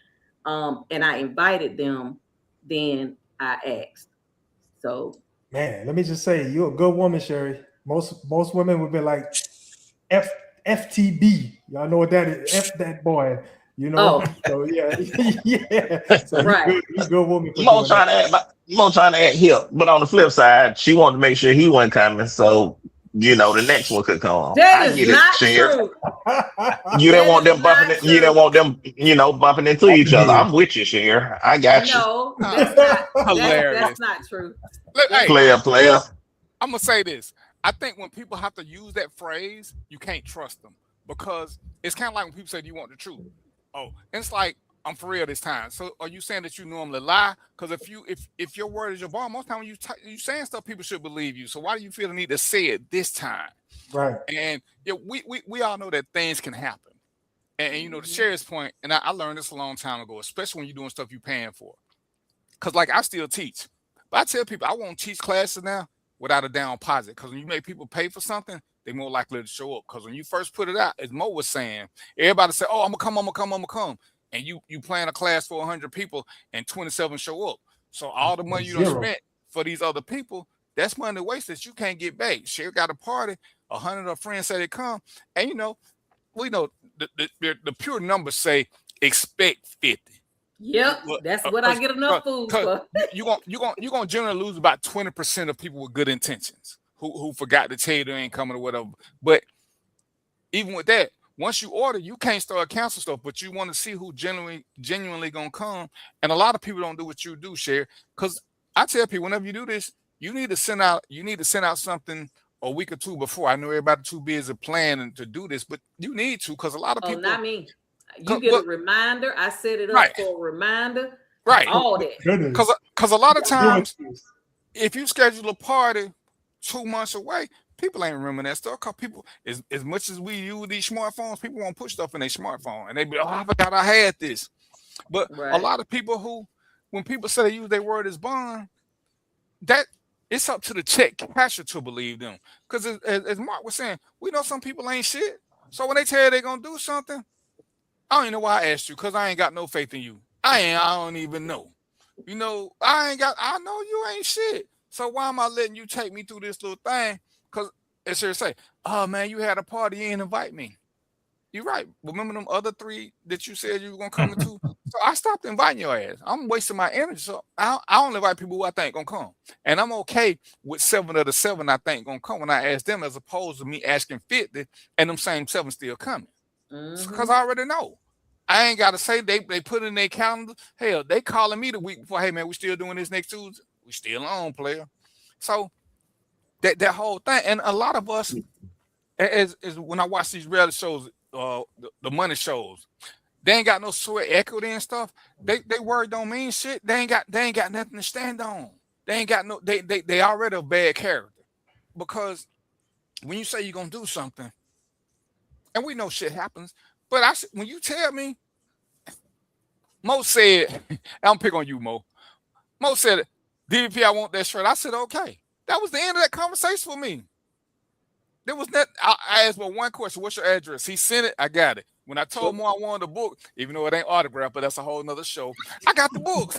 and I invited them, then I asked. So, man, let me just say, you're a good woman, Sherry. Most women would be like, FTB. Y'all know what that is? F that boy. So yeah, yeah. So right. He's a good woman. Mo trying to act hip, but on the flip side, she wanted to make sure he wasn't coming, so the next one could come. That is not true. You didn't want them bumping it. You didn't want them, bumping into each other. I'm with you, Cher. I got you. No, that's not Hilarious. That's not true. Hey, player. I'm gonna say this. I think when people have to use that phrase, you can't trust them, because it's kind of like when people say, "Do you want the truth?" Oh, and it's like, I'm for real this time. So are you saying that you normally lie? Because if your word is your bond, most time when you saying stuff, people should believe you. So why do you feel the need to say it this time? Right. And we all know that things can happen. And to Sherry's point, and I learned this a long time ago, especially when you're doing stuff you're paying for. Because like I still teach, but I tell people I won't teach classes now without a down deposit. Because when you make people pay for something, they're more likely to show up. Because when you first put it out, as Mo was saying, everybody say, "Oh, I'm gonna come," and you plan a class for 100 people and 27 show up. So all the money you done spent for these other people, that's money wasted you can't get back. Sherry got a party, 100 of her friends say they come, and we know the pure numbers say expect 50. Yep, that's what I get enough food for. You're gonna generally lose about 20% of people with good intentions who forgot to tell you they ain't coming or whatever. But even with that, once you order, you can't start canceling stuff, but you want to see who genuinely gonna come. And a lot of people don't do what you do, Cher. Because I tell people, whenever you do this, you need to send out something a week or two before. I know everybody too busy planning to do this, but you need to, because a lot of people. Not me. You get a reminder. I set it up for a reminder. Right. All that. Because a lot of times, if you schedule a party 2 months away, people ain't remembering that stuff. Because people, as much as we use these smartphones, people won't put stuff in their smartphone, and they be, "Oh, I forgot I had this." But a lot of people who, when people say they use their word as bond, that it's up to the check casher to believe them. Because as Mark was saying, we know some people ain't shit. So when they tell you they're gonna do something, I don't even know why I asked you, because I ain't got no faith in you. I don't even know. I know you ain't shit. So why am I letting you take me through this little thing? Because it's here to say, "Oh man, you had a party, you ain't invite me." You're right. Remember them other 3 that you said you were gonna come into? So I stopped inviting your ass. I'm wasting my energy. So I only invite people who I think gonna come. And I'm okay with 7 of the 7 I think gonna come when I ask them, as opposed to me asking 50 and them same 7 still coming. Because I already know. I ain't got to say they put in their calendar. Hell, they calling me the week before. "Hey man, we still doing this next Tuesday?" We still on, player. So that whole thing, and a lot of us, as when I watch these reality shows, the money shows, they ain't got no sweat equity and stuff. They word don't mean shit. They ain't got nothing to stand on. they ain't got no. They already a bad character because when you say you're gonna do something, and we know shit happens, but when you tell me, Mo said, I'm picking on you, Mo. Mo said, DVP, I want that shirt. I said, okay. That was the end of that conversation for me. There was that. I asked Mo one question. What's your address? He sent it. I got it. When I told Mo I wanted the book, even though it ain't autographed, but that's a whole nother show, I got the book.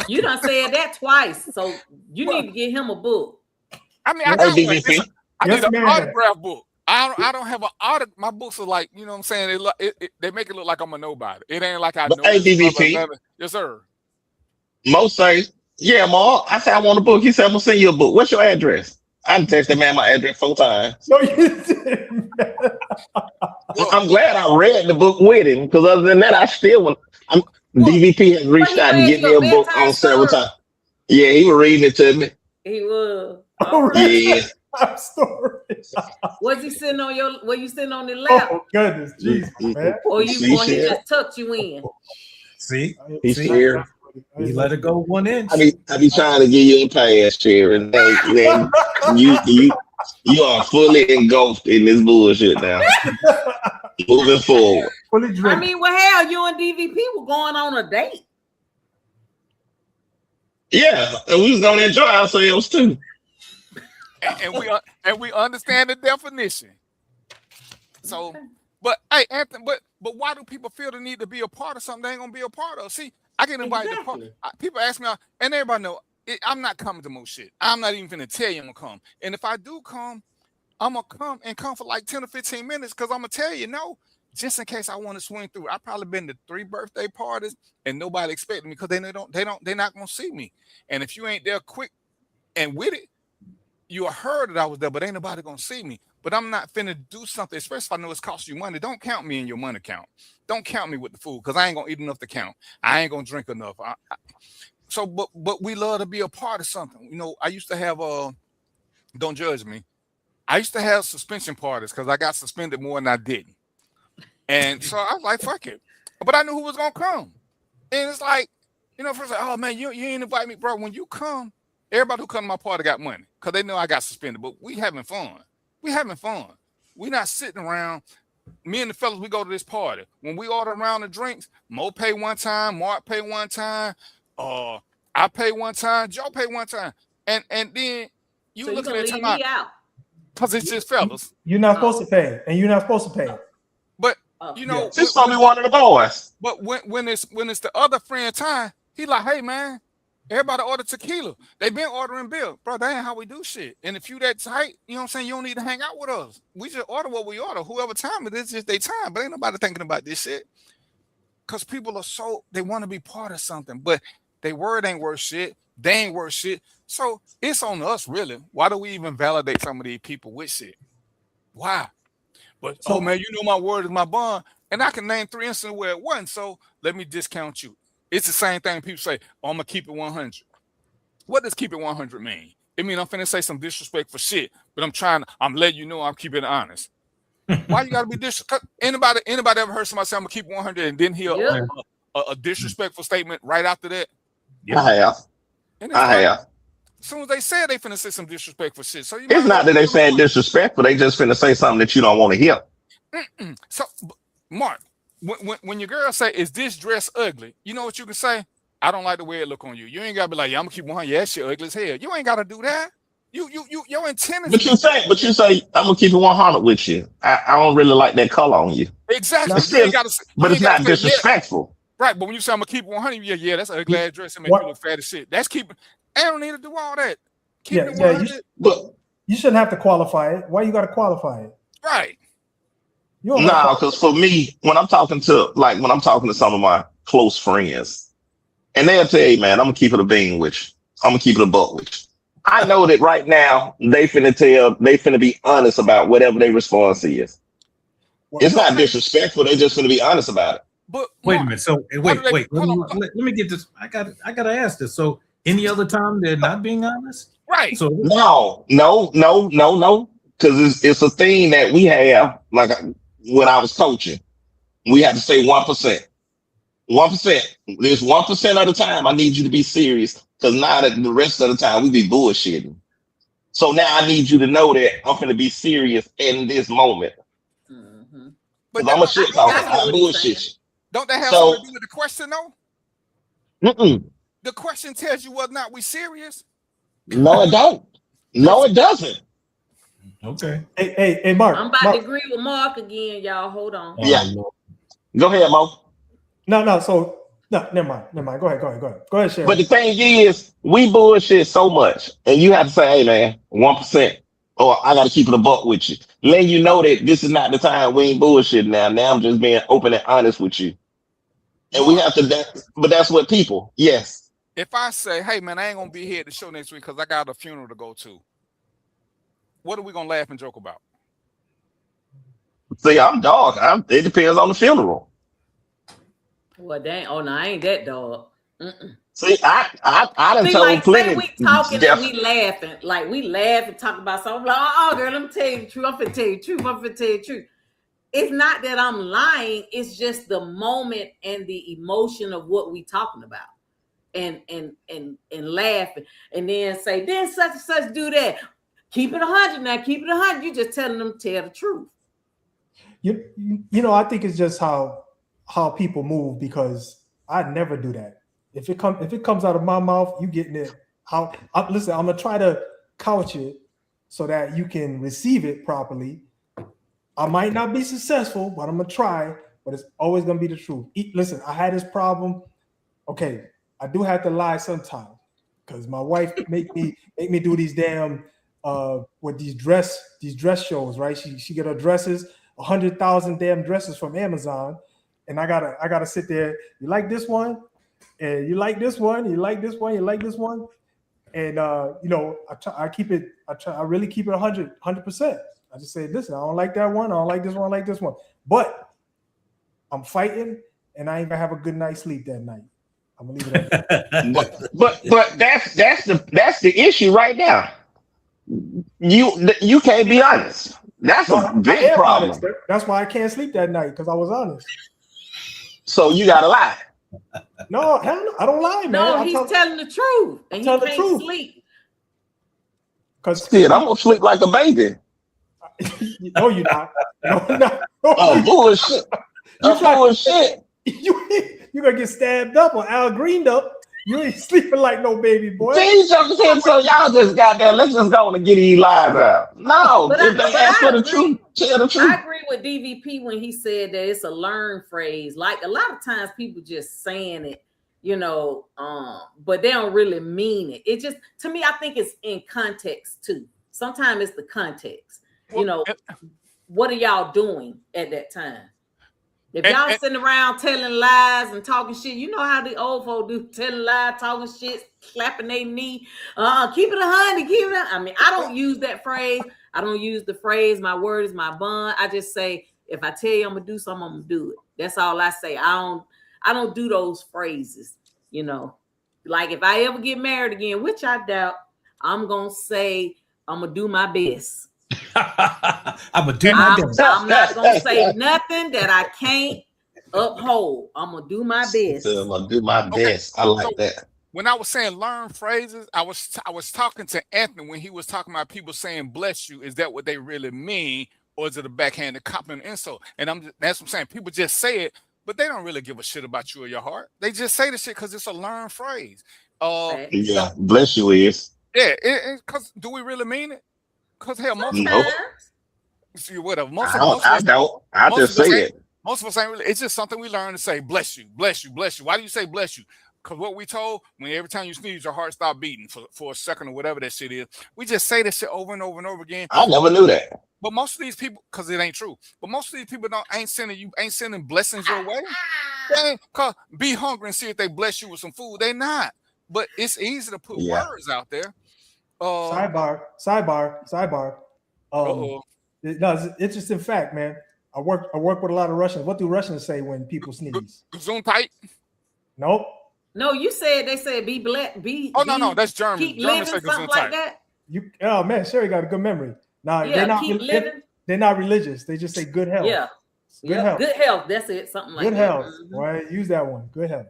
You done said that twice, so you need to get him a book. I mean, I got one. I need an autograph book. I don't have an autograph. My books are like, you know what I'm saying? They make it look like I'm a nobody. It ain't like I know. Hey, DVP. Yes, sir. Mo say, yeah, Mo. I said I want a book. He said I'm gonna send you a book. What's your address? I done texted that man my address 4 times. No, you didn't. I'm glad I read the book with him because other than that, I still want. DVP has reached out and get me a book on several times. Yeah, he was reading it to me. He was. Yeah. Was he sitting on your? Were you sitting on the lap? Oh goodness, Jesus, man. Or he just tucked you in? See, he's here. He let it go 1 inch. I be trying to give you a pass, Sharon. Then you are fully engulfed in this bullshit now. Moving forward. I mean, well, hell, you and DVP were going on a date. Yeah, and we was gonna enjoy ourselves too. And we understand the definition. So, but hey, Anthony, but why do people feel the need to be a part of something they ain't gonna be a part of? See, I get invited to party. People ask me, and everybody know I'm not coming to most shit. I'm not even gonna tell you I'm gonna come. And if I do come, I'm gonna come for like 10 or 15 minutes because I'm gonna tell you no, just in case I want to swing through. I've probably been to 3 birthday parties and nobody expected me because they're not gonna see me. And if you ain't there quick and with it, you heard that I was there, but ain't nobody gonna see me. But I'm not finna do something, especially if I know it's costing you money. Don't count me in your money count. Don't count me with the food because I ain't gonna eat enough to count. I ain't gonna drink enough. But we love to be a part of something. You know, I used to have don't judge me. I used to have suspension parties because I got suspended more than I didn't. And so I was like, fuck it. But I knew who was gonna come. And it's like, you know, first like, oh man, you ain't invite me, bro. When you come, everybody who come to my party got money because they know I got suspended. But we having fun. We having fun. We not sitting around. Me and the fellas, we go to this party. When we order around the drinks, Mo pay one time, Mark pay one time, I pay one time, Joe pay one time. And then you looking at me out. Because it's just fellas. You're not supposed to pay, and you're not supposed to pay. But you know, this is only one of the boys. But when it's the other friend time, he like, hey man, everybody order tequila. They been ordering beer. Bro, that ain't how we do shit. And if you that tight, you know what I'm saying, you don't need to hang out with us. We just order what we order. Whoever time it is, just their time. But ain't nobody thinking about this shit. Because people are they want to be part of something. But their word ain't worth shit. They ain't worth shit. So it's on us, really. Why do we even validate some of these people with shit? Why? But, oh man, you know my word is my bond. And I can name 3 instances where it wasn't. So let me discount you. It's the same thing people say, oh, I'm going to keep it 100. What does keep it 100 mean? It mean I'm finna say some disrespectful shit, but I'm letting you know I'm keeping it honest. Why you got to be disrespectful? Anybody ever heard somebody say I'm going to keep 100 and didn't hear a disrespectful statement right after that? Yeah. I have. As soon as they said they finna say some disrespectful shit. So it's not that they saying disrespectful. They just finna say something that you don't want to hear. So, Mark, when your girl say, is this dress ugly? You know what you can say? I don't like the way it look on you. You ain't gotta be like, yeah, I'm gonna keep 100. Yeah, that shit ugly as hell. You ain't gotta do that. Your intent is. But you say, I'm gonna keep it 100 with you. I don't really like that color on you. Exactly. But it's not disrespectful. Right, but when you say I'm gonna keep 100, yeah, that's an ugly ass dress and make you look fat as shit. That's keeping. I don't need to do all that. Keep it 100. You shouldn't have to qualify it. Why you gotta qualify it? Right. No, because for me, when I'm talking to some of my close friends, and they'll tell you, man, I'm gonna keep it a bean with you. I'm gonna keep it a buck with you. I know that right now they finna be honest about whatever their response is. It's not disrespectful. They just finna be honest about it. But wait a minute. So wait. Let me get this. I gotta ask this. So any other time they're not being honest? Right. So no. Because it's a thing that we have. Like when I was coaching, we had to say 1%. 1%. There's 1% of the time I need you to be serious Because now that the rest of the time we be bullshitting. So now I need you to know that I'm finna be serious in this moment. Mm-hmm. Because I'm a shit talker. I get I what he's bullshit saying. you. Don't that have So, something to do with the question, though? The question tells you whether or not we serious. No, it don't. No, it doesn't. Okay. Hey, Mark. I'm about Mark. to agree with Mark again, y'all. Hold on. Yeah. Lord. Go ahead, Mo. No. So no, never mind. Go ahead, Sharon. But the thing is, we bullshit so much, and you have to say, "Hey, man, 1%," or I got to keep it a buck with you, letting you know that this is not the time. We ain't bullshit now. Now I'm just being open and honest with you, and we Mark, have to. But that's what people. Yes. if I say, hey, man, I ain't going to be here at the show next week because I got a funeral to go to, what are we going to laugh and joke about? See, I'm dog. It depends on the funeral. Well, dang. Oh, no, I ain't that dog. See, I done See, told like, plenty. say we talking Jeff, and we laughing. Like, we laugh and talk about something. Like, oh, girl, let me tell you the truth. I'm finna tell you the truth. It's not that I'm lying. It's just the moment and the emotion of what we talking about. And laughing. And then say, then such and such do that. Keep it 100 now. Keep it 100. You just telling them to tell the truth. You know, I think it's just how people move, because I never do that. If it comes out of my mouth, you getting it. Listen, I'm gonna try to couch it so that you can receive it properly. I might not be successful, but I'm gonna try. But it's always gonna be the truth. Listen, I had this problem. Okay, I do have to lie sometimes because my wife make me do these damn with these dress shows, right? She get her dresses, 100,000 damn dresses from Amazon, and I gotta sit there. You like this one? And you like this one? You like this one? You like this one? And you know, I really keep it 100%. I just say, listen, I don't like that one. I don't like this one. I like this one. But I'm fighting, and I ain't gonna have a good night's sleep that night. I'm gonna leave it at that. but that's the issue right now. You can't be honest. That's a big problem. Honest. That's why I can't sleep that night, because I was honest. So you gotta lie. No, hell no, I don't lie, man. No, he's telling the truth, and he can't sleep. Because I'm gonna sleep like a baby. No, you're not. No. Oh, bullshit. Bullshit. You gonna get stabbed up or Al Greened up. You ain't sleeping like no baby boy. See, so y'all just got there. Let's just go and get these lies out. No, if they ask for the truth, tell the truth. I agree with DVP when he said that it's a learned phrase. Like, a lot of times people just saying it, you know, but they don't really mean it. It just, to me, I think it's in context too. Sometimes it's the context. Well, you know, what are y'all doing at that time? If y'all sitting around telling lies and talking shit, you know how the old folk do, telling lies, talking shit, slapping their knee. Keep it 100, keep it. I mean, I don't use that phrase. I don't use the phrase, my word is my bond. I just say, if I tell you I'm gonna do something, I'm gonna do it. That's all I say. I don't do those phrases, you know. Like, if I ever get married again, which I doubt, I'm gonna say I'm gonna do my best. I'm gonna do my best. I'm not gonna say nothing that I can't uphold. I'm gonna do my best. I'm gonna do my best. I like that. When I was saying learn phrases, I was talking to Anthony when he was talking about people saying "bless you." Is that what they really mean, or is it a backhanded compliment insult? And that's what I'm saying. People just say it, but they don't really give a shit about you or your heart. They just say the shit because it's a learned phrase. Yeah, bless you is. Yeah, because do we really mean it? Because hell, most whatever. I don't. I just say it. Most of us ain't really. It's just something we learn to say. Bless you, bless you, bless you. Why do you say bless you? Because what we told, when every time you sneeze, your heart stop beating for a second or whatever that shit is. We just say this shit over and over and over again. I never knew that. But most of these people, because it ain't true. But most of these people ain't sending blessings your way. They ain't, cause be hungry and see if they bless you with some food. They not. But it's easy to put words out there. Sidebar. No, it's an interesting fact, man. I work with a lot of Russians. What do Russians say when people sneeze? Gesundheit. Nope. No, they said be blessed. No, that's German. Keep German living, something like that. Oh man, Sherry got a good memory. Nah, they're not religious. They just say good health. Yeah. Good health. Good health. That's it. Something like good that. Good health. Mm-hmm. Right. Use that one. Good health.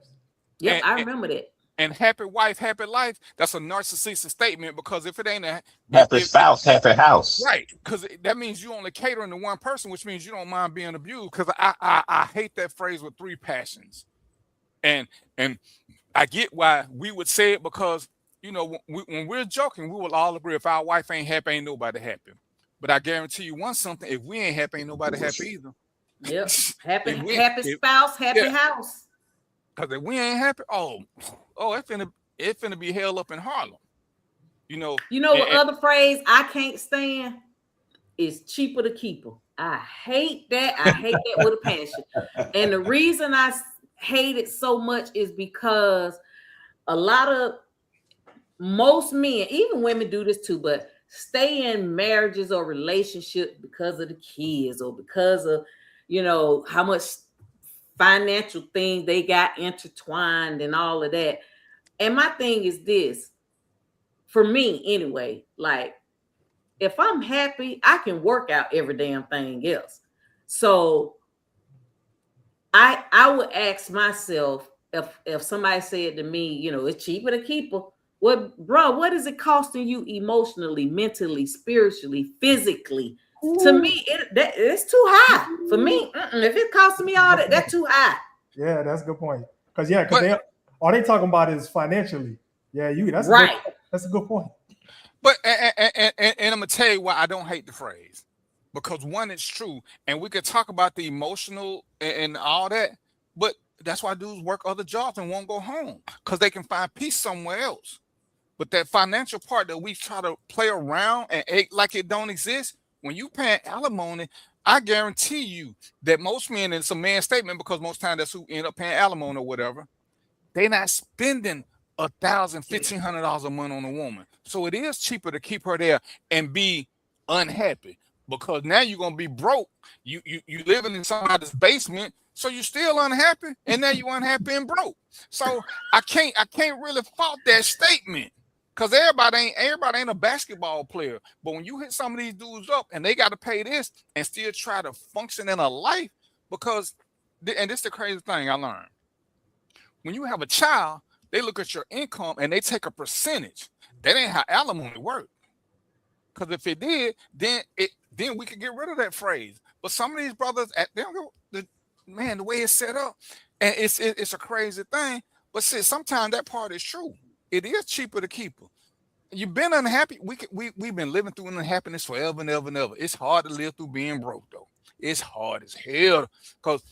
Yeah, I remember that. And happy wife, happy life, that's a narcissistic statement, because if it ain't a Happy spouse, happy house. right, because that means you only catering to one person, which means you don't mind being abused. Because I hate that phrase with three passions, and I get why we would say it, because when we're joking, we will all agree if our wife ain't happy, ain't nobody happy. But I guarantee you one something: if we ain't happy, ain't nobody happy either. Yep. Happy If spouse, happy yeah. house. Because if we ain't happy, it finna be hell up in Harlem. You know what other phrase I can't stand is cheaper to keep 'em. I hate that. I hate that with a passion. And the reason I hate it so much is because most men, even women do this too, but stay in marriages or relationships because of the kids or because of, how much financial things they got intertwined and all of that. And my thing is this, for me anyway, like, if I'm happy, I can work out every damn thing else. So I would ask myself, if somebody said to me, it's cheaper to keep her. What is it costing you emotionally, mentally, spiritually, physically? Ooh. To me, it's too high. For me, if it costing me all that, that's too high. Yeah, that's a good point. Because all they talking about is financially. Yeah, that's right. That's a good point. But and I'm gonna tell you why I don't hate the phrase, because one, it's true, and we could talk about the emotional and all that, but that's why dudes work other jobs and won't go home, because they can find peace somewhere else. But that financial part that we try to play around and act like it don't exist, when you paying alimony, I guarantee you that most men, and it's a man's statement because most times that's who end up paying alimony or whatever, they not spending $1,000, $1,500 a month on a woman. So it is cheaper to keep her there and be unhappy, because now you're gonna be broke. You living in somebody's basement, so you're still unhappy, and now you're unhappy and broke. So I can't really fault that statement, because everybody ain't a basketball player. But when you hit some of these dudes up and they got to pay this and still try to function in a life, because, and this is the crazy thing I learned. When you have a child, they look at your income and they take a percentage. That ain't how alimony works. Because if it did, then we could get rid of that phrase. But some of these brothers, they don't go, the way it's set up, and it's a crazy thing. But see, sometimes that part is true. It is cheaper to keep her. You've been unhappy. We've been living through unhappiness forever and ever and ever. It's hard to live through being broke, though. It's hard as hell, because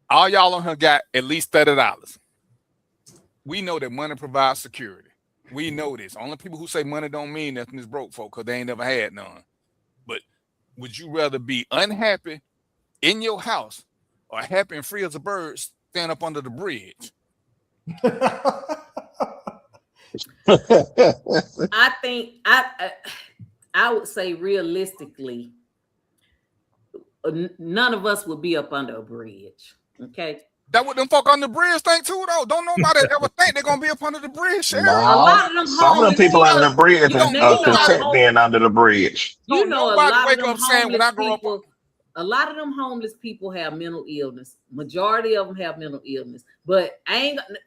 all y'all on here got at least $30. We know that money provides security. We know this. Only people who say money don't mean nothing is broke folk, because they ain't never had none. But would you rather be unhappy in your house or happy and free as a bird stand up under the bridge? I think I would say realistically, none of us would be up under a bridge. Okay. That what them folk on the bridge think too, though. Don't nobody ever think they're gonna be up under the bridge, Sherry. No, a lot of them some of them people under the bridge are content being under the bridge. A lot wake up saying when I grow up. A lot of them homeless people have mental illness. Majority of them have mental illness. But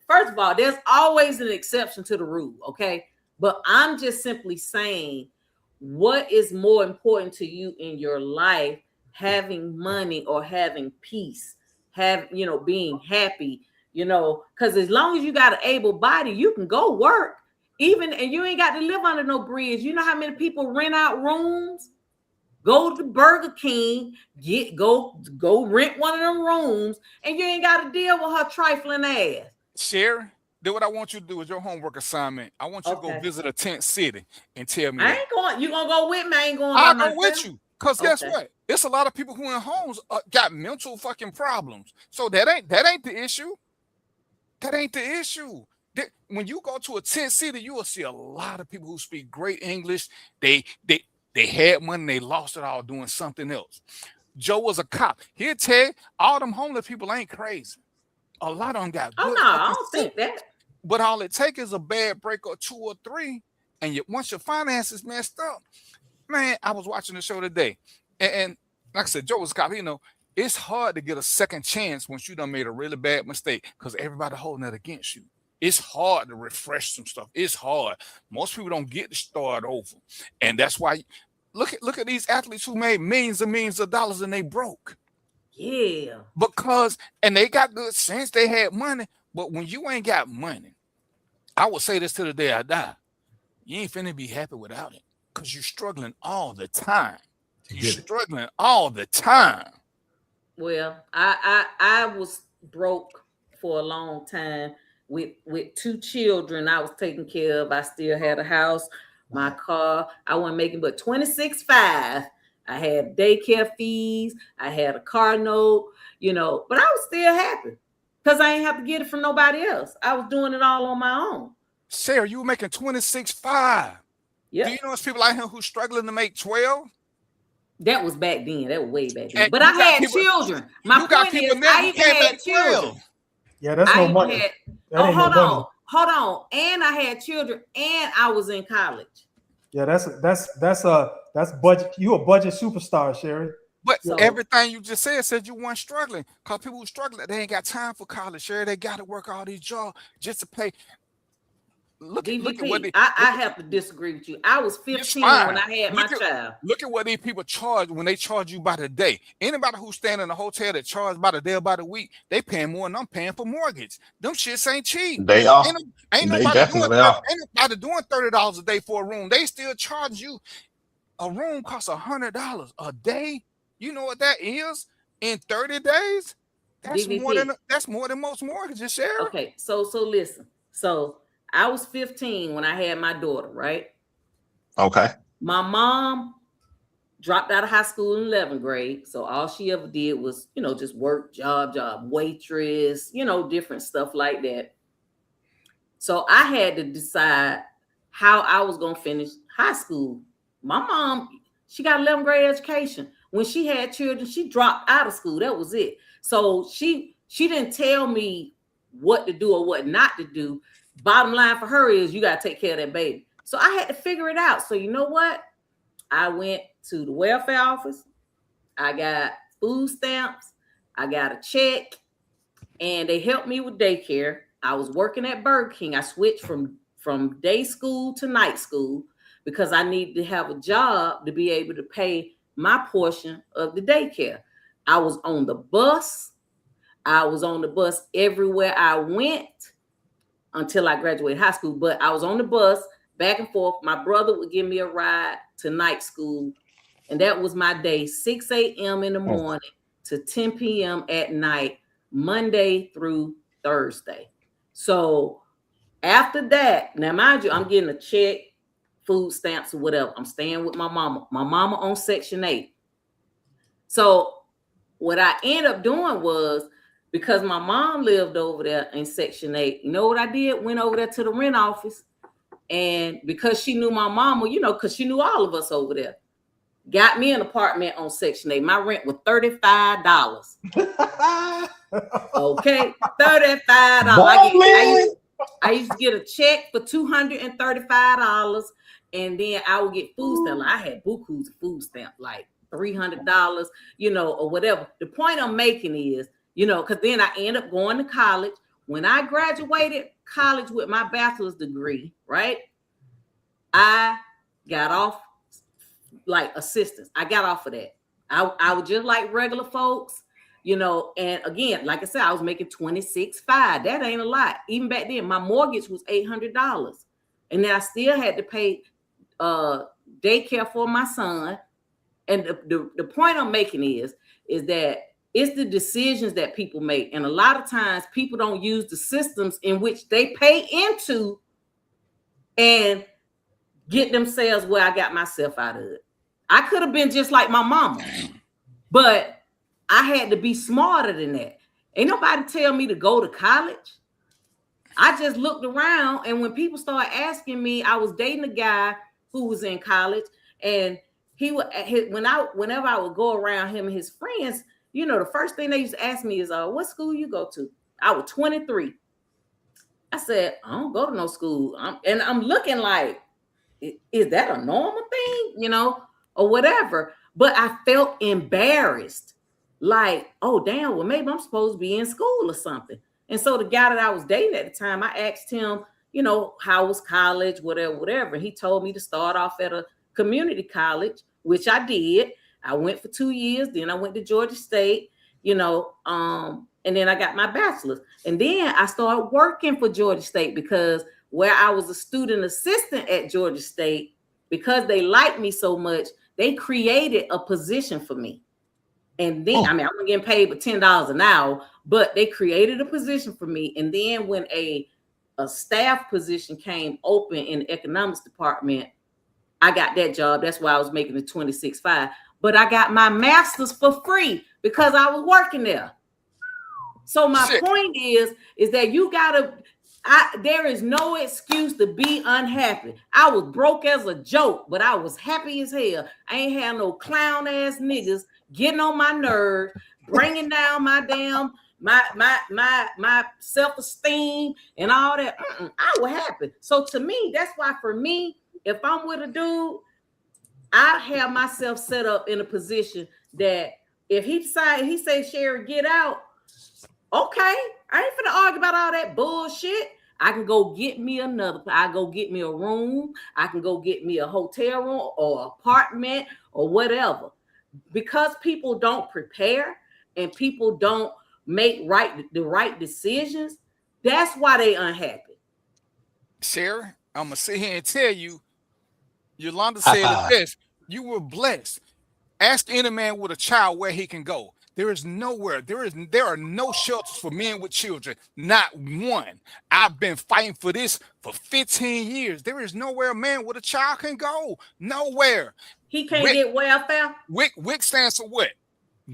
first of all, there's always an exception to the rule, okay? But I'm just simply saying, what is more important to you in your life, having money or having peace? Being happy, because as long as you got an able body, you can go work, and you ain't got to live under no bridge. You know how many people rent out rooms, go to Burger King, go rent one of them rooms, and you ain't got to deal with her trifling ass. Sherry, do what I want you to do as your homework assignment. I want you to go visit a tent city and tell me. I ain't going. You gonna go with me? I ain't going. I'll go with you. Because guess what? It's a lot of people who in homes got mental fucking problems. So that ain't the issue. That ain't the issue. When you go to a tent city, you will see a lot of people who speak great English. They had money, they lost it all doing something else. Joe was a cop. He'll tell you, all them homeless people ain't crazy. A lot of them got good. I don't think that. But all it takes is a bad break or 2 or 3, and once your finances messed up. Man, I was watching the show today, and like I said, Joe was a cop. It's hard to get a second chance once you done made a really bad mistake, because everybody holding that against you. It's hard to refresh some stuff. It's hard. Most people don't get to start over, and that's why. Look at these athletes who made millions of dollars and they broke. Yeah. Because and they got good sense. They had money, but when you ain't got money, I will say this till the day I die. You ain't finna be happy without it, because you're struggling all the time. You're struggling all the time. Well, I was broke for a long time with 2 children I was taking care of. I still had a house, my car. I wasn't making but $26,500. I had daycare fees. I had a car note, but I was still happy because I ain't have to get it from nobody else. I was doing it all on my own. Sarah, you were making $26,500. Yeah. Do you know there's people like him who's struggling to make 12? That was back then. That was way back then. And But I had children. My point is, I even had children. Yeah, that's no money. Hold on. And I had children, and I was in college. Yeah, that's budget. You a budget superstar, Sherry. But everything you just said you weren't struggling. Because people who struggling, they ain't got time for college, Sherry. They got to work all these jobs just to pay. Look at what I have to disagree with you. I was 15 when I had my child. Look at what these people charge when they charge you by the day. Anybody who's staying in a hotel that charges by the day or by the week, they paying more than I'm paying for mortgage. Them shits ain't cheap. They are. Ain't nobody doing $30 a day for a room. They still charge you. A room costs $100 a day. You know what that is in 30 days? That's more than most mortgages, Sarah. Okay, so listen. So I was 15 when I had my daughter, right? Okay. My mom dropped out of high school in 11th grade. So all she ever did was, just work, job, waitress, different stuff like that. So I had to decide how I was going to finish high school. My mom, she got 11th grade education. When she had children, she dropped out of school. That was it. So she didn't tell me what to do or what not to do. Bottom line for her is you got to take care of that baby. So I had to figure it out. So you know what? I went to the welfare office. I got food stamps. I got a check. And they helped me with daycare. I was working at Burger King. I switched from day school to night school because I needed to have a job to be able to pay my portion of the daycare. I was on the bus. I was on the bus everywhere I went until I graduated high school. But I was on the bus back and forth. My brother would give me a ride to night school. And that was my day, 6 a.m. in the morning to 10 p.m. at night, Monday through Thursday. So after that, now mind you, I'm getting a check, food stamps or whatever. I'm staying with my mama. My mama on Section 8. So what I ended up doing was, because my mom lived over there in Section 8, you know what I did? Went over there to the rent office. And because she knew my mama, because she knew all of us over there, got me an apartment on Section 8. My rent was $35. Okay, $35. I used to get a check for $235, and then I would get food stamps. I had bukus of food stamps, like $300, or whatever. The point I'm making is, because then I ended up going to college. When I graduated college with my bachelor's degree, right, I got off like assistance. I got off of that. I was just like regular folks, and again, like I said, I was making $26,500. That ain't a lot. Even back then, my mortgage was $800. And then I still had to pay daycare for my son. And the point I'm making is that it's the decisions that people make. And a lot of times people don't use the systems in which they pay into and get themselves where I got myself out of it. I could have been just like my mama, but I had to be smarter than that. Ain't nobody tell me to go to college. I just looked around, and when people started asking me, I was dating a guy who was in college, and he would, whenever I would go around him and his friends, the first thing they used to ask me is, what school you go to? I was 23. I said, I don't go to no school. I'm looking like, is that a normal thing, or whatever? But I felt embarrassed. Like, oh, damn, well, maybe I'm supposed to be in school or something. And so the guy that I was dating at the time, I asked him, you know, how was college, whatever. He told me to start off at a community college, which I did. I went for 2 years. Then I went to Georgia State, you know, and then I got my bachelor's. And then I started working for Georgia State because where I was a student assistant at Georgia State, because they liked me so much, they created a position for me. And then, I mean, I'm getting paid for $10 an hour, but they created a position for me. And then when a staff position came open in the economics department, I got that job. That's why I was making the $26,500. But I got my master's for free because I was working there. So my point is that you gotta, there is no excuse to be unhappy. I was broke as a joke, but I was happy as hell. I ain't had no clown ass niggas getting on my nerves, bringing down my damn my self-esteem and all that. I was happy. So to me, that's why for me, if I'm with a dude, I have myself set up in a position that if he say, Sherry, get out, okay, I ain't finna argue about all that bullshit. I can go get me I go get me a room. I can go get me a hotel room or apartment or whatever. Because people don't prepare and people don't make the right decisions, that's why they unhappy. Sherry, I'm gonna sit here and tell you, Yolanda said it best. You were blessed. Ask any man with a child where he can go. There is nowhere. There are no shelters for men with children. Not one. I've been fighting for this for 15 years. There is nowhere a man with a child can go. Nowhere. He can't get welfare. WIC stands for what?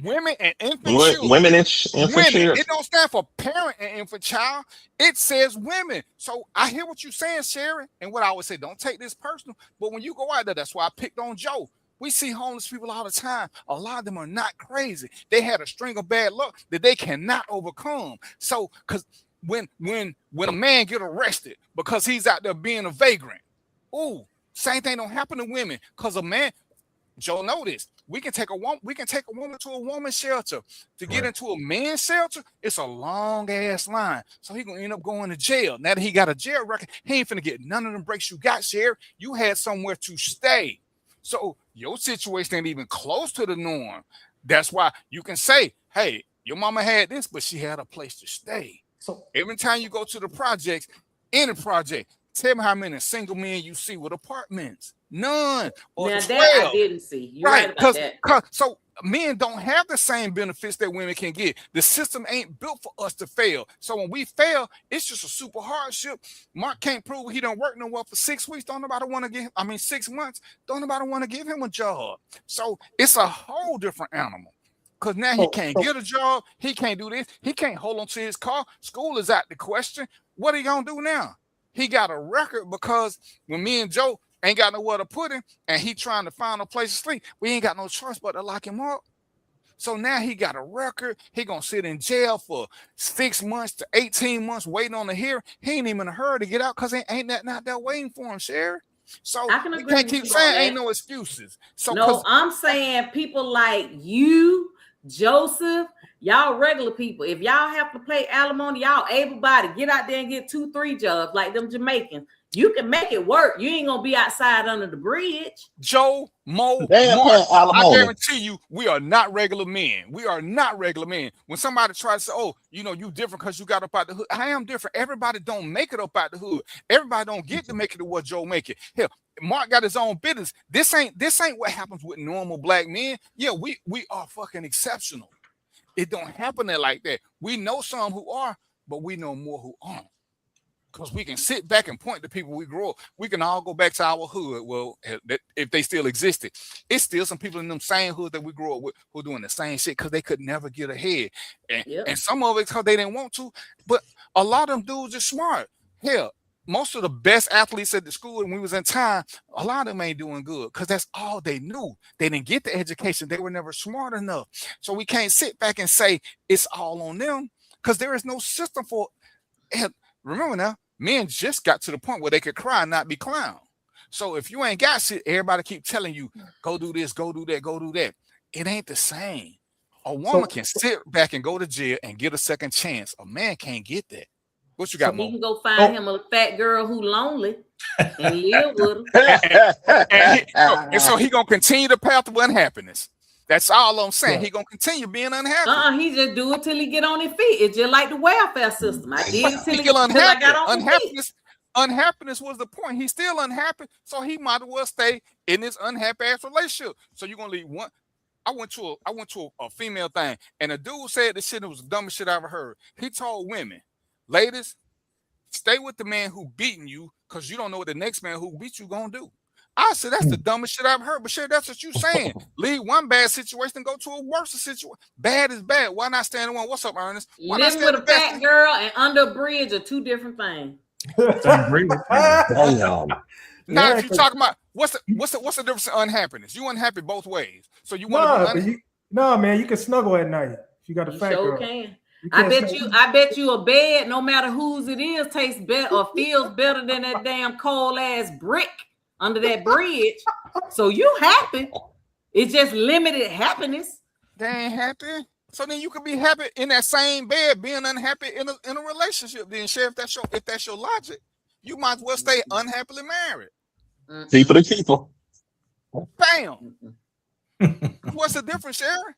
Women and infant children. Women and infant children. It don't stand for parent and infant child. It says women. So I hear what you're saying, Sherry, and what I would say, don't take this personal. But when you go out there, that's why I picked on Joe. We see homeless people all the time. A lot of them are not crazy. They had a string of bad luck that they cannot overcome. So, because when a man get arrested because he's out there being a vagrant, same thing don't happen to women. Because a man, Joe know this. We can take a woman to a woman's shelter. To get into a man's shelter, it's a long ass line. So he gonna end up going to jail. Now that he got a jail record, he ain't finna get none of them breaks you got, Sherry. You had somewhere to stay. So your situation ain't even close to the norm. That's why you can say, hey, your mama had this, but she had a place to stay. So every time you go to the projects, any project, tell me how many single men you see with apartments. None. Or now 12. that I didn't see. You're right about that. So men don't have the same benefits that women can get. The system ain't built for us to fail. So when we fail, it's just a super hardship. Mark can't prove he don't work nowhere for 6 weeks. Don't nobody want to give 6 months. Don't nobody want to give him a job. So it's a whole different animal. Because now he can't get a job. He can't do this. He can't hold on to his car. School is out the question. What are you going to do now? He got a record because when me and Joe ain't got nowhere to put him and he trying to find a place to sleep, we ain't got no choice but to lock him up. So now he got a record. He going to sit in jail for 6 months to 18 months waiting on the hearing. He ain't even in a hurry to get out because ain't nothing out there waiting for him, Sherry. So we can't keep saying ain't no excuses. So no, I'm saying people like you, Joseph, y'all regular people. If y'all have to pay alimony, y'all able-bodied, get out there and get 2-3 jobs like them Jamaicans. You can make it work. You ain't gonna be outside under the bridge. Joe, Mo, Mark, I guarantee you, we are not regular men. We are not regular men. When somebody tries to say, oh, you different because you got up out the hood. I am different. Everybody don't make it up out the hood. Everybody don't get to make it to what Joe make it. Hell, Mark got his own business. This ain't what happens with normal black men. Yeah, we are fucking exceptional. It don't happen there like that. We know some who are, but we know more who aren't. Because we can sit back and point to people we grew up. We can all go back to our hood. Well, if they still existed, it's still some people in them same hood that we grew up with who are doing the same shit because they could never get ahead. And some of it because they didn't want to. But a lot of them dudes are smart. Hell, most of the best athletes at the school when we was in time, a lot of them ain't doing good because that's all they knew. They didn't get the education. They were never smart enough. So we can't sit back and say it's all on them because there is no system for it. Remember now, men just got to the point where they could cry and not be clowned. So if you ain't got shit, everybody keep telling you, go do this, go do that, go do that. It ain't the same. A woman can sit back and go to jail and get a second chance. A man can't get that. What you got, So Mo? he can go find him a fat girl who lonely and live with her. And so he gonna continue the path of unhappiness. That's all I'm saying. He gonna continue being unhappy. He just do it till he get on his feet. It's just like the welfare system. I did it till unhappy. I got on my feet. Unhappiness was the point. He's still unhappy, so he might as well stay in this unhappy ass relationship. So you're gonna leave one. I went to a female thing, and a dude said this shit was the dumbest shit I ever heard. He told women, ladies, stay with the man who beating you, because you don't know what the next man who beat you gonna do. I said that's the dumbest shit I've heard, but shit, that's what you saying. Leave one bad situation and go to a worse situation. Bad is bad. Why not stand in one? What's up, Ernest? Why Living with a fat girl and under a bridge are two different things. Now, if you're talking about what's the difference in unhappiness? You unhappy both ways. So you want to be man, you can snuggle at night if you got a fat girl. Can. I bet you a bed, no matter whose it is, tastes better or feels better than that damn cold ass brick under that bridge. So you happy. It's just limited happiness. They ain't happy. So then you could be happy in that same bed, being unhappy in a relationship. Then, Sheriff, if that's your logic, you might as well stay unhappily married. Keep it a keeper. Bam. What's the difference, Sheriff?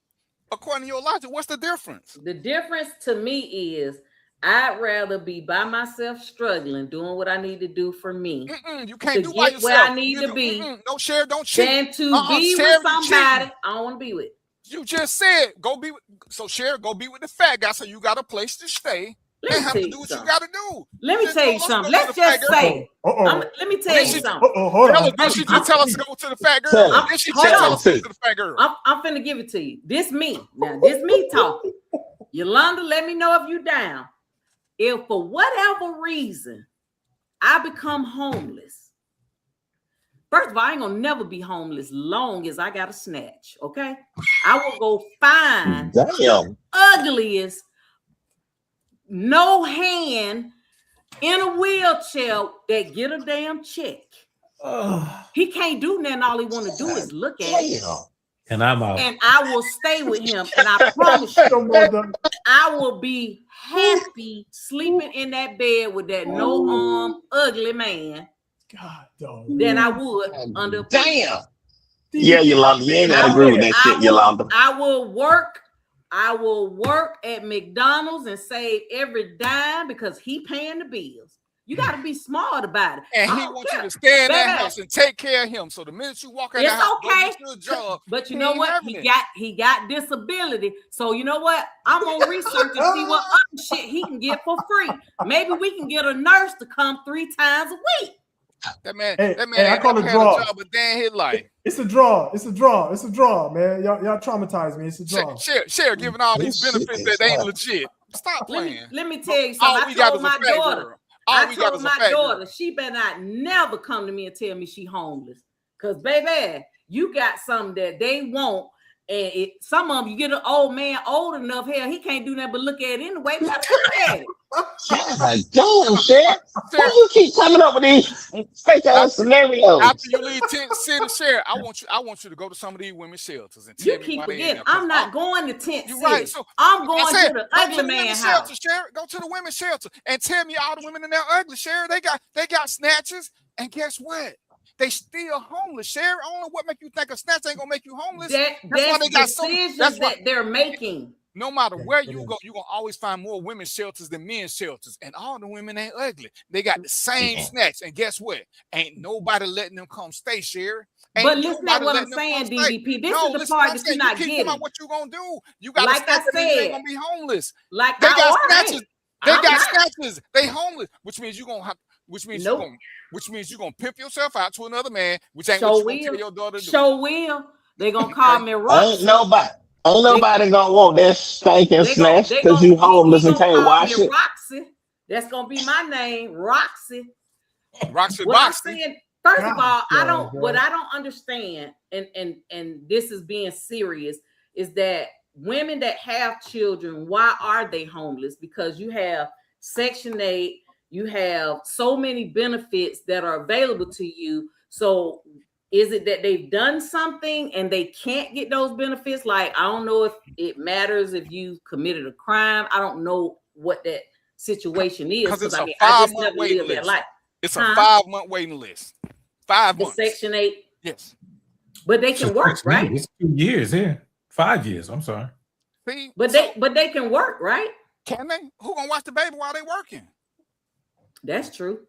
According to your logic, what's the difference? The difference to me is I'd rather be by myself struggling, doing what I need to do for me. You can't do by yourself. Where I need to be. No, Sheriff, don't cheat. Than to be with somebody I don't want to be with. You just said go be with. So Sheriff, go be with the fat guy. So you got a place to stay. And have to do what you got to do. Let me tell you something. Let's just say. Let me tell you something. Hold on. Then she just tell us to go to the fat girl. Then she tell us to go to the fat girl. I'm finna give it to you. This me. Now, this me talking. Yolanda, let me know if you down. If for whatever reason I become homeless, first of all, I ain't gonna never be homeless long as I got a snatch. Okay, I will go find ugliest, no hand in a wheelchair that get a damn check. He can't do nothing. All he want to do is look at it. And I'm out. And I will stay with him. And I promise you, I will be happy sleeping in that bed with that no arm, ugly man. God, than I would under. Damn. Yeah, Yolanda, you ain't gotta agree with that shit, Yolanda. I will work at McDonald's and save every dime because he paying the bills. You got to be smart about it. And he wants you to stay in that house and take care of him. So the minute you walk out the house, okay. Go to a job, but you know what? He got disability. So you know what? I'm gonna research and see what other shit he can get for free. Maybe we can get a nurse to come 3 times a week. That man, I call it draw. Job, but then his life. It's a draw, man. Y'all traumatized me. It's a draw. Share giving all these benefits that ain't legit. Stop playing. Let me tell you something. I told my daughter. I told my daughter she better not never come to me and tell me she homeless. Cause baby, you got something that they want. And some of them, you get an old man old enough, hell, he can't do nothing but look at it anyway. Look at it. Damn, Sheriff. Why you keep coming up with these fake ass scenarios? After you leave Tent City, Sheriff, I want you to go to some of these women's shelters and tell you me keep why forgetting. I'm not going to Tent City. Right. So I'm going to the ugly man house. Shelter, Sheriff. Go to the women's shelter and tell me all the women in there ugly, Sheriff. They got snatches, and guess what? They still homeless, Sheriff. I don't know what make you think a snatch ain't gonna make you homeless. That's why they got decisions that they're making. No matter where you go, you're gonna always find more women's shelters than men's shelters. And all the women ain't ugly. They got the same snacks. And guess what? Ain't nobody letting them come stay, Sheriff. But listen to what I'm saying, DDP. This is the part that you're not getting. What you gonna do? You got like I said, you ain't gonna be homeless. Like they got snatches. They got snatches. They homeless, which means you're gonna have. Which means you're gonna pimp yourself out to another man, which ain't what you tell your daughter to do. They're gonna call me Roxy. Ain't nobody gonna want that stinking snatch because you homeless and can't wash it. Roxy. That's gonna be my name, Roxy. Roxy. First of all, I don't understand, and this is being serious, is that women that have children, why are they homeless? Because you have Section 8. You have so many benefits that are available to you. So Is it that they've done something and they can't get those benefits? Like, I don't know if it matters if you committed a crime. I don't know what that situation is because it's I a just 5-month never waiting lived that list. life. It's a 5-month waiting list. 5 The months. Section 8. Yes. But they can work, right? It's 2 years here. 5 years. I'm sorry. See, but they can work, right? Can they? Who gonna watch the baby while they working? That's true.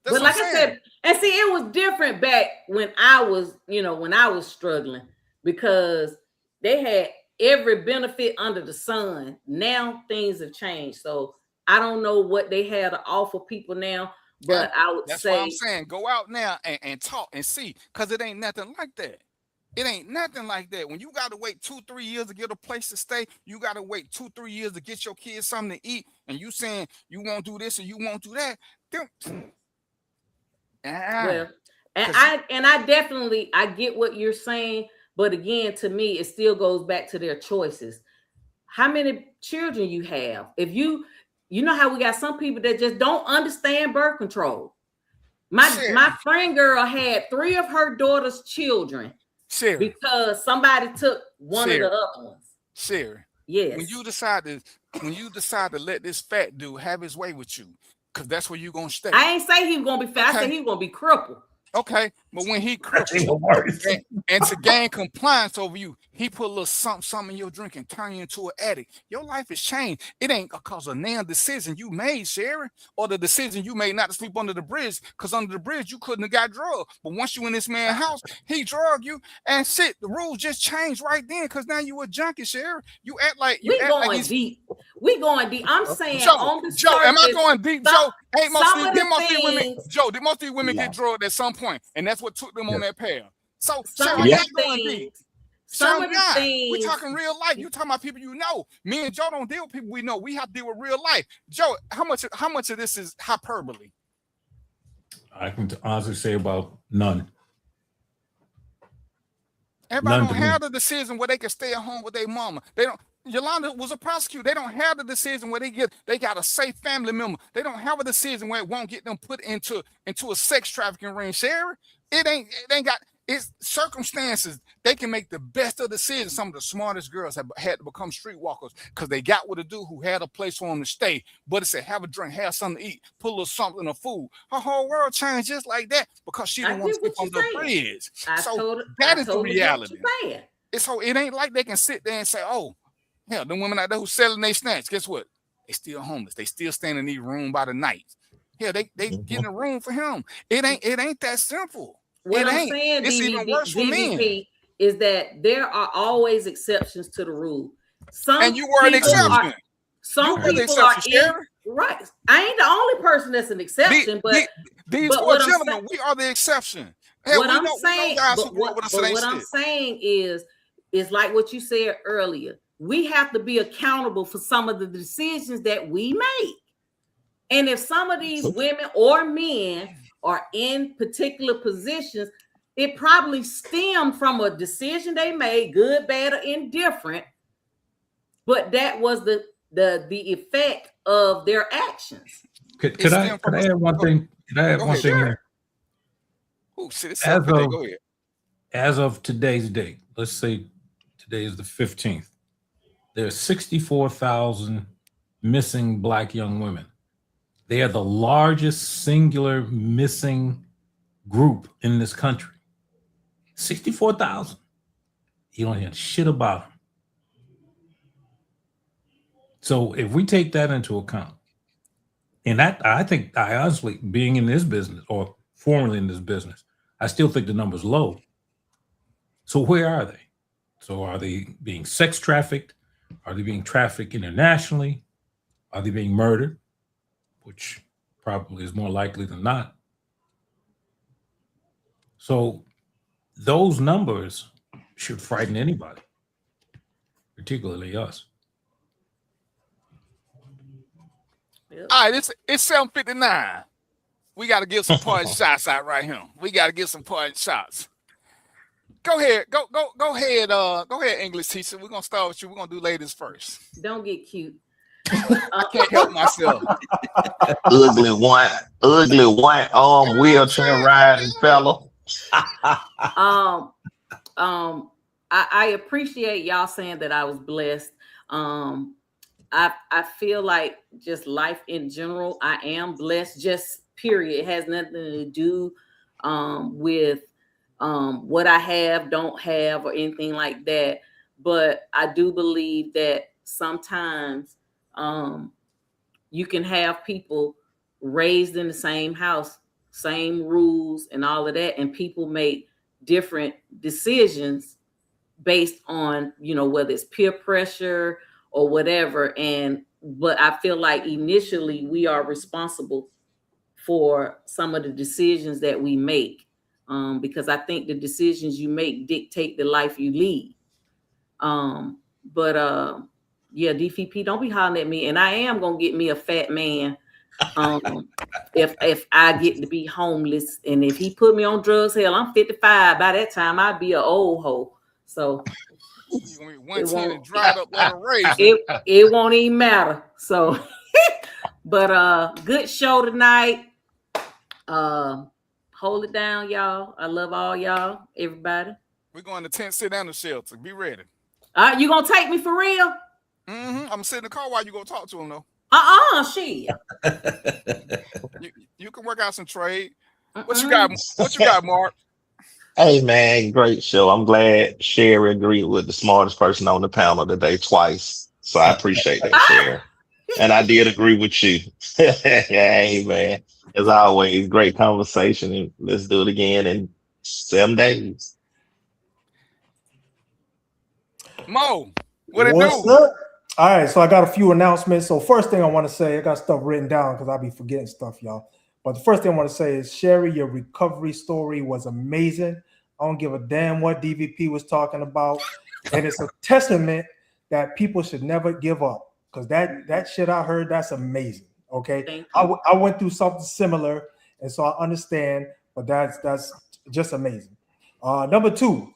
That's but like I said, and see, it was different back when I was, when I was struggling, because they had every benefit under the sun. Now things have changed. So I don't know what they have to offer people now, but I would that's say, why I'm saying go out now and talk and see, because it ain't nothing like that. It ain't nothing like that. When you got to wait 2-3 years to get a place to stay, you got to wait 2-3 years to get your kids something to eat, and you saying you won't do this or you won't do that. well, and I definitely I get what you're saying, but again, to me, it still goes back to their choices. How many children you have? If you know how we got some people that just don't understand birth control. My friend girl had 3 of her daughter's children because somebody took one of the other ones. Sherry, yes. When you decide to let this fat dude have his way with you, because that's where you're gonna stay. I ain't say he was gonna be fat. I said he was gonna be crippled. Okay, but when he crippled and to gain compliance over you, he put a little something in your drink and turn you into an addict. Your life has changed. It ain't because of now decision you made, Sherry, or the decision you made not to sleep under the bridge, because under the bridge you couldn't have got drugged. But once you in this man's house, he drugged you, and shit, the rules just changed right then, because now you a junkie, Sherry. You act like we going deep. We going deep. I'm saying Joe, on the Joe, am I going deep, Joe? Ain't most of these women, Joe, most of these women get drugged at some point, and that's what took them on that path. So, Sherry, I'm going deep. Some of the things we talking real life. You talking about people you know. Me and Joe don't deal with people we know. We have to deal with real life. Joe, how much of this is hyperbole? I can honestly say about none. Everybody don't have the decision where they can stay at home with their mama. They don't. Yolanda was a prosecutor. They don't have the decision where they got a safe family member. They don't have a decision where it won't get them put into a sex trafficking ring. Sherry, it ain't got. It's circumstances. They can make the best of decisions. Some of the smartest girls have had to become streetwalkers because they got with a dude who had a place for them to stay. But it said, have a drink, have something to eat, put a little something in food. Her whole world changed just like that because she didn't want to sleep on the bridge. So that is the reality. So it ain't like they can sit there and say, oh, hell, the women out there who selling their snacks, guess what? They still homeless. They still staying in their room by the night. Yeah, they getting a room for him. It ain't that simple. What I'm saying, it's even worse for men. Is that there are always exceptions to the rule. And you were an exception. Some people are right. I ain't the only person that's an exception, but these four gentlemen, we are the exception. What I'm saying is like what you said earlier. We have to be accountable for some of the decisions that we make. And if some of these women or men are in particular positions, it probably stemmed from a decision they made, good, bad, or indifferent. But that was the effect of their actions. Could I add one thing? Could I add one thing here? As of today's date, let's say today is the 15th. There's 64,000 missing Black young women. They are the largest singular missing group in this country. 64,000. You don't hear shit about them. So if we take that into account, and that I think I honestly, being in this business or formerly in this business, I still think the number's low. So where are they? So are they being sex trafficked? Are they being trafficked internationally? Are they being murdered? Which probably is more likely than not. So those numbers should frighten anybody, particularly us. All right, it's 7:59. We got to give some parting shots out right here. We got to give some parting shots. Go ahead, go ahead, English teacher. We're gonna start with you. We're gonna do ladies first. Don't get cute. I can't help myself. Ugly one wheelchair riding fella. I appreciate y'all saying that I was blessed. I feel like just life in general, I am blessed. Just period. It has nothing to do with what I have, don't have, or anything like that. But I do believe that sometimes you can have people raised in the same house, same rules, and all of that, and people make different decisions based on, whether it's peer pressure or whatever. But I feel like initially we are responsible for some of the decisions that we make, because I think the decisions you make dictate the life you lead. But yeah, DVP, don't be hollering at me, and I am gonna get me a fat man. If I get to be homeless, and if he put me on drugs, hell, I'm 55. By that time, I'd be an old hoe. So You're gonna be 110 and dried up like a raisin. it won't even matter. So, but good show tonight. Hold it down, y'all. I love all y'all, everybody. We're going to tent, sit down the shelter. Be ready. You gonna take me for real? I'm gonna sit in the car while you go talk to him though. Shit. You can work out some trade. What you got? What you got, Mark? Hey man, great show. I'm glad Sherry agreed with the smartest person on the panel today twice. So I appreciate that, Sherry. And I did agree with you. Hey man, as always, great conversation. And let's do it again in 7 days. Mo, what it What's do? up? All right, so I got a few announcements. So first thing I want to say, I got stuff written down because I'll be forgetting stuff, y'all. But the first thing I want to say is, Sherry, your recovery story was amazing. I don't give a damn what DVP was talking about. And it's a testament that people should never give up, because that shit I heard, that's amazing. Okay. I went through something similar, and so I understand, but that's just amazing. Number two,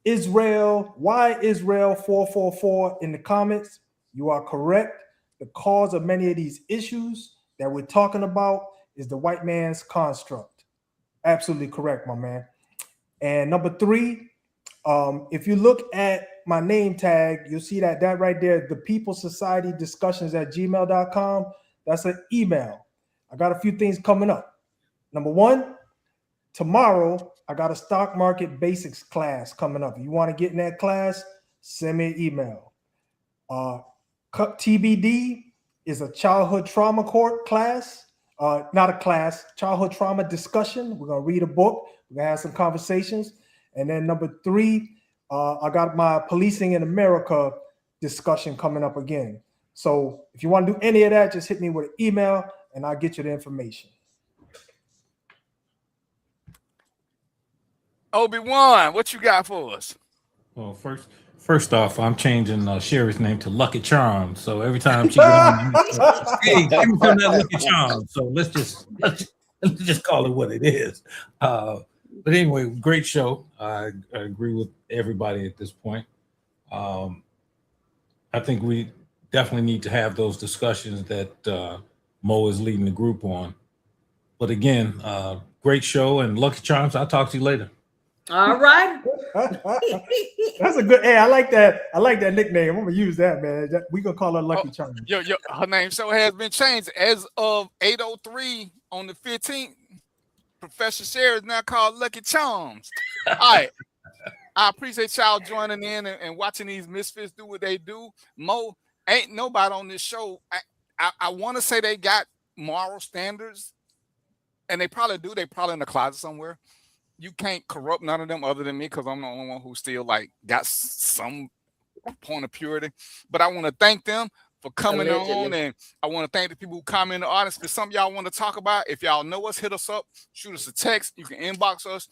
Israel, why Israel 444 in the comments? You are correct. The cause of many of these issues that we're talking about is the white man's construct. Absolutely correct, my man. And number three, if you look at my name tag, you'll see that right there, the People Society Discussions at gmail.com. That's an email. I got a few things coming up. Number one, tomorrow, I got a stock market basics class coming up. If you want to get in that class, send me an email. TBD is a childhood trauma court class. Not a class, childhood trauma discussion. We're going to read a book. We're going to have some conversations. And then number three, I got my Policing in America discussion coming up again. So if you want to do any of that, just hit me with an email and I'll get you the information. Obi-Wan, what you got for us? Well, first off, I'm changing Sherry's name to Lucky Charm. So every time she gets on, hey, give me some of that Lucky Charm. So let's just call it what it is. But anyway, great show. I agree with everybody at this point. I think we definitely need to have those discussions that Mo is leading the group on. But again, great show, and Lucky Charms. I'll talk to you later. All right. That's a good. Hey, I like that. I like that nickname. I'm gonna use that, man. We gonna call her Lucky Charms. Her name so has been changed as of 8:03 on the 15th. Professor Sherry is now called Lucky Charms. All right. I appreciate y'all joining in and watching these misfits do what they do. Mo, ain't nobody on this show. I want to say they got moral standards, and they probably do. They probably in the closet somewhere. You can't corrupt none of them other than me, because I'm the only one who still like got some point of purity. But I want to thank them for coming on, and I want to thank the people who comment in the audience. If some of y'all want to talk about, if y'all know us, hit us up, shoot us a text. You can inbox us.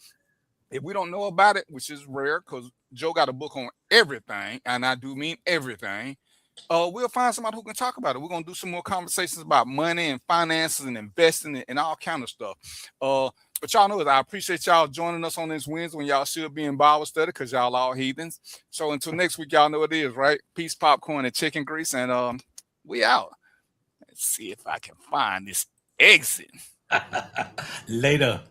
If we don't know about it, which is rare, because Joe got a book on everything, and I do mean everything, we'll find somebody who can talk about it. We're gonna do some more conversations about money and finances and investing and all kind of stuff. But y'all know that I appreciate y'all joining us on this Wednesday when y'all should be in Bible study, because y'all all heathens. So until next week, y'all know what it is, right? Peace, popcorn, and chicken grease, and we out. Let's see if I can find this exit. Later.